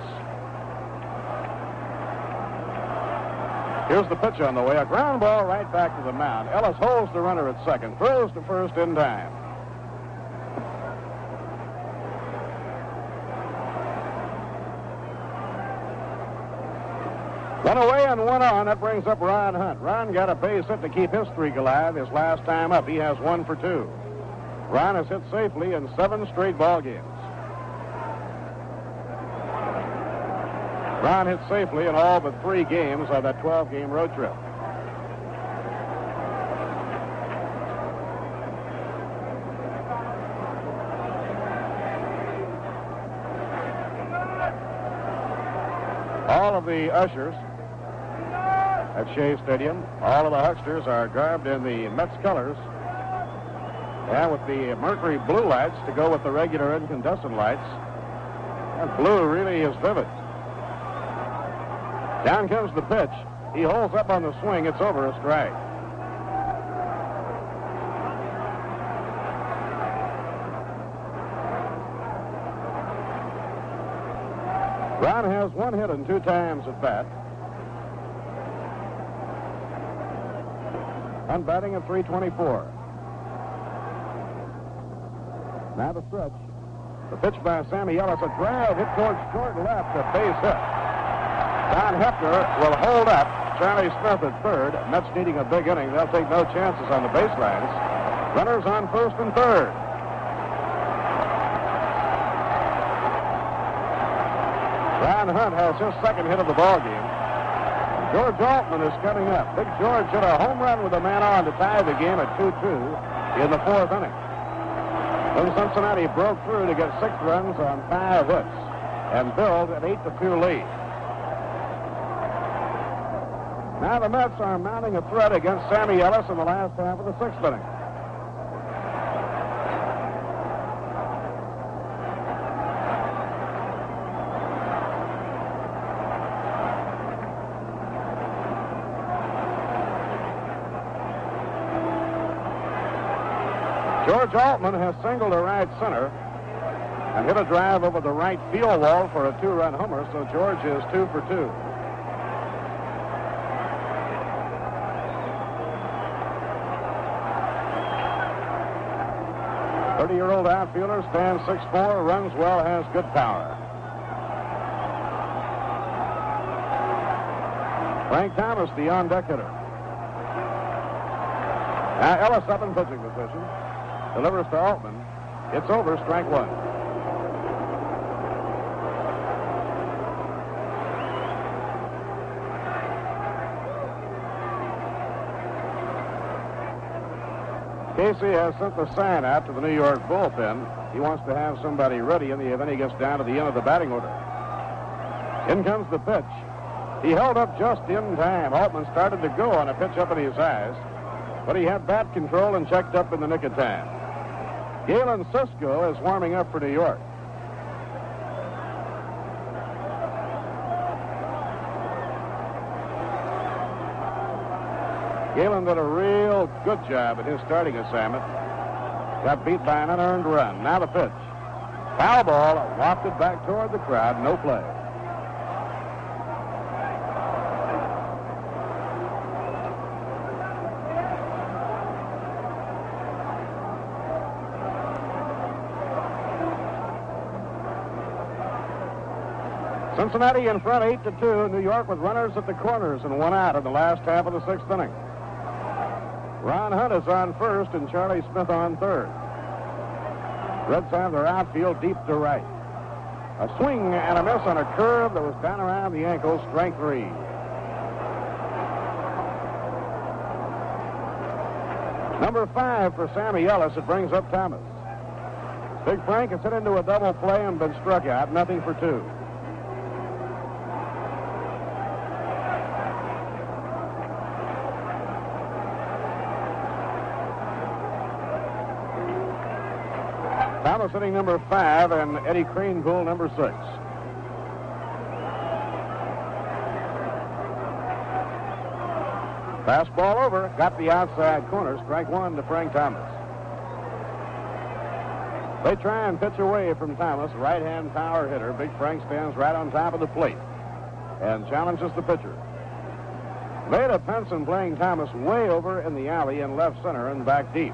Here's the pitch on the way. A ground ball right back to the mound. Ellis holds the runner at second, throws to first in time. One away and one on. That brings up Ron Hunt. Ron got a base hit to keep his streak alive his last time up. He has 1 for 2. Ron has hit safely in 7 straight ball games. Ron hit safely in all but 3 games of that 12-game road trip. All of the ushers at Shea Stadium, all of the hucksters are garbed in the Mets colors, and with the mercury blue lights to go with the regular incandescent lights. That blue really is vivid. Down comes the pitch. He holds up on the swing. It's over, a strike. Ron has 1 hit and 2 times at bat. Hunt batting at .324. Now the stretch. The pitch by Sammy Ellis, a drive hit towards short left, a base hit. Don Hefner will hold up. Charlie Smith at third. Mets needing a big inning. They'll take no chances on the baselines. Runners on first and third. Ron Hunt has his 2nd hit of the ball game. George Altman is coming up. Big George hit a home run with a man on to tie the game at 2-2 in the 4th inning. Then Cincinnati broke through to get 6 runs on 5 hits and build an 8-2 lead. Now the Mets are mounting a threat against Sammy Ellis in the last half of the 6th inning. George Altman has singled to right center and hit a drive over the right field wall for a 2-run homer, so George is 2 for 2. 30-year-old outfielder, stands 6'4", runs well, has good power. Frank Thomas, the on-deck hitter. Now Ellis up in pitching position. Delivers to Altman. It's over, strike one. Casey has sent the sign out to the New York bullpen. He wants to have somebody ready in the event he gets down to the end of the batting order. In comes the pitch. He held up just in time. Altman started to go on a pitch up in his eyes, but he had bat control and checked up in the nick of time. Galen Cisco is warming up for New York. Galen did a real good job at his starting assignment. Got beat by an unearned run. Now the pitch. Foul ball, wafted back toward the crowd. No play. Cincinnati in front 8-2. New York with runners at the corners and one out in the last half of the sixth inning. Ron Hunt is on first and Charlie Smith on third. Reds have their outfield deep to right. A swing and a miss on a curve that was down around the ankle, strike three. Number 5 for Sammy Ellis. It brings up Thomas. Big Frank has hit into a double play and been struck out, 0-2. Thomas hitting number 5 and Eddie Kranepool number 6. Fastball over, got the outside corner, strike one to Frank Thomas. They try and pitch away from Thomas, right-hand power hitter. Big Frank stands right on top of the plate and challenges the pitcher. Veda Penson playing Thomas way over in the alley in left center and back deep.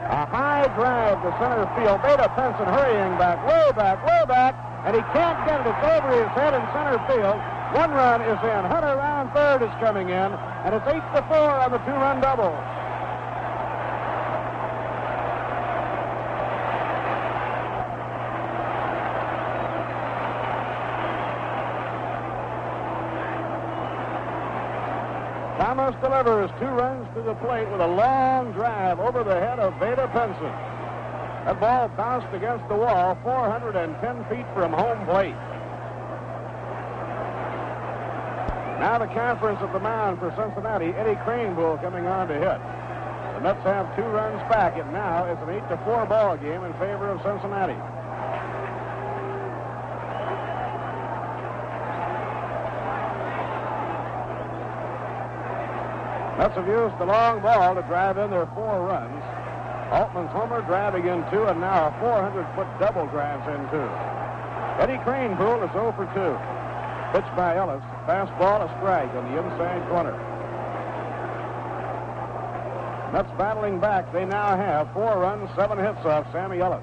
A high drive to center field. Veda Penson hurrying back, way back, and he can't get it. It's over his head in center field. One run is in. Hunter round third is coming in, and it's 8-4 on the two-run double. Thomas delivers 2 runs to the plate with a long drive over the head of Veda Penson. That ball bounced against the wall 410 feet from home plate. Now the conference at the mound for Cincinnati. Eddie Kranepool coming on to hit. The Mets have 2 runs back, and now it's an 8-4 ball game in favor of Cincinnati. Mets have used the long ball to drive in their 4 runs. Altman's homer driving in 2, and now a 400-foot double drives in 2. Eddie Kranepool is 0 for 2. Pitched by Ellis. Fastball, a strike on the inside corner. Mets battling back. They now have 4 runs, 7 hits off Sammy Ellis.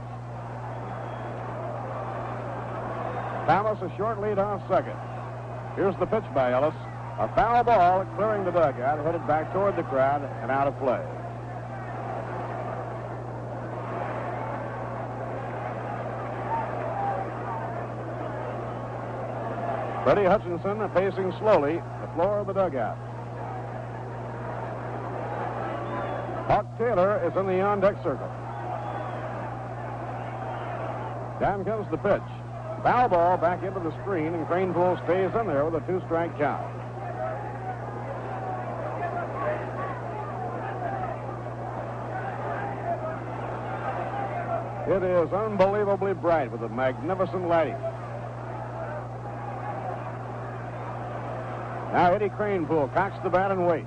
Thomas a short lead off second. Here's the pitch by Ellis. A foul ball clearing the dugout, headed back toward the crowd and out of play. Freddie Hutchinson pacing slowly the floor of the dugout. Hawk Taylor is in the on-deck circle. Down comes the pitch. Foul ball back into the screen, and Kranepool stays in there with a 2-strike count. It is unbelievably bright with a magnificent lighting. Now Eddie Kranepool cocks the bat and waits.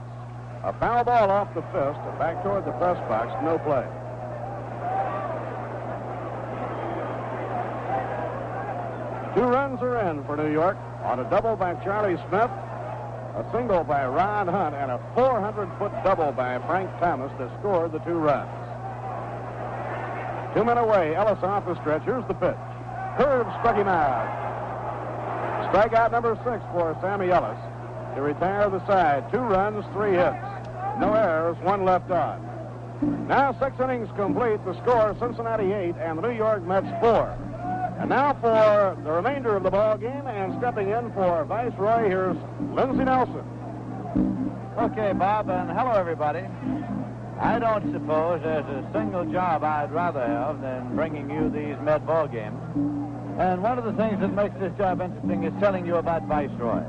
A foul ball off the fist, back toward the press box, no play. Two runs are in for New York on a double by Charlie Smith, a single by Ron Hunt, and a 400-foot double by Frank Thomas that scored the 2 runs. 2 men away. Ellis off the stretch. Here's the pitch. Curve struck him out. Strikeout number 6 for Sammy Ellis to retire the side. 2 runs, 3 hits. No errors, 1 left on. Now 6 innings complete. The score, Cincinnati 8 and the New York Mets 4. And now for the remainder of the ball game and stepping in for Viceroy, here's Lindsey Nelson. Okay, Bob, and hello, everybody. I don't suppose there's a single job I'd rather have than bringing you these Met ball games. And one of the things that makes this job interesting is telling you about Viceroy.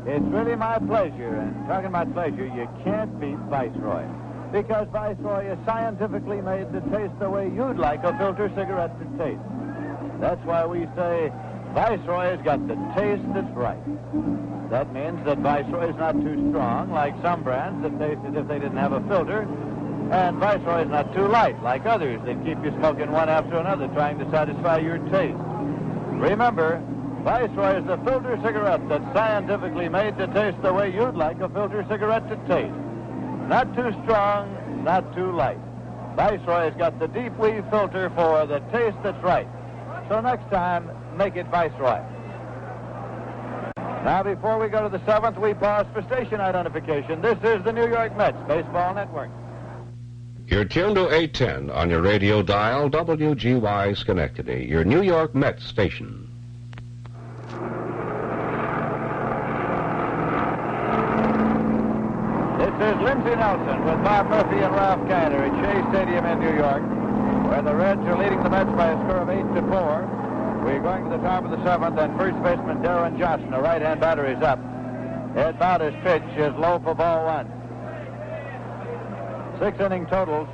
It's really my pleasure, and talking about pleasure, you can't beat Viceroy. Because Viceroy is scientifically made to taste the way you'd like a filter cigarette to taste. That's why we say Viceroy's got the taste that's right. That means that Viceroy's not too strong, like some brands that taste as if they didn't have a filter, and Viceroy's not too light, like others that keep you smoking one after another, trying to satisfy your taste. Remember, Viceroy is the filter cigarette that's scientifically made to taste the way you'd like a filter cigarette to taste. Not too strong, not too light. Viceroy's got the deep weave filter for the taste that's right. So next time, make it Viceroy. Now, before we go to the 7th, we pause for station identification. This is the New York Mets Baseball Network. You're tuned to 810 on your radio dial, WGY Schenectady, your New York Mets station. This is Lindsey Nelson with Bob Murphy and Ralph Kiner at Shea Stadium in New York, where the Reds are leading the Mets by a score of 8-4. We're going to the top of the 7th, and first baseman Darren Johnson, a right-hand batter, is up. Ed Bowder's pitch is low for ball 1. 6 inning totals.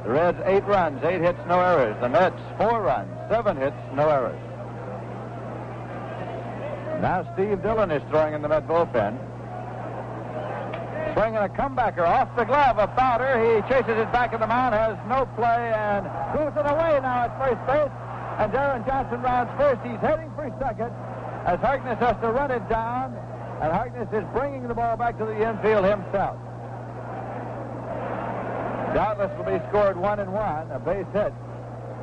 The Reds 8 runs, 8 hits, no errors. The Mets 4 runs, 7 hits, no errors. Now Steve Dillon is throwing in the Met bullpen. Swinging a comebacker off the glove of Bowder. He chases it back in the mound, has no play, and moves it away now at first base. And Darren Johnson rounds first. He's heading for second as Harkness has to run it down, and Harkness is bringing the ball back to the infield himself. Doubtless will be scored 1-1, a base hit,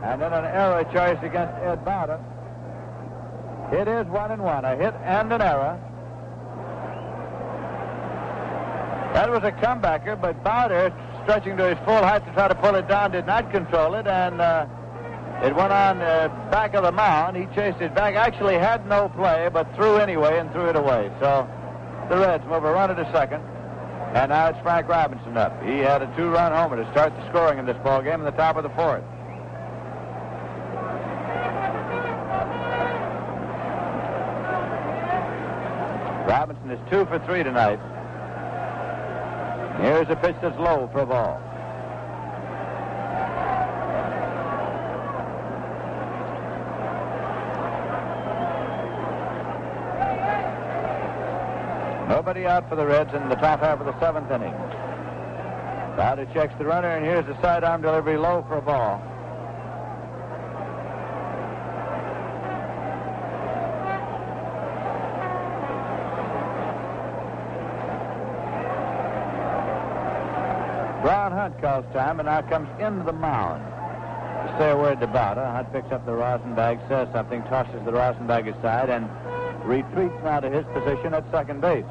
and then an error choice against Ed Bowder. It is 1-1, a hit and an error. That was a comebacker, but Bowder, stretching to his full height to try to pull it down, did not control it, and it went on back of the mound. He chased it back, actually had no play, but threw anyway and threw it away. So the Reds move a runner to second, and now it's Frank Robinson up. He had a 2-run homer to start the scoring in this ball game in the top of the 4th. Robinson is 2 for 3 tonight. Here's a pitch that's low for a ball. Nobody out for the Reds in the top half of the 7th inning. Bowder checks the runner, and here's the sidearm delivery low for a ball. Brown Hunt calls time, and now comes into the mound to say a word to Bowder. Hunt picks up the rosin bag, says something, tosses the rosin bag aside, and retreats now to his position at second base.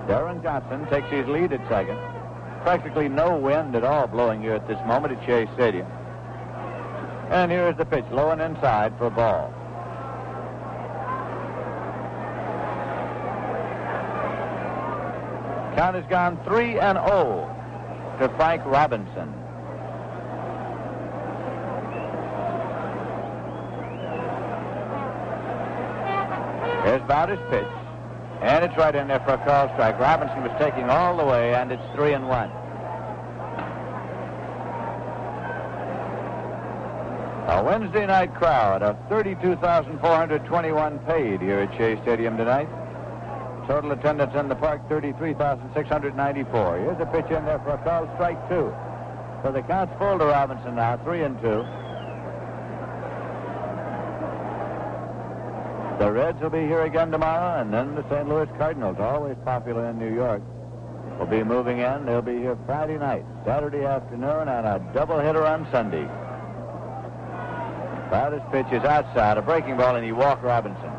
Darren Johnson takes his lead at second. Practically no wind at all blowing here at this moment at Shea Stadium. And here's the pitch, low and inside for a ball. Count has gone 3-0 to Frank Robinson. Here's Bowder's pitch. And it's right in there for a call strike. Robinson was taking all the way, and it's 3-1. A Wednesday night crowd of 32,421 paid here at Shea Stadium tonight. Total attendance in the park, 33,694. Here's a pitch in there for a call strike 2. So the count's full to Robinson now, 3-2. The Reds will be here again tomorrow, and then the St. Louis Cardinals, always popular in New York, will be moving in. They'll be here Friday night, Saturday afternoon, and a doubleheader on Sunday. This pitch is outside, a breaking ball, and he walked Robinson.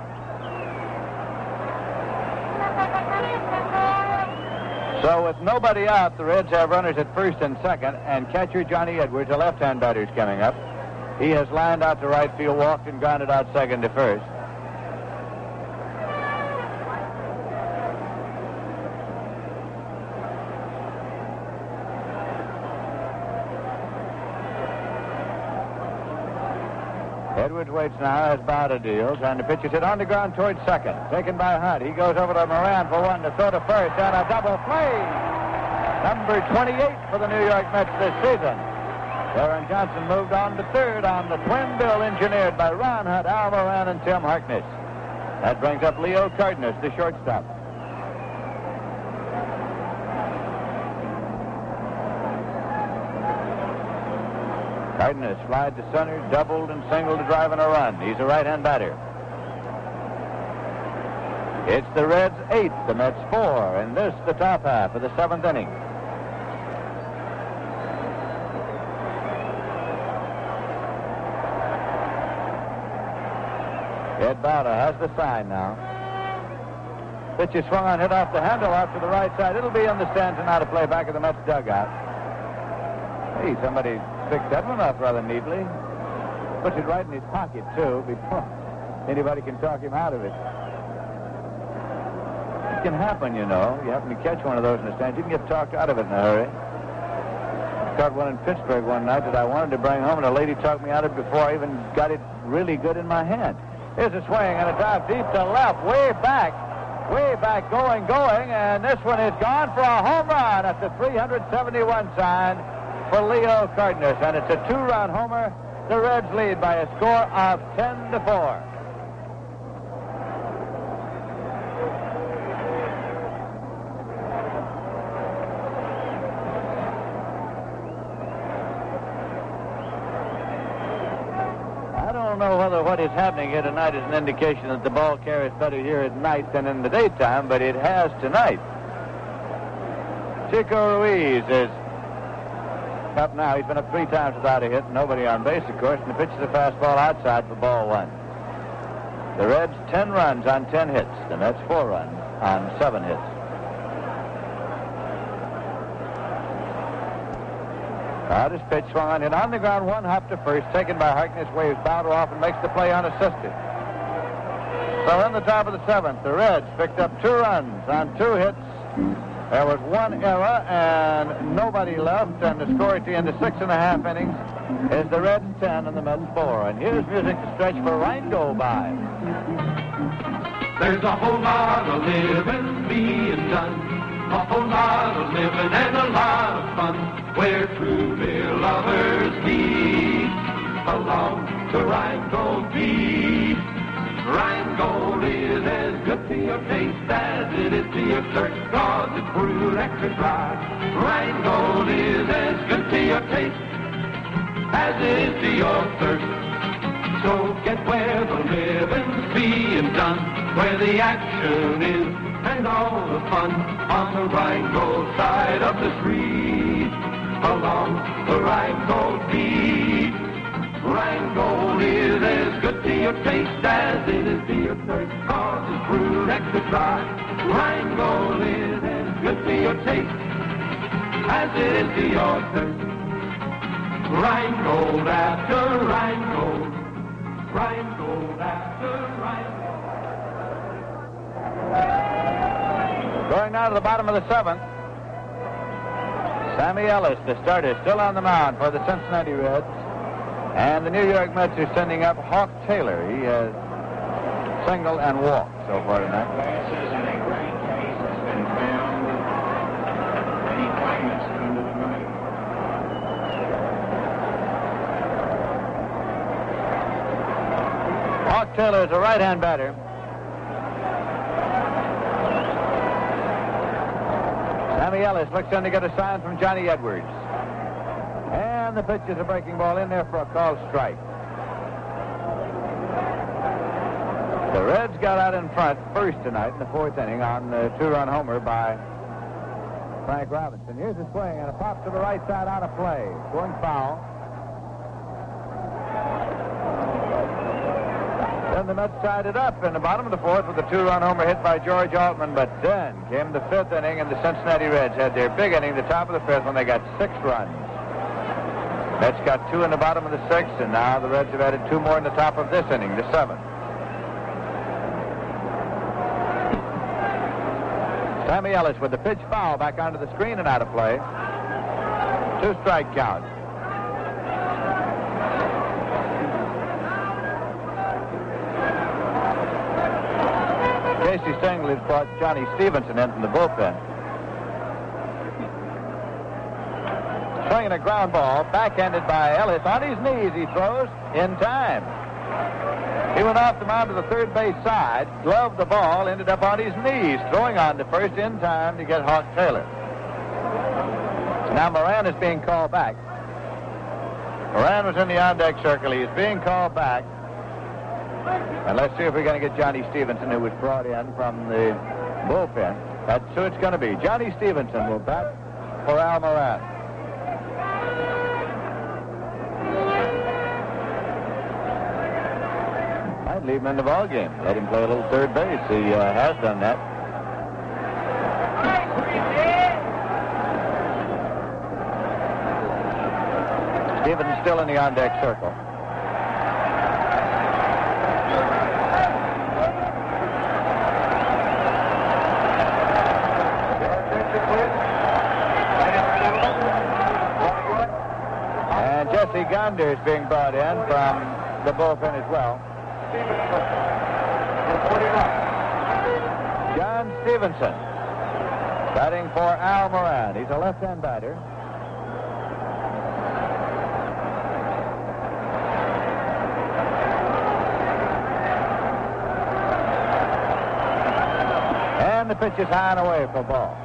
So with nobody out, the Reds have runners at first and second, and catcher Johnny Edwards, a left-hand batter, is coming up. He has lined out to right field, walked and grounded out second to first. Edwards waits now as Bowder deals, and the pitch is hit on the ground towards second. Taken by Hunt. He goes over to Moran for one to throw to first, and a double play. Number 28 for the New York Mets this season. Darren Johnson moved on to third on the twin bill engineered by Ron Hunt, Al Moran, and Tim Harkness. That brings up Leo Cardenas, the shortstop. Cardenas slide to center, doubled and singled to drive in a run. He's a right-hand batter. It's the Reds' 8th, the Mets' 4, and this the top half of the 7th inning. Ed Bowder has the sign now. Pitch is swung on, hit off the handle off to the right side. It'll be in the stands and out of play back of the Mets dugout. Hey, somebody picked that one up rather neatly. Puts it right in his pocket, too, before anybody can talk him out of it. It can happen, you know. You happen to catch one of those in the stands, you can get talked out of it in a hurry. I caught one in Pittsburgh one night that I wanted to bring home, and a lady talked me out of it before I even got it really good in my hand. Here's a swing and a dive deep to left, way back, going, and this one is gone for a home run at the 371 sign for Leo Cardenas, and it's a 2-run homer. The Reds lead by a score of 10-4. I don't know whether what is happening here tonight is an indication that the ball carries better here at night than in the daytime, but it has tonight. Chico Ruiz is up now. He's been up 3 times without a hit. Nobody on base, of course, and the pitch is a fastball outside for ball 1. The Reds 10 runs on 10 hits. The Mets 4 runs on 7 hits. This pitch swung on, hit on the ground, 1 hop to first, taken by Harkness, waves Bowder off and makes the play unassisted. So in the top of the 7th, the Reds picked up 2 runs on 2 hits. There was 1 error and nobody left, and the score at the end of 6.5 innings is the Reds 10 and the Mets 4. And here's music to stretch for Rhino by. There's a whole lot of living being done, a whole lot of living and a lot of fun, where truly lovers meet along the Rheingold beat. Rheingold is as good to your taste as it is to your thirst, 'cause it's brewed extra dry. Rheingold is as good to your taste as it is to your thirst. So get where the living's being done, where the action is and all the fun, on the Rheingold side of the street, along the Rheingold beat. Rheingold is as good to your taste as it is to your thirst, 'cause it's brewed extra dry. Rheingold is as good to your taste as it is to your thirst. Rheingold after Rheingold, Rheingold after Rheingold. Going now to the bottom of the 7th. Sammy Ellis, the starter, still on the mound for the Cincinnati Reds. And the New York Mets are sending up Hawk Taylor. He has singled and walked so far tonight. Glasses and a great case has been found. Many claimants under the money. Hawk Taylor is a right-hand batter. Sammy Ellis looks in to get a sign from Johnny Edwards. And the pitch is a breaking ball in there for a called strike. The Reds got out in front first tonight in the fourth inning on the two-run homer by Frank Robinson. Here's a swing and a pop to the right side out of play. Swing foul. Then the Mets tied it up in the bottom of the fourth with a two-run homer hit by George Altman. But then came the fifth inning, and the Cincinnati Reds had their big inning, the top of the fifth, when they got 6 runs. Mets got 2 in the bottom of the sixth, and now the Reds have added 2 more in the top of this inning, the 7th. Sammy Ellis with the pitch foul back onto the screen and out of play. 2-strike count. Casey Stengler brought Johnny Stevenson in from the bullpen. Swinging a ground ball, backhanded by Ellis. On his knees he throws in time. He went off the mound to the third base side, gloved the ball, ended up on his knees, throwing on to first in time to get Hawk Taylor. Now Moran is being called back. Moran was in the on-deck circle. He is being called back. And let's see if we're going to get Johnny Stevenson, who was brought in from the bullpen. That's who it's going to be. Johnny Stevenson will bat for Al Moran. I'd leave him in the ball game. Let him play a little third base. He has done that. Stevenson's still in the on-deck circle. Jesse Gonder is being brought in from the bullpen as well. John Stevenson batting for Al Moran. He's a left-hand batter. And the pitch is high and away for ball.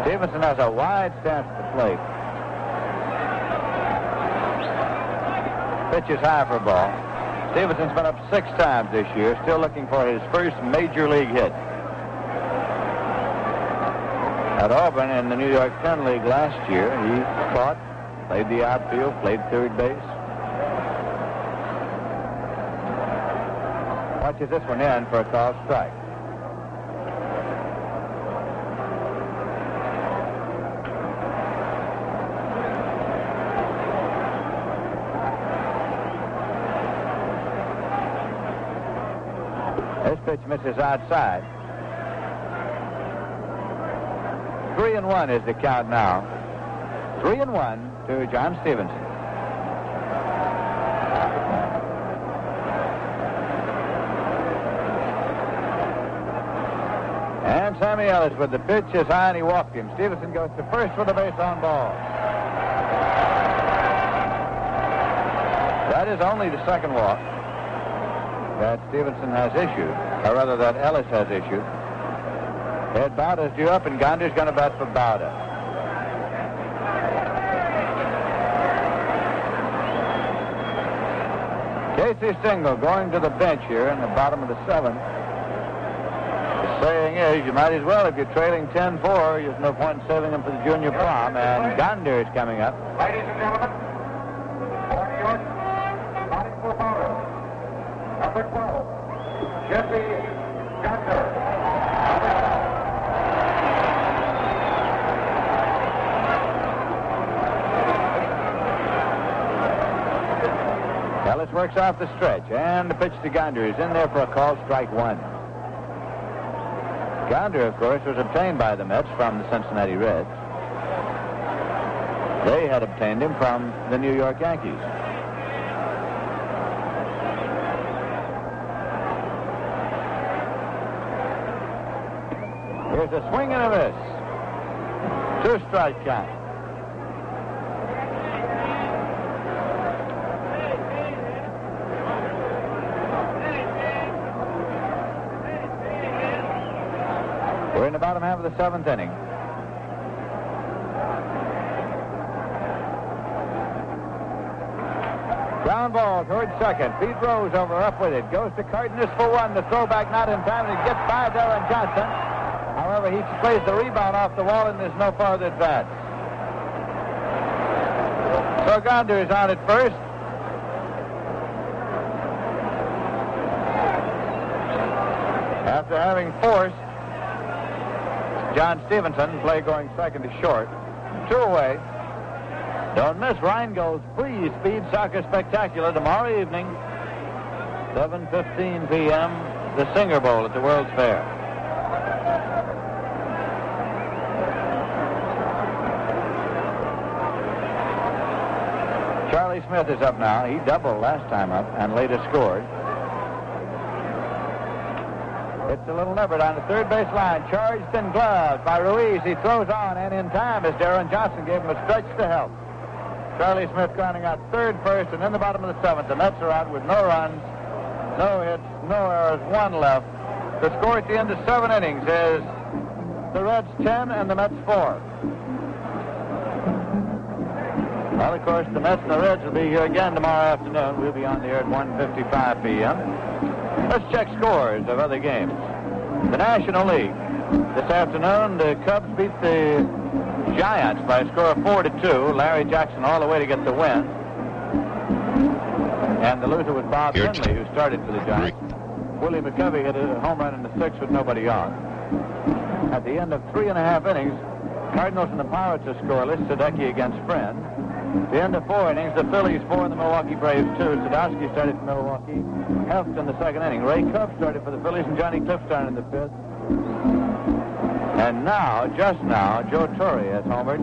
Stevenson has a wide stance at the plate. Pitch is high for ball. Stevenson's been up 6 times this year, still looking for his first major league hit. At Auburn in the New York Penn League last year, he caught, played the outfield, played third base. Watches this one in for a called strike. This pitch misses outside. 3-1 is the count now. 3-1 to John Stevenson. And Sammy Ellis with the pitch is high and he walked him. Stevenson goes to first with a base on ball. That is only the second walk that Stevenson has issued, or rather that Ellis has issued. Ed Bowder's due up, and Gonder's going to bat for Bowder. Casey Stengler going to the bench here in the bottom of the 7th. The saying is, you might as well, if you're trailing 10-4, there's no point in saving them for the junior prom, and Gonder is coming up. Ladies and gentlemen, 40 yards, batting for Bowder. Number 12, Jesse Gonder. Ellis works off the stretch, and the pitch to Gonder is in there for a call, strike 1. Gonder, of course, was obtained by the Mets from the Cincinnati Reds. They had obtained him from the New York Yankees. Here's a swing and a miss. 2-strike count. We're in the bottom half of the 7th inning. Ground ball towards second. Pete Rose over up with it. Goes to Cardenas for one. The throwback not in time. And it gets by Darren Johnson. However, he plays the rebound off the wall, and there's no farther advance. So Gonder is on at first. After having forced John Stevenson, play going second to short. 2 away. Don't miss Rheingold's free speed soccer spectacular tomorrow evening, 7:15 p.m., the Singer Bowl at the World's Fair. Charlie Smith is up now. He doubled last time up and later scored. It's a little levered on the third base line. Charged and gloved by Ruiz. He throws on and in time as Darren Johnson gave him a stretch to help. Charlie Smith grounding out third, first, and in the bottom of the seventh. The Mets are out with no runs, no hits, no errors, 1 left. The score at the end of 7 innings is the Reds 10 and the Mets 4. Well, of course, the Mets and the Reds will be here again tomorrow afternoon. We'll be on the air at 1:55 p.m. Let's check scores of other games. The National League. This afternoon, the Cubs beat the Giants by a score of 4-2. Larry Jackson all the way to get the win. And the loser was Bob Finley, who started for the Giants. Willie McCovey hit a home run in the 6th with nobody on. At the end of 3.5 innings, Cardinals and the Pirates are scoreless. Sadecki against Friend. At the end of 4 innings, the Phillies 4 and the Milwaukee Braves 2. Sadowski started for Milwaukee. Helped in the 2nd inning. Ray Cub started for the Phillies, and Johnny Cliff started in the 5th. And now, just now, Joe Torre has homered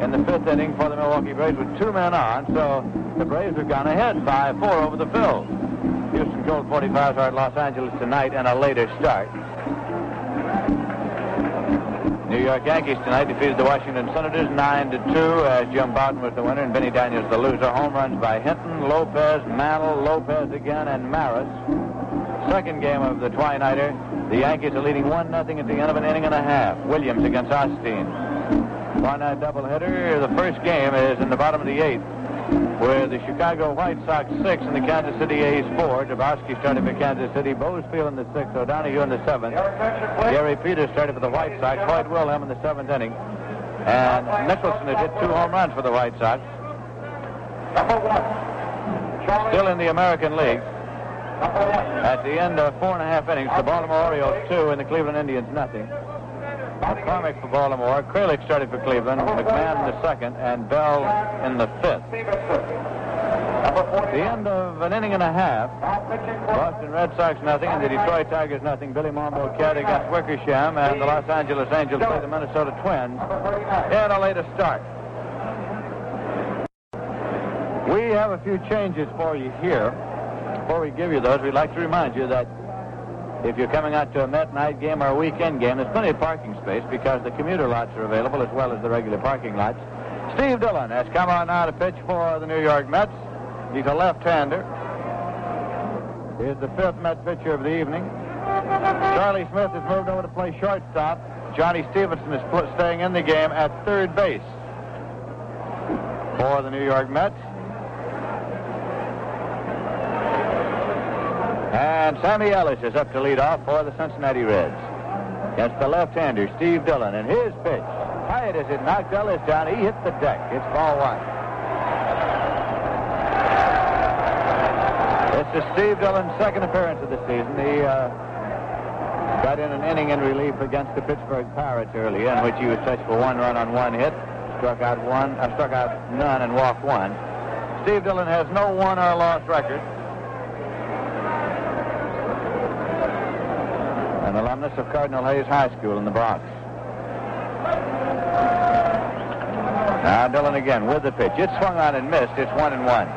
in the 5th inning for the Milwaukee Braves with 2 men on. So the Braves have gone ahead 5-4 over the Phils. Houston Gold 45 are at Los Angeles tonight and a later start. New York Yankees tonight defeated the Washington Senators 9-2 as Jim Bowden was the winner and Benny Daniels the loser. Home runs by Hinton, Lopez, Mantle, Lopez again, and Maris. Second game of the Twilighter. The Yankees are leading 1-0 at the end of an inning and a half. Williams against Osteen. One-night doubleheader. The first game is in the bottom of the 8th, where the Chicago White Sox 6 and the Kansas City A's 4. Jabowski started for Kansas City. Bozefield in the 6th. O'Donoghue in the 7th. Gary Peters started for the White Sox. Hoyt Wilhelm in the 7th inning. And Nicholson has hit 2 home runs for the White Sox. Still in the American League. At the end of 4.5 innings, the Baltimore Orioles 2 and the Cleveland Indians nothing. McCormick for Baltimore. Kralik started for Cleveland. McMahon in the 2nd and Bell in the 5th. At the end of an inning and a half, Boston Red Sox nothing and the Detroit Tigers nothing. Billy Monroe-Cat against Wickersham, and the Los Angeles Angels play the Minnesota Twins in a later start. We have a few changes for you here. Before we give you those, we'd like to remind you that if you're coming out to a Met night game or a weekend game, there's plenty of parking space because the commuter lots are available as well as the regular parking lots. Steve Dillon has come on now to pitch for the New York Mets. He's a left-hander. He's the 5th Met pitcher of the evening. Charlie Smith has moved over to play shortstop. Johnny Stevenson is staying in the game at third base for the New York Mets. And Sammy Ellis is up to lead off for the Cincinnati Reds. Against the left-hander, Steve Dillon, and his pitch. Tight as it knocked Ellis down. He hit the deck. It's ball 1. This is Steve Dillon's 2nd appearance of the season. He got in an inning in relief against the Pittsburgh Pirates earlier, in which he was touched for 1 run on 1 hit, struck out none and walked 1. Steve Dillon has no won or loss record. An alumnus of Cardinal Hayes High School in the Bronx. Now Dillon again with the pitch. It's swung on and missed. It's 1-1.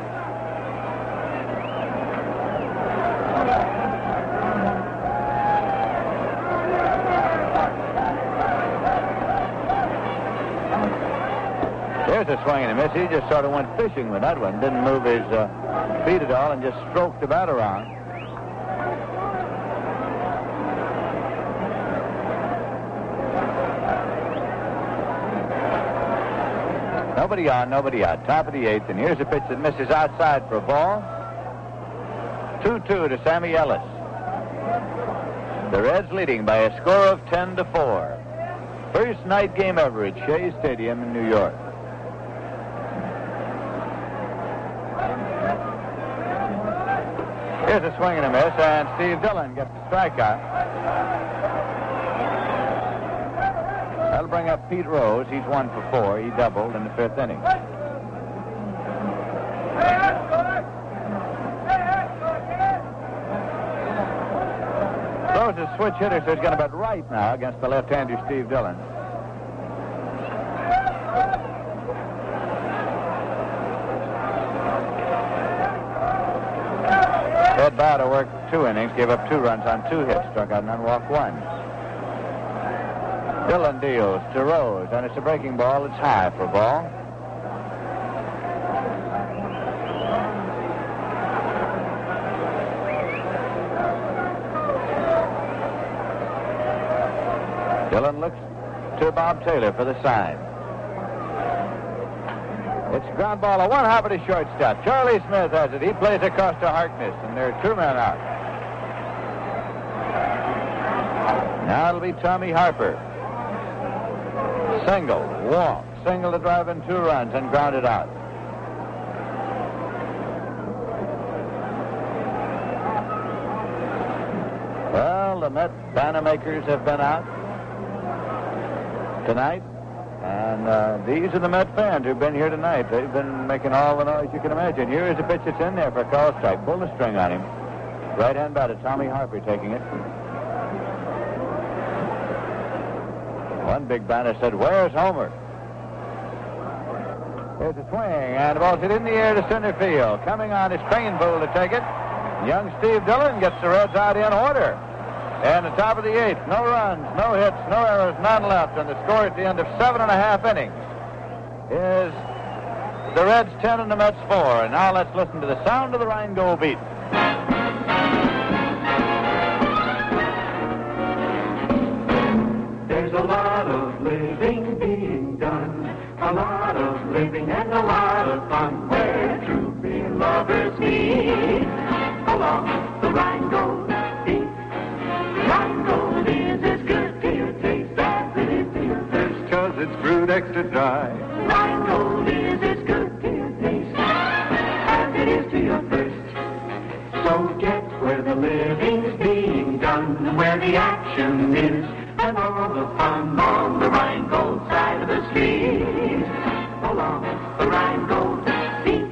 There's a swing and a miss. He just sort of went fishing with that one. Didn't move his feet at all and just stroked the bat around. Nobody on, nobody out. Top of the 8th, and here's a pitch that misses outside for a ball. 2-2 to Sammy Ellis. The Reds leading by a score of 10-4. First night game ever at Shea Stadium in New York. Here's a swing and a miss, and Steve Dillon gets the strikeout. That'll bring up Pete Rose. He's 1 for 4. He doubled in the 5th inning. Rose is a switch hitter, so he's going to bet right now against the left-hander Steve Dillon. Ed Bowder worked 2 innings, gave up 2 runs on 2 hits, struck out and walked 1. Dillon deals to Rose, and it's a breaking ball. It's high for a ball. Dillon looks to Bob Taylor for the sign. It's a ground ball, a 1 hop at his shortstop. Charlie Smith has it. He plays across to Harkness, and there are 2 men out. Now it'll be Tommy Harper. Single, walk, single to drive in 2 runs and grounded out. Well, the Met banner makers have been out tonight, and these are the Met fans who've been here tonight. They've been making all the noise you can imagine. Here is a pitch that's in there for a call strike. Pull the string on him. Right-hand batter, Tommy Harper taking it. One big banner said, "Where's Homer?" There's a swing, and the ball's hit in the air to center field. Coming on is Cranepool to take it. Young Steve Dillon gets the Reds out in order. And the top of the 8th, no runs, no hits, no errors, none left. And the score at the end of 7.5 innings is the Reds 10 and the Mets 4. And now let's listen to the sound of the Rheingold beat. There's a lot of living being done, a lot of living and a lot of fun, where true lovers meet along the Rheingold beat. Rheingold is as good to your taste as it is to your thirst, 'Cause it's brewed extra dry. Rheingold is as good to your taste as it is to your thirst. So get where the living's being done, where the action is, and all the fun on the Rheingold side of the street. Along the Rheingold beat.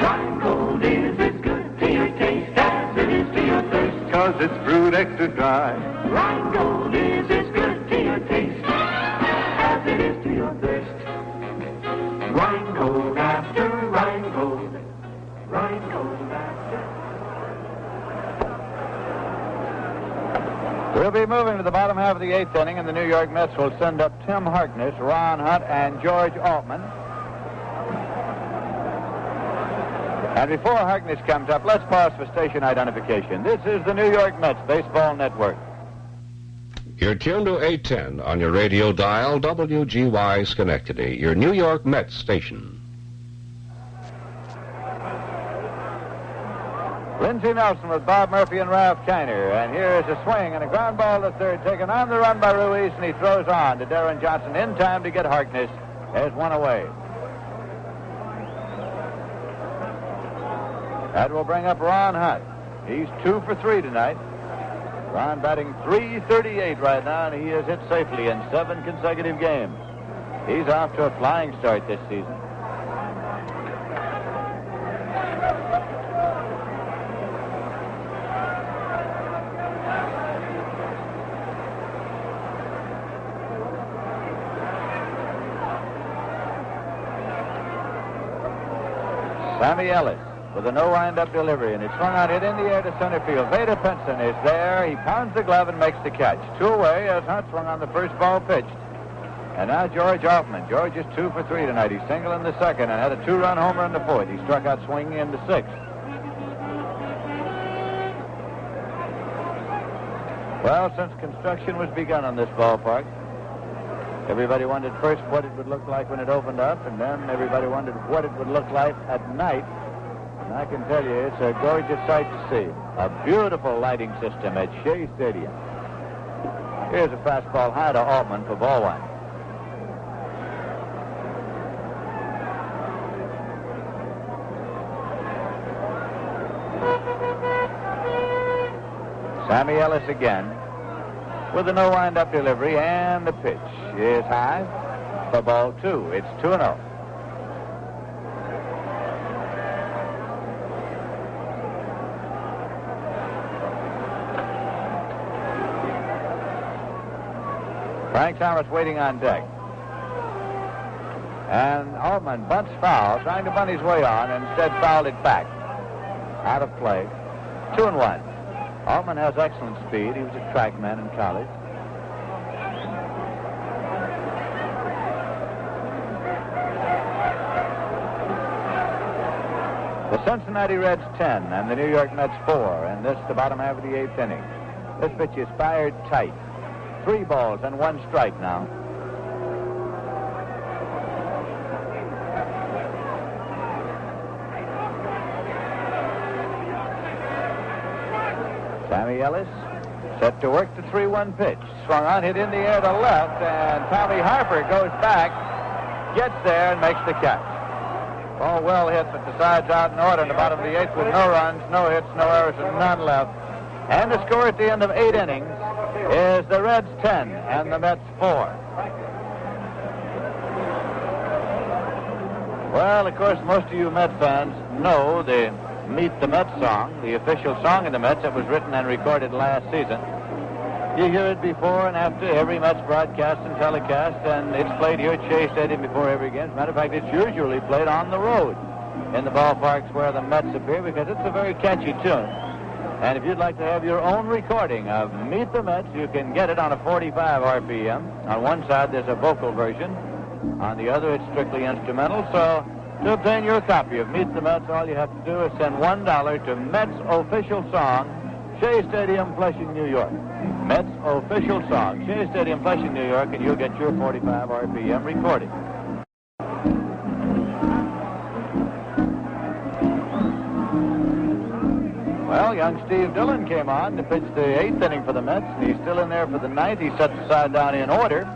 Rheingold is as good to your taste as it is to your thirst, 'Cause it's brewed extra dry. Rheingold is as good to your taste as it is to your thirst. Rheingold after Rheingold, Rheingold after. We'll be moving to the bottom half of the 8th inning, and the New York Mets will send up Tim Harkness, Ron Hunt, and George Altman. And before Harkness comes up, let's pause for station identification. This is the New York Mets Baseball Network. You're tuned to 810 on your radio dial, WGY Schenectady, your New York Mets station. Lindsey Nelson with Bob Murphy and Ralph Kiner. And here is a swing and a ground ball to third, taken on the run by Ruiz, and he throws on to Darren Johnson in time to get Harkness. There's one away. That will bring up Ron Hunt. He's 2 for 3 tonight. Ron batting .338 right now, and he has hit safely in 7 consecutive games. He's off to a flying start this season. Sammy Ellis with a no wind-up delivery, and it's swung out, hit in the air to center field. Vader Pinson is there. He pounds the glove and makes the catch. 2 away as Hunt swung on the first ball pitched. And now George Hoffman. George is 2 for 3 tonight. He's single in the 2nd and had a 2-run homer in the 4th. He struck out swinging in the 6th. Well, since construction was begun on this ballpark, Everybody wondered first what it would look like when it opened up, and then everybody wondered what it would look like at night. And I can tell you, it's a gorgeous sight to see. A beautiful lighting system at Shea Stadium. Here's a fastball high to Altman for ball one. Sammy Ellis again with a no wind-up delivery, and the pitch is high for ball two. It's 2-0. Frank Thomas waiting on deck. And Altman bunts foul, trying to bunt his way on, and instead fouled it back. Out of play. 2-1. Altman has excellent speed. He was a track man in college. The Cincinnati Reds 10 and the New York Mets 4, and this the bottom half of the eighth inning. This pitch is fired tight. 3 balls and 1 strike now. Sammy Ellis set to work the 3-1 pitch. Swung on, hit in the air to left, and Tommy Harper goes back, gets there, and makes the catch. Ball well hit, but the side's out in order in the bottom of the eighth with no runs, no hits, no errors, and none left. And the score at the end of 8 innings is the Reds 10 and the Mets 4. Well, of course, most of you Met fans know the Meet the Mets song, the official song of the Mets that was written and recorded last season. You hear it before and after every Mets broadcast and telecast, and it's played here at Shea Stadium before every game. As a matter of fact, it's usually played on the road in the ballparks where the Mets appear because it's a very catchy tune. And if you'd like to have your own recording of Meet the Mets, you can get it on a 45 RPM. On one side, there's a vocal version. On the other, it's strictly instrumental. So to obtain your copy of Meet the Mets, all you have to do is send $1 to Mets Official Song, Shea Stadium, Flushing, New York. Mets Official Song, Shea Stadium, Flushing, New York, and you'll get your 45 RPM recording. Well, young Steve Dillon came on to pitch the 8th inning for the Mets, and he's still in there for the 9th. He sets the side down in order.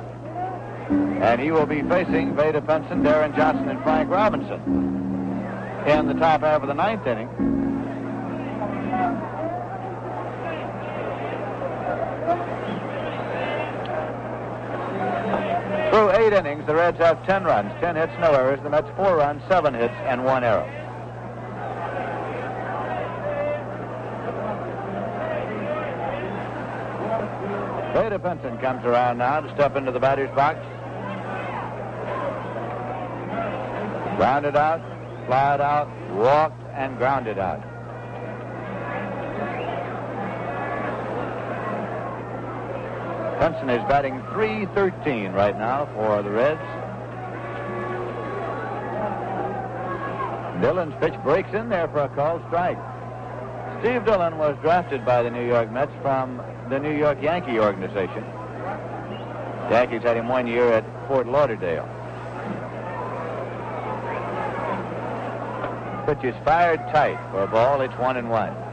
And he will be facing Vada Penson, Darren Johnson, and Frank Robinson in the top half of the 9th inning. Through 8 innings, the Reds have 10 runs, 10 hits, no errors. The Mets 4 runs, 7 hits, and 1 error. Vada Penson comes around now to step into the batter's box. Grounded out, flied out, walked, and grounded out. Penson is batting .313 right now for the Reds. Dillon's pitch breaks in there for a called strike. Steve Dillon was drafted by the New York Mets from the New York Yankee organization. The Yankees had him 1 year at Fort Lauderdale. Pitch is fired tight for a ball. It's 1-1.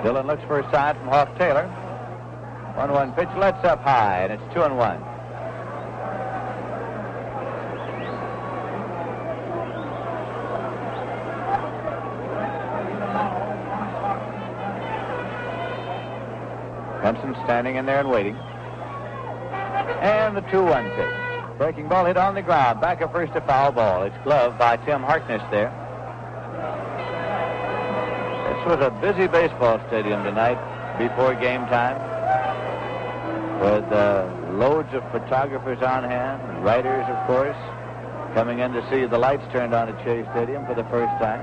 Dillon looks for a side from Hawk Taylor. 1-1 pitch, lets up high, and it's 2-1. Penson standing in there and waiting. And the 2-1 pitch. Breaking ball hit on the ground. Back at first, a foul ball. It's gloved by Tim Harkness there. This was a busy baseball stadium tonight before game time, with loads of photographers on hand, writers, of course, coming in to see the lights turned on at Shea Stadium for the first time.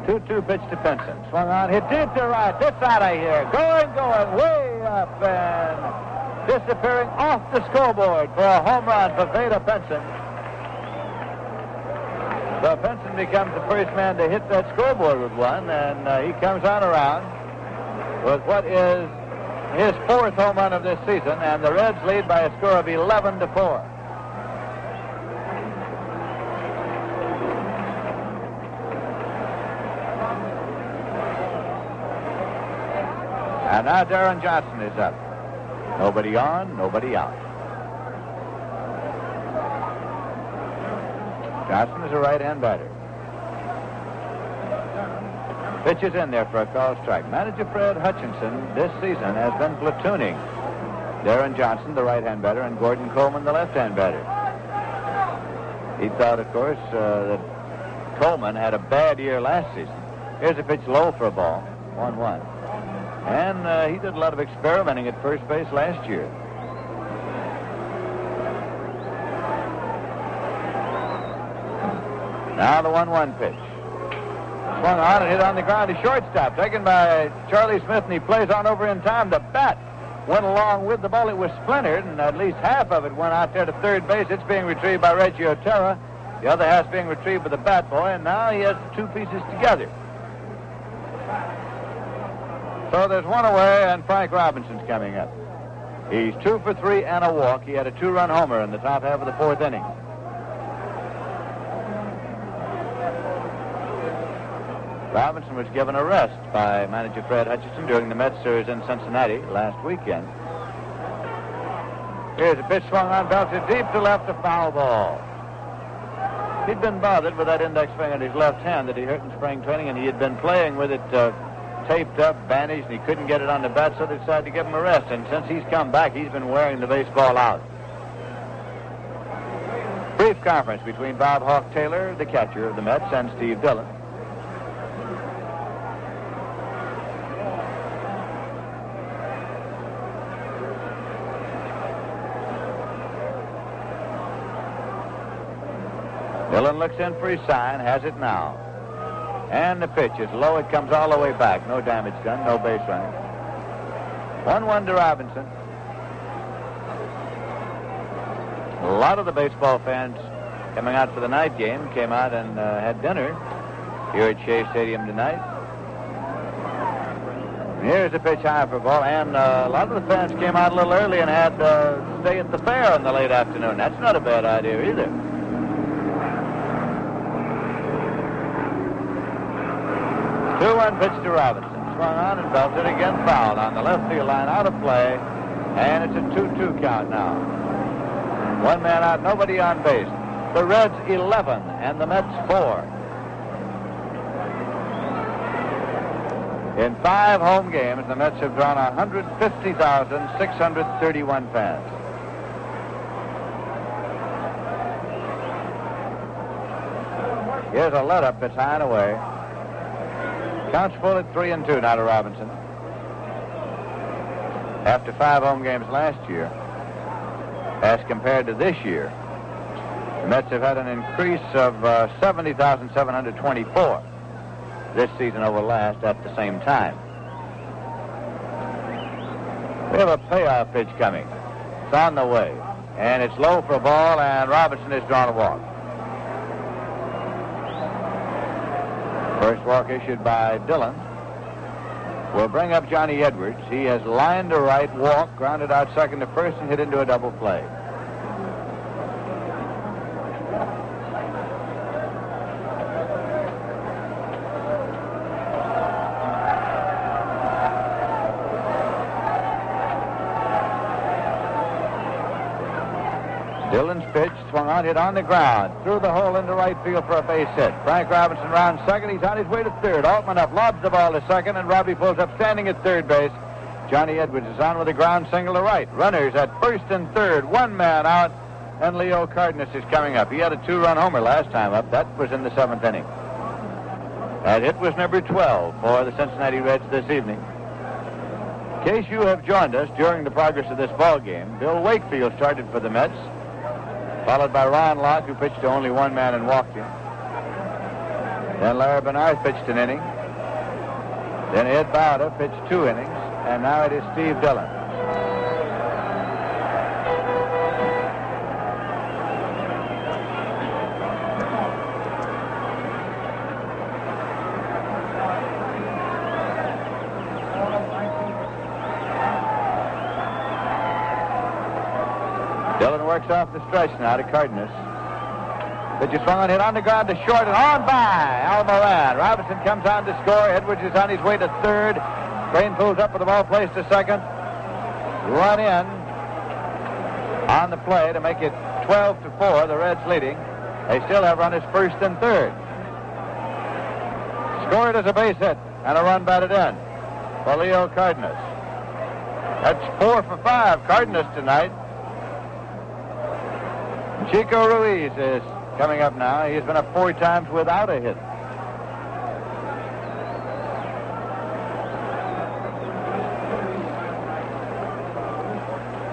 2-2 pitch to Penson. Swung on, hit deep to right. It's out of here. Going, way up and disappearing off the scoreboard for a home run for Vada Penson. So Benson becomes the first man to hit that scoreboard with one, and he comes on around with what is his 4th home run of this season, and the Reds lead by a score of 11-4. And now Darren Johnson is up. Nobody on, nobody out. Johnson is a right-hand batter. Pitch is in there for a called strike. Manager Fred Hutchinson this season has been platooning Darren Johnson, the right-hand batter, and Gordon Coleman, the left-hand batter. He thought, of course, that Coleman had a bad year last season. Here's a pitch low for a ball, 1-1. And he did a lot of experimenting at first base last year. Now the 1-1 pitch. Swung on and hit on the ground to shortstop. Taken by Charlie Smith, and he plays on over in time. The bat went along with the ball. It was splintered, and at least half of it went out there to third base. It's being retrieved by Reggie Otero. The other half's being retrieved by the bat boy, and now he has the two pieces together. So there's one away, and Frank Robinson's coming up. He's 2 for 3 and a walk. He had a 2-run homer in the top half of the 4th inning. Robinson was given a rest by manager Fred Hutchinson during the Mets series in Cincinnati last weekend. Here's a pitch swung on, belted deep to left, a foul ball. He'd been bothered with that index finger in his left hand that he hurt in spring training, and he had been playing with it taped up, bandaged, and he couldn't get it on the bat, so they decided to give him a rest. And since he's come back, he's been wearing the baseball out. Brief conference between Bob Hawk Taylor, the catcher of the Mets, and Steve Dillon. Dillon looks in for his sign, has it now. And the pitch is low. It comes all the way back. No damage done, no base running. 1-1 to Robinson. A lot of the baseball fans coming out for the night game came out and had dinner here at Shea Stadium tonight. And here's the pitch high for a ball, and a lot of the fans came out a little early and had stay at the fair in the late afternoon. That's not a bad idea either. 2-1 pitch to Robinson. Swung on and belted again, fouled on the left field line, out of play, and it's a 2-2 count now. One man out, nobody on base. The Reds 11 and the Mets 4. In 5 home games, the Mets have drawn 150,631 fans. Here's a let-up. It's high and away. Counts full at 3-2 now to Robinson. After 5 home games last year, as compared to this year, the Mets have had an increase of 70,724 this season over last at the same time. We have a payoff pitch coming. It's on the way, and it's low for a ball, and Robinson has drawn a walk. First walk issued by Dillon will bring up Johnny Edwards. He has lined to right, walked, grounded out second to first, and hit into a double play. Dillon's pitch swung on, hit on the ground, through the hole into right field for a base hit. Frank Robinson rounds second. He's on his way to third. Altman up, lobs the ball to second, and Robbie pulls up standing at third base. Johnny Edwards is on with a ground single to right. Runners at first and third. One man out, and Leo Cardenas is coming up. He had a 2-run homer last time up. That was in the 7th inning. That hit was number 12 for the Cincinnati Reds this evening. In case you have joined us during the progress of this ball game, Bill Wakefield started for the Mets, followed by Ron Locke, who pitched to only one man and walked him. Then Larry Bernard pitched an inning. Then Ed Bowder pitched 2 innings. And now it is Steve Dillon. Dillon works off the stretch now to Cardenas. Pitch is swung on, hit on the ground to short and on by Al Moran. Robinson comes on to score. Edwards is on his way to third. Crane pulls up with the ball placed to second. Run in on the play to make it 12-4. The Reds leading. They still have runners first and third. Scored as a base hit and a run batted in for Leo Cardenas. That's 4 for 5 Cardenas tonight. Chico Ruiz is coming up now. He's been up 4 times without a hit.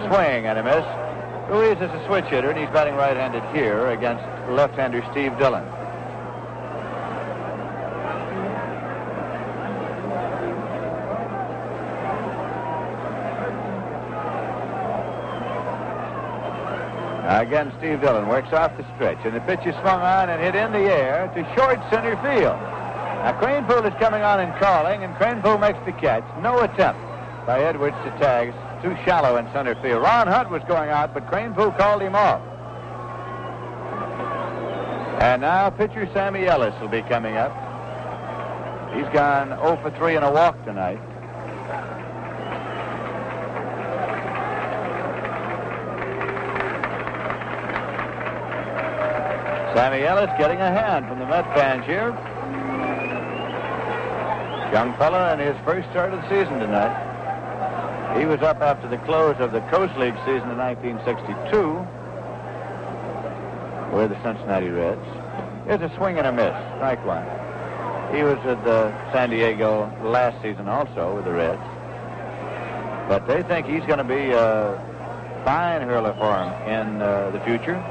Swing and a miss. Ruiz is a switch hitter, and he's batting right-handed here against left-hander Steve Dillon. Again, Steve Dillon works off the stretch, and the pitch is swung on and hit in the air to short center field. Now, Cranepool is coming on and calling, and Cranepool makes the catch. No attempt by Edwards to tag. Too shallow in center field. Ron Hunt was going out, but Cranepool called him off. And now pitcher Sammy Ellis will be coming up. He's gone 0 for 3 in a walk tonight. Sammy Ellis getting a hand from the Met fans here. Young fella in his first start of the season tonight. He was up after the close of the Coast League season in 1962 with the Cincinnati Reds. Here's a swing and a miss, strike one. He was at San Diego last season also with the Reds. But they think he's going to be a fine hurler for him in the future.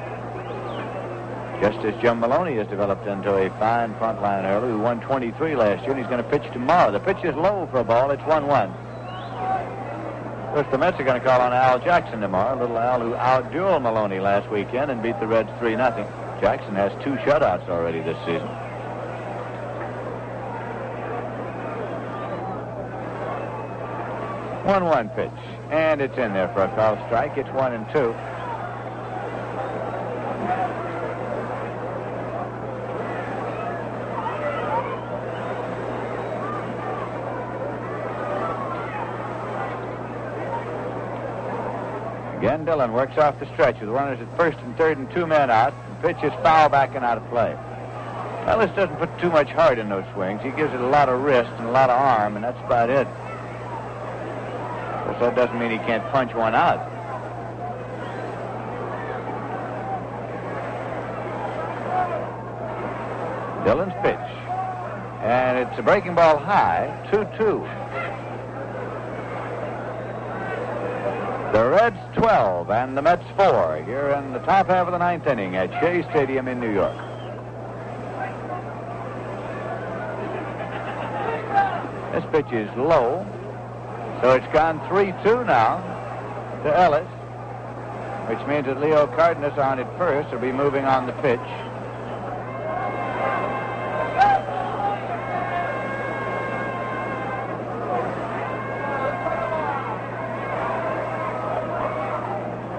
Just as Jim Maloney has developed into a fine frontline hurler who won 23 last year, and he's going to pitch tomorrow. The pitch is low for a ball. It's 1-1. Of course, the Mets are going to call on Al Jackson tomorrow. Little Al who outdueled Maloney last weekend and beat the Reds 3-0. Jackson has 2 shutouts already this season. One pitch, and it's in there for a called strike. It's 1-2. Again, Dillon works off the stretch with runners at first and third and 2 men out. The pitch is foul back and out of play. Ellis doesn't put too much heart in those swings. He gives it a lot of wrist and a lot of arm, and that's about it. Of course, that doesn't mean he can't punch one out. Dillon's pitch. And it's a breaking ball high, 2-2. The Reds 12 and the Mets 4 here in the top half of the 9th inning at Shea Stadium in New York. This pitch is low, so it's gone 3-2 now to Ellis, which means that Leo Cardenas on at first will be moving on the pitch.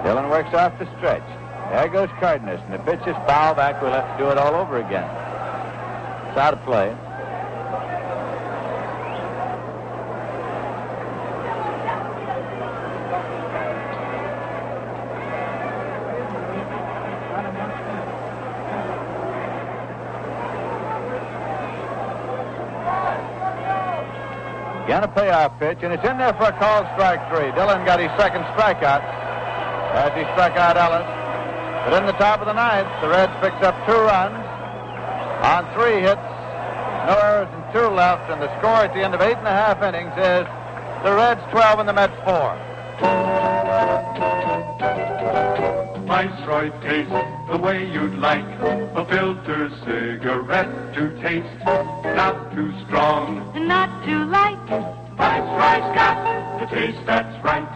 Dillon works off the stretch. There goes Cardenas, and the pitch is foul back. We'll have to do it all over again. It's out of play. Again, a payoff pitch, and it's in there for a called strike 3. Dillon got his second strikeout as he struck out Ellis. But in the top of the 9th, the Reds picked up 2 runs on 3 hits, no errors and 2 left, and the score at the end of 8.5 innings is the Reds 12 and the Mets 4. Viceroy taste the way you'd like a filter cigarette to taste. Not too strong, Not too light. Viceroy's got the taste that's right.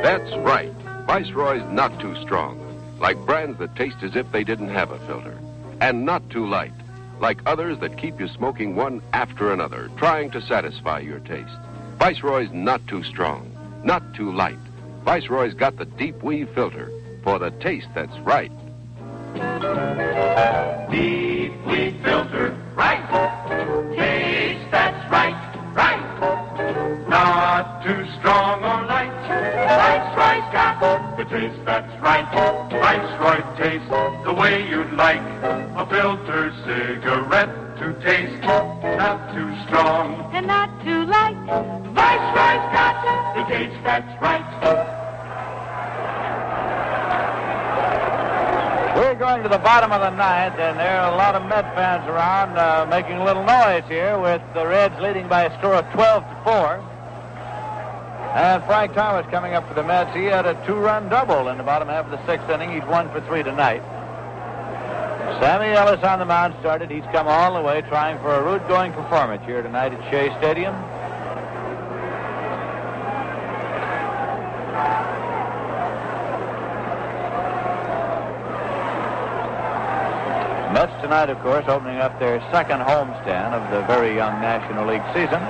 That's right. Viceroy's not too strong, like brands that taste as if they didn't have a filter. And not too light, like others that keep you smoking one after another, trying to satisfy your taste. Viceroy's not too strong, not too light, Viceroy's got the deep weave filter for the taste that's right. Deep weed filter, right. Taste that's right, right. Not too strong or light. Viceroy's got the taste that's right. Viceroy tastes the way you'd like a filter cigarette to taste. Not too strong and not too light. Viceroy's got the taste that's right. We're going to the bottom of the ninth, and there are a lot of Met fans around making a little noise here with the Reds leading by a score of 12-4. And Frank Thomas coming up for the Mets. He had a 2-run double in the bottom half of the sixth inning. He's 1 for 3 tonight. Sammy Ellis on the mound started. He's come all the way trying for a root-going performance here tonight at Shea Stadium. Mets tonight, of course, opening up their second homestand of the very young National League season.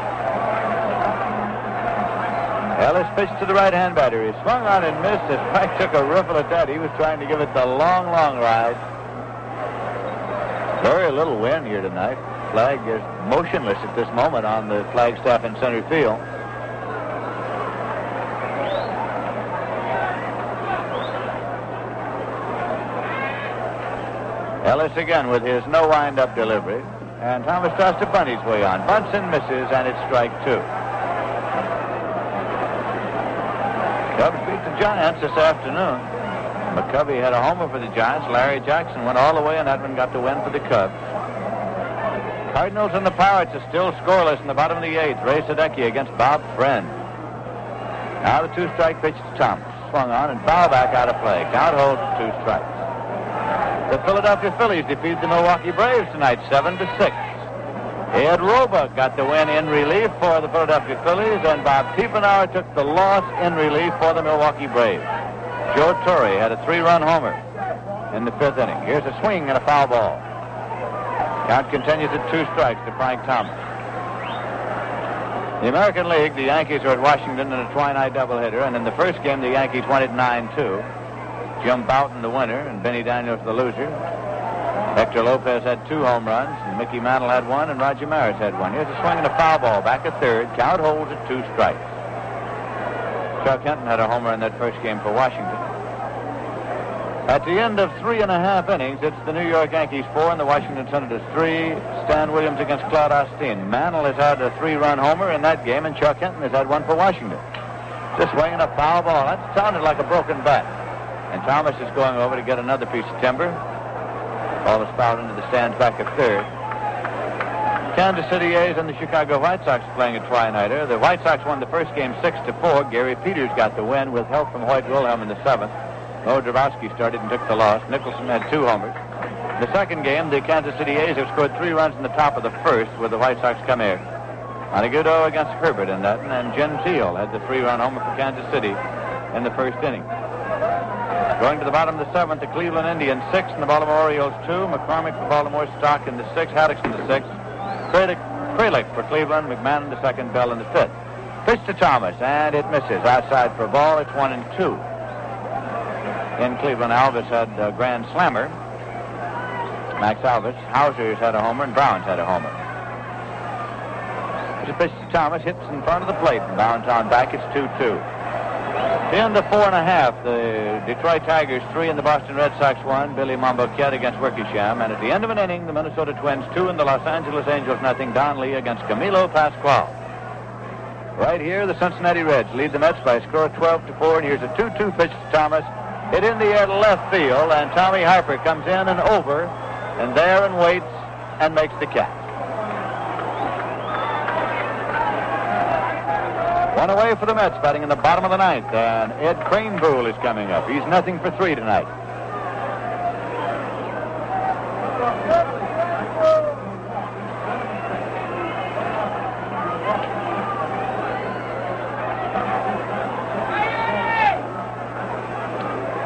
Ellis pitched to the right-hand batter. He swung on and missed it. Frank took a riffle at that. He was trying to give it the long, long ride. Very little wind here tonight. Flag is motionless at this moment on the flagstaff in center field. Ellis again with his no wind-up delivery. And Thomas tries to bunt his way on. Bunts and misses, and it's strike 2. Cubs beat the Giants this afternoon. McCovey had a homer for the Giants. Larry Jackson went all the way, and that one got the win for the Cubs. Cardinals and the Pirates are still scoreless in the bottom of the 8th. Ray Sadecki against Bob Friend. Now the 2-strike pitch to Thomas. Swung on and foul back out of play. Count holds 2 strikes. The Philadelphia Phillies defeated the Milwaukee Braves tonight, 7-6. Ed Roebuck got the win in relief for the Philadelphia Phillies, and Bob Tiefenauer took the loss in relief for the Milwaukee Braves. Joe Torre had a 3-run homer in the 5th inning. Here's a swing and a foul ball. Count continues at 2 strikes to Frank Thomas. The American League, the Yankees are at Washington in a twilight doubleheader, and in the first game, the Yankees won it 9-2. Jim Bouton, the winner, and Benny Daniels, the loser. Hector Lopez had 2 home runs, and Mickey Mantle had 1, and Roger Maris had 1. Here's a swing and a foul ball back at third. Count holds at 2 strikes. Chuck Hinton had a homer in that first game for Washington. At the end of 3.5 innings, it's the New York Yankees 4 and the Washington Senators 3. Stan Williams against Claude Osteen. Mantle has had a 3-run homer in that game, and Chuck Hinton has had 1 for Washington. Just swinging a foul ball. That sounded like a broken bat. And Thomas is going over to get another piece of timber. Ball is fouled into the stands back at third. Kansas City A's and the Chicago White Sox playing a twilighter. The White Sox won the first game 6-4. Gary Peters got the win with help from Hoyt Wilhelm in the 7th. Mo Drabowski started and took the loss. Nicholson had 2 homers. In the second game, the Kansas City A's have scored 3 runs in the top of the first with the White Sox come here. Monagudo against Herbert in that, and Gentile had the 3-run homer for Kansas City in the first inning. Going to the bottom of the 7th, the Cleveland Indians 6 and the Baltimore Orioles 2. McCormick for Baltimore, Stock in the 6th, Haddix in the 6th. Kralik for Cleveland, McMahon in the 2nd, Bell in the 5th. Pitch to Thomas, and it misses. Outside for a ball, it's 1-2. In Cleveland, Alvis had a grand slammer. Max Alvis. Hauser's had a homer, and Brown's had a homer. There's a pitch to Thomas, hits in front of the plate, and bounds on back. It's 2-2. Into 4.5, the Detroit Tigers 3 and the Boston Red Sox 1. Billy Momboquette against Wickersham. And at the end of an inning, the Minnesota Twins 2 and the Los Angeles Angels 0. Don Lee against Camilo Pascual. Right here, the Cincinnati Reds lead the Mets by a score of 12-4. And here's a 2-2 pitch to Thomas. Hit in the air to left field, and Tommy Harper comes in and over, and there and waits and makes the catch. One away for the Mets, batting in the bottom of the 9th, and Ed Kranepool is coming up. He's 0 for 3 tonight.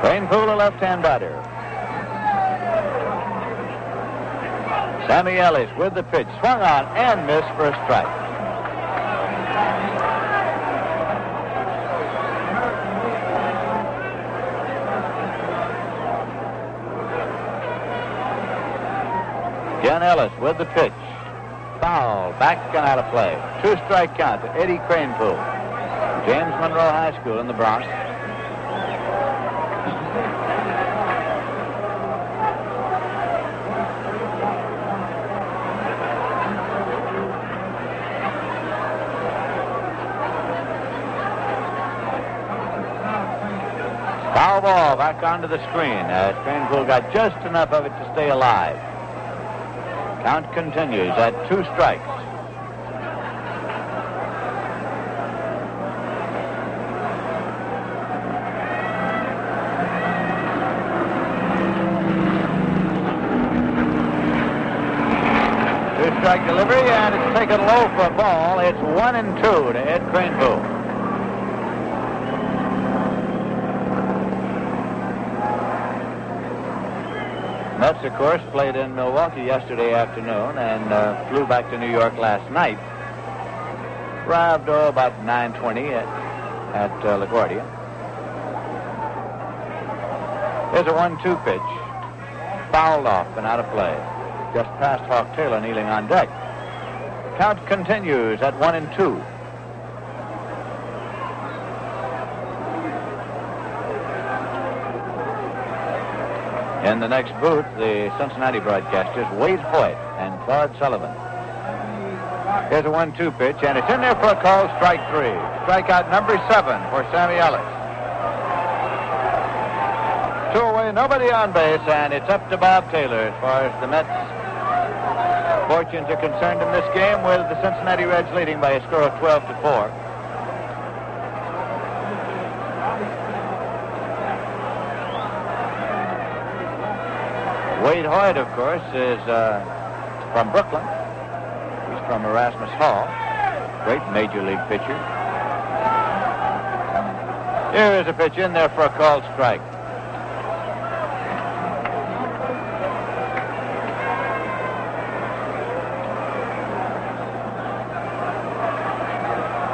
Kranepool, a left-hand batter. Sammy Ellis with the pitch, swung on and missed for a strike. Ken Ellis with the pitch. Foul, back and out of play. 2-strike count to Eddie Cranepool. James Monroe High School in the Bronx. Foul ball back onto the screen as Cranepool got just enough of it to stay alive. Count continues at 2 strikes. Two-strike delivery, and it's taken low for a ball. It's 1-2 to Ed Cranepool. Mets, of course, played in Milwaukee yesterday afternoon and flew back to New York last night. Arrived about 9:20 at LaGuardia. There's a 1-2 pitch. Fouled off and out of play. Just past Hawk Taylor kneeling on deck. Count continues at 1-2. In the next booth, the Cincinnati broadcasters, Wade Hoyt and Claude Sullivan. Here's a 1-2 pitch, and it's in there for a call, strike 3. Strikeout number 7 for Sammy Ellis. 2 away, nobody on base, and it's up to Bob Taylor as far as the Mets' fortunes are concerned in this game, with the Cincinnati Reds leading by a score of 12-4. Wade Hoyt, of course, is from Brooklyn. He's from Erasmus Hall. Great major league pitcher. Here is a pitch in there for a called strike.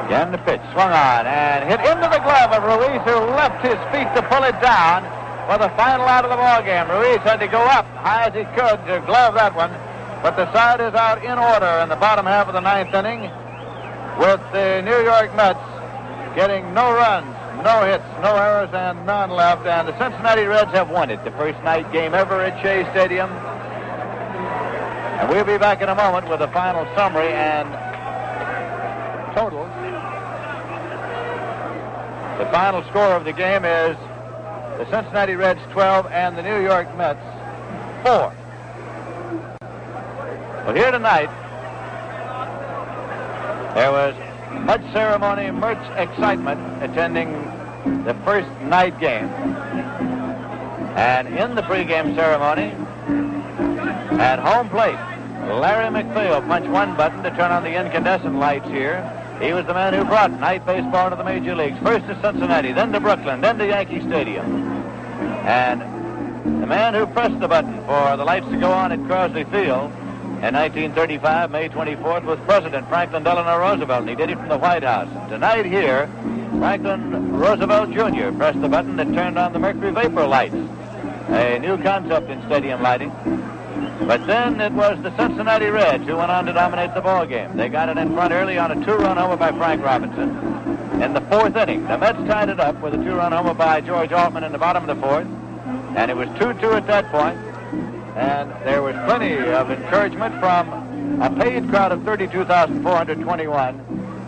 Again the pitch, swung on and hit into the glove of Ruiz, who left his feet to pull it down. For the final out of the ball game, Ruiz had to go up high as he could to glove that one, but the side is out in order in the bottom half of the 9th inning, with the New York Mets getting no runs, no hits, no errors, and none left, and the Cincinnati Reds have won it, the first night game ever at Shea Stadium. And we'll be back in a moment with a final summary and totals. The final score of the game is the Cincinnati Reds 12 and the New York Mets 4. Well, here tonight, there was much ceremony, much excitement attending the first night game. And in the pregame ceremony, at home plate, Larry McPhail punched one button to turn on the incandescent lights here. He was the man who brought night baseball to the major leagues, first to Cincinnati, then to Brooklyn, then to Yankee Stadium. And the man who pressed the button for the lights to go on at Crosley Field in 1935, May 24th, was President Franklin Delano Roosevelt, and he did it from the White House. And tonight here, Franklin Roosevelt Jr. pressed the button that turned on the mercury vapor lights, a new concept in stadium lighting. But then it was the Cincinnati Reds who went on to dominate the ball game. They got it in front early on a 2-run homer by Frank Robinson. In the 4th inning, the Mets tied it up with a 2-run homer by George Altman in the bottom of the 4th. And it was 2-2 at that point. And there was plenty of encouragement from a paid crowd of 32,421.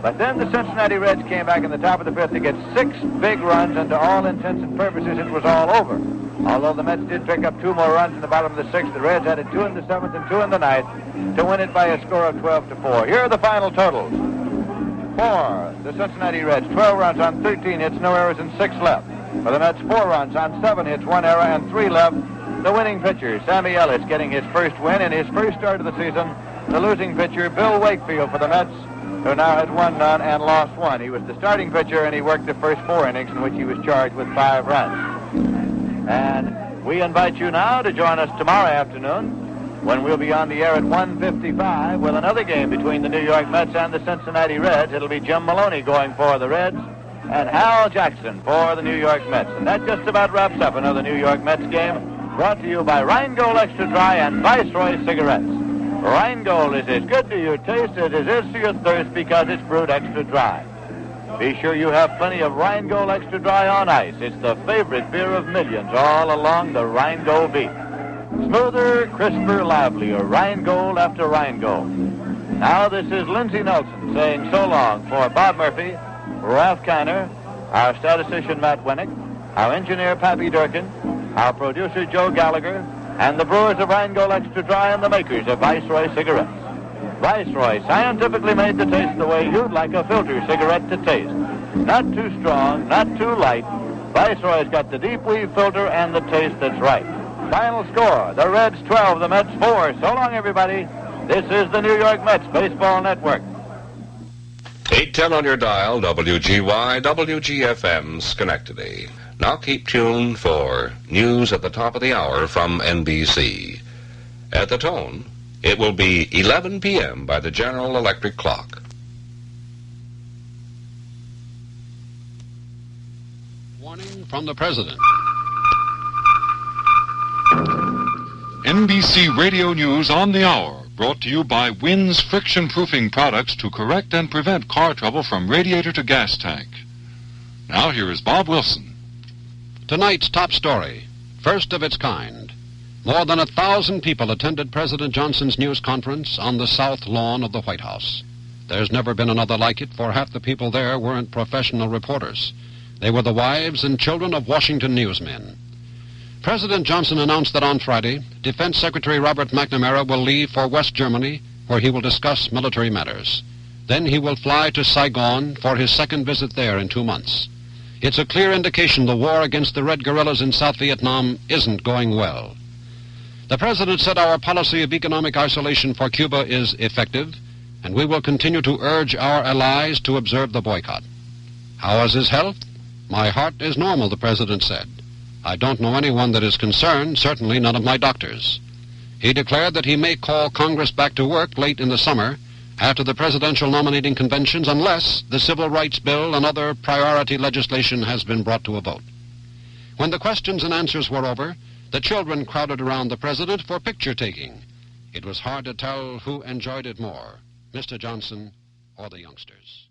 But then the Cincinnati Reds came back in the top of the 5th to get 6 big runs, and to all intents and purposes, it was all over. Although the Mets did pick up 2 more runs in the bottom of the 6th, the Reds added 2 in the 7th and 2 in the 9th to win it by a score of 12-4. Here are the final totals. For the Cincinnati Reds, 12 runs on 13 hits, no errors, and 6 left. For the Mets, 4 runs on 7 hits, 1 error, and 3 left. The winning pitcher, Sammy Ellis, getting his first win in his first start of the season. The losing pitcher, Bill Wakefield, for the Mets, who now had won none and lost 1. He was the starting pitcher, and he worked the first 4 innings in which he was charged with 5 runs. And we invite you now to join us tomorrow afternoon when we'll be on the air at 1:55 with another game between the New York Mets and the Cincinnati Reds. It'll be Jim Maloney going for the Reds and Hal Jackson for the New York Mets. And that just about wraps up another New York Mets game, brought to you by Rheingold Extra Dry and Viceroy Cigarettes. Rheingold is as good to your taste as it is to your thirst because it's brewed extra dry. Be sure you have plenty of Rheingold Extra Dry on ice. It's the favorite beer of millions all along the Rheingold beat. Smoother, crisper, livelier, Rheingold after Rheingold. Now this is Lindsey Nelson saying so long for Bob Murphy, Ralph Kiner, our statistician Matt Winnick, our engineer Pappy Durkin, our producer Joe Gallagher, and the brewers of Rheingold Extra Dry and the makers of Viceroy cigarettes. Viceroy, scientifically made to taste the way you'd like a filter cigarette to taste. Not too strong, not too light. Viceroy's got the deep weave filter and the taste that's right. Final score, the Reds 12, the Mets 4. So long, everybody. This is the New York Mets Baseball Network. 810 on your dial, WGY, WGFM, Schenectady. Now keep tuned for news at the top of the hour from NBC. At the tone, it will be 11 p.m. by the General Electric clock. Warning from the President. NBC Radio News on the Hour, brought to you by Wynn's friction-proofing products to correct and prevent car trouble from radiator to gas tank. Now here is Bob Wilson. Tonight's top story, first of its kind. More than 1,000 people attended President Johnson's news conference on the south lawn of the White House. There's never been another like it, for half the people there weren't professional reporters. They were the wives and children of Washington newsmen. President Johnson announced that on Friday, Defense Secretary Robert McNamara will leave for West Germany, where he will discuss military matters. Then he will fly to Saigon for his second visit there in 2 months. It's a clear indication the war against the Red Guerrillas in South Vietnam isn't going well. The President said our policy of economic isolation for Cuba is effective, and we will continue to urge our allies to observe the boycott. How is his health? My heart is normal, the President said. I don't know anyone that is concerned, certainly none of my doctors. He declared that he may call Congress back to work late in the summer after the presidential nominating conventions unless the Civil Rights Bill and other priority legislation has been brought to a vote. When the questions and answers were over, the children crowded around the President for picture-taking. It was hard to tell who enjoyed it more, Mr. Johnson or the youngsters.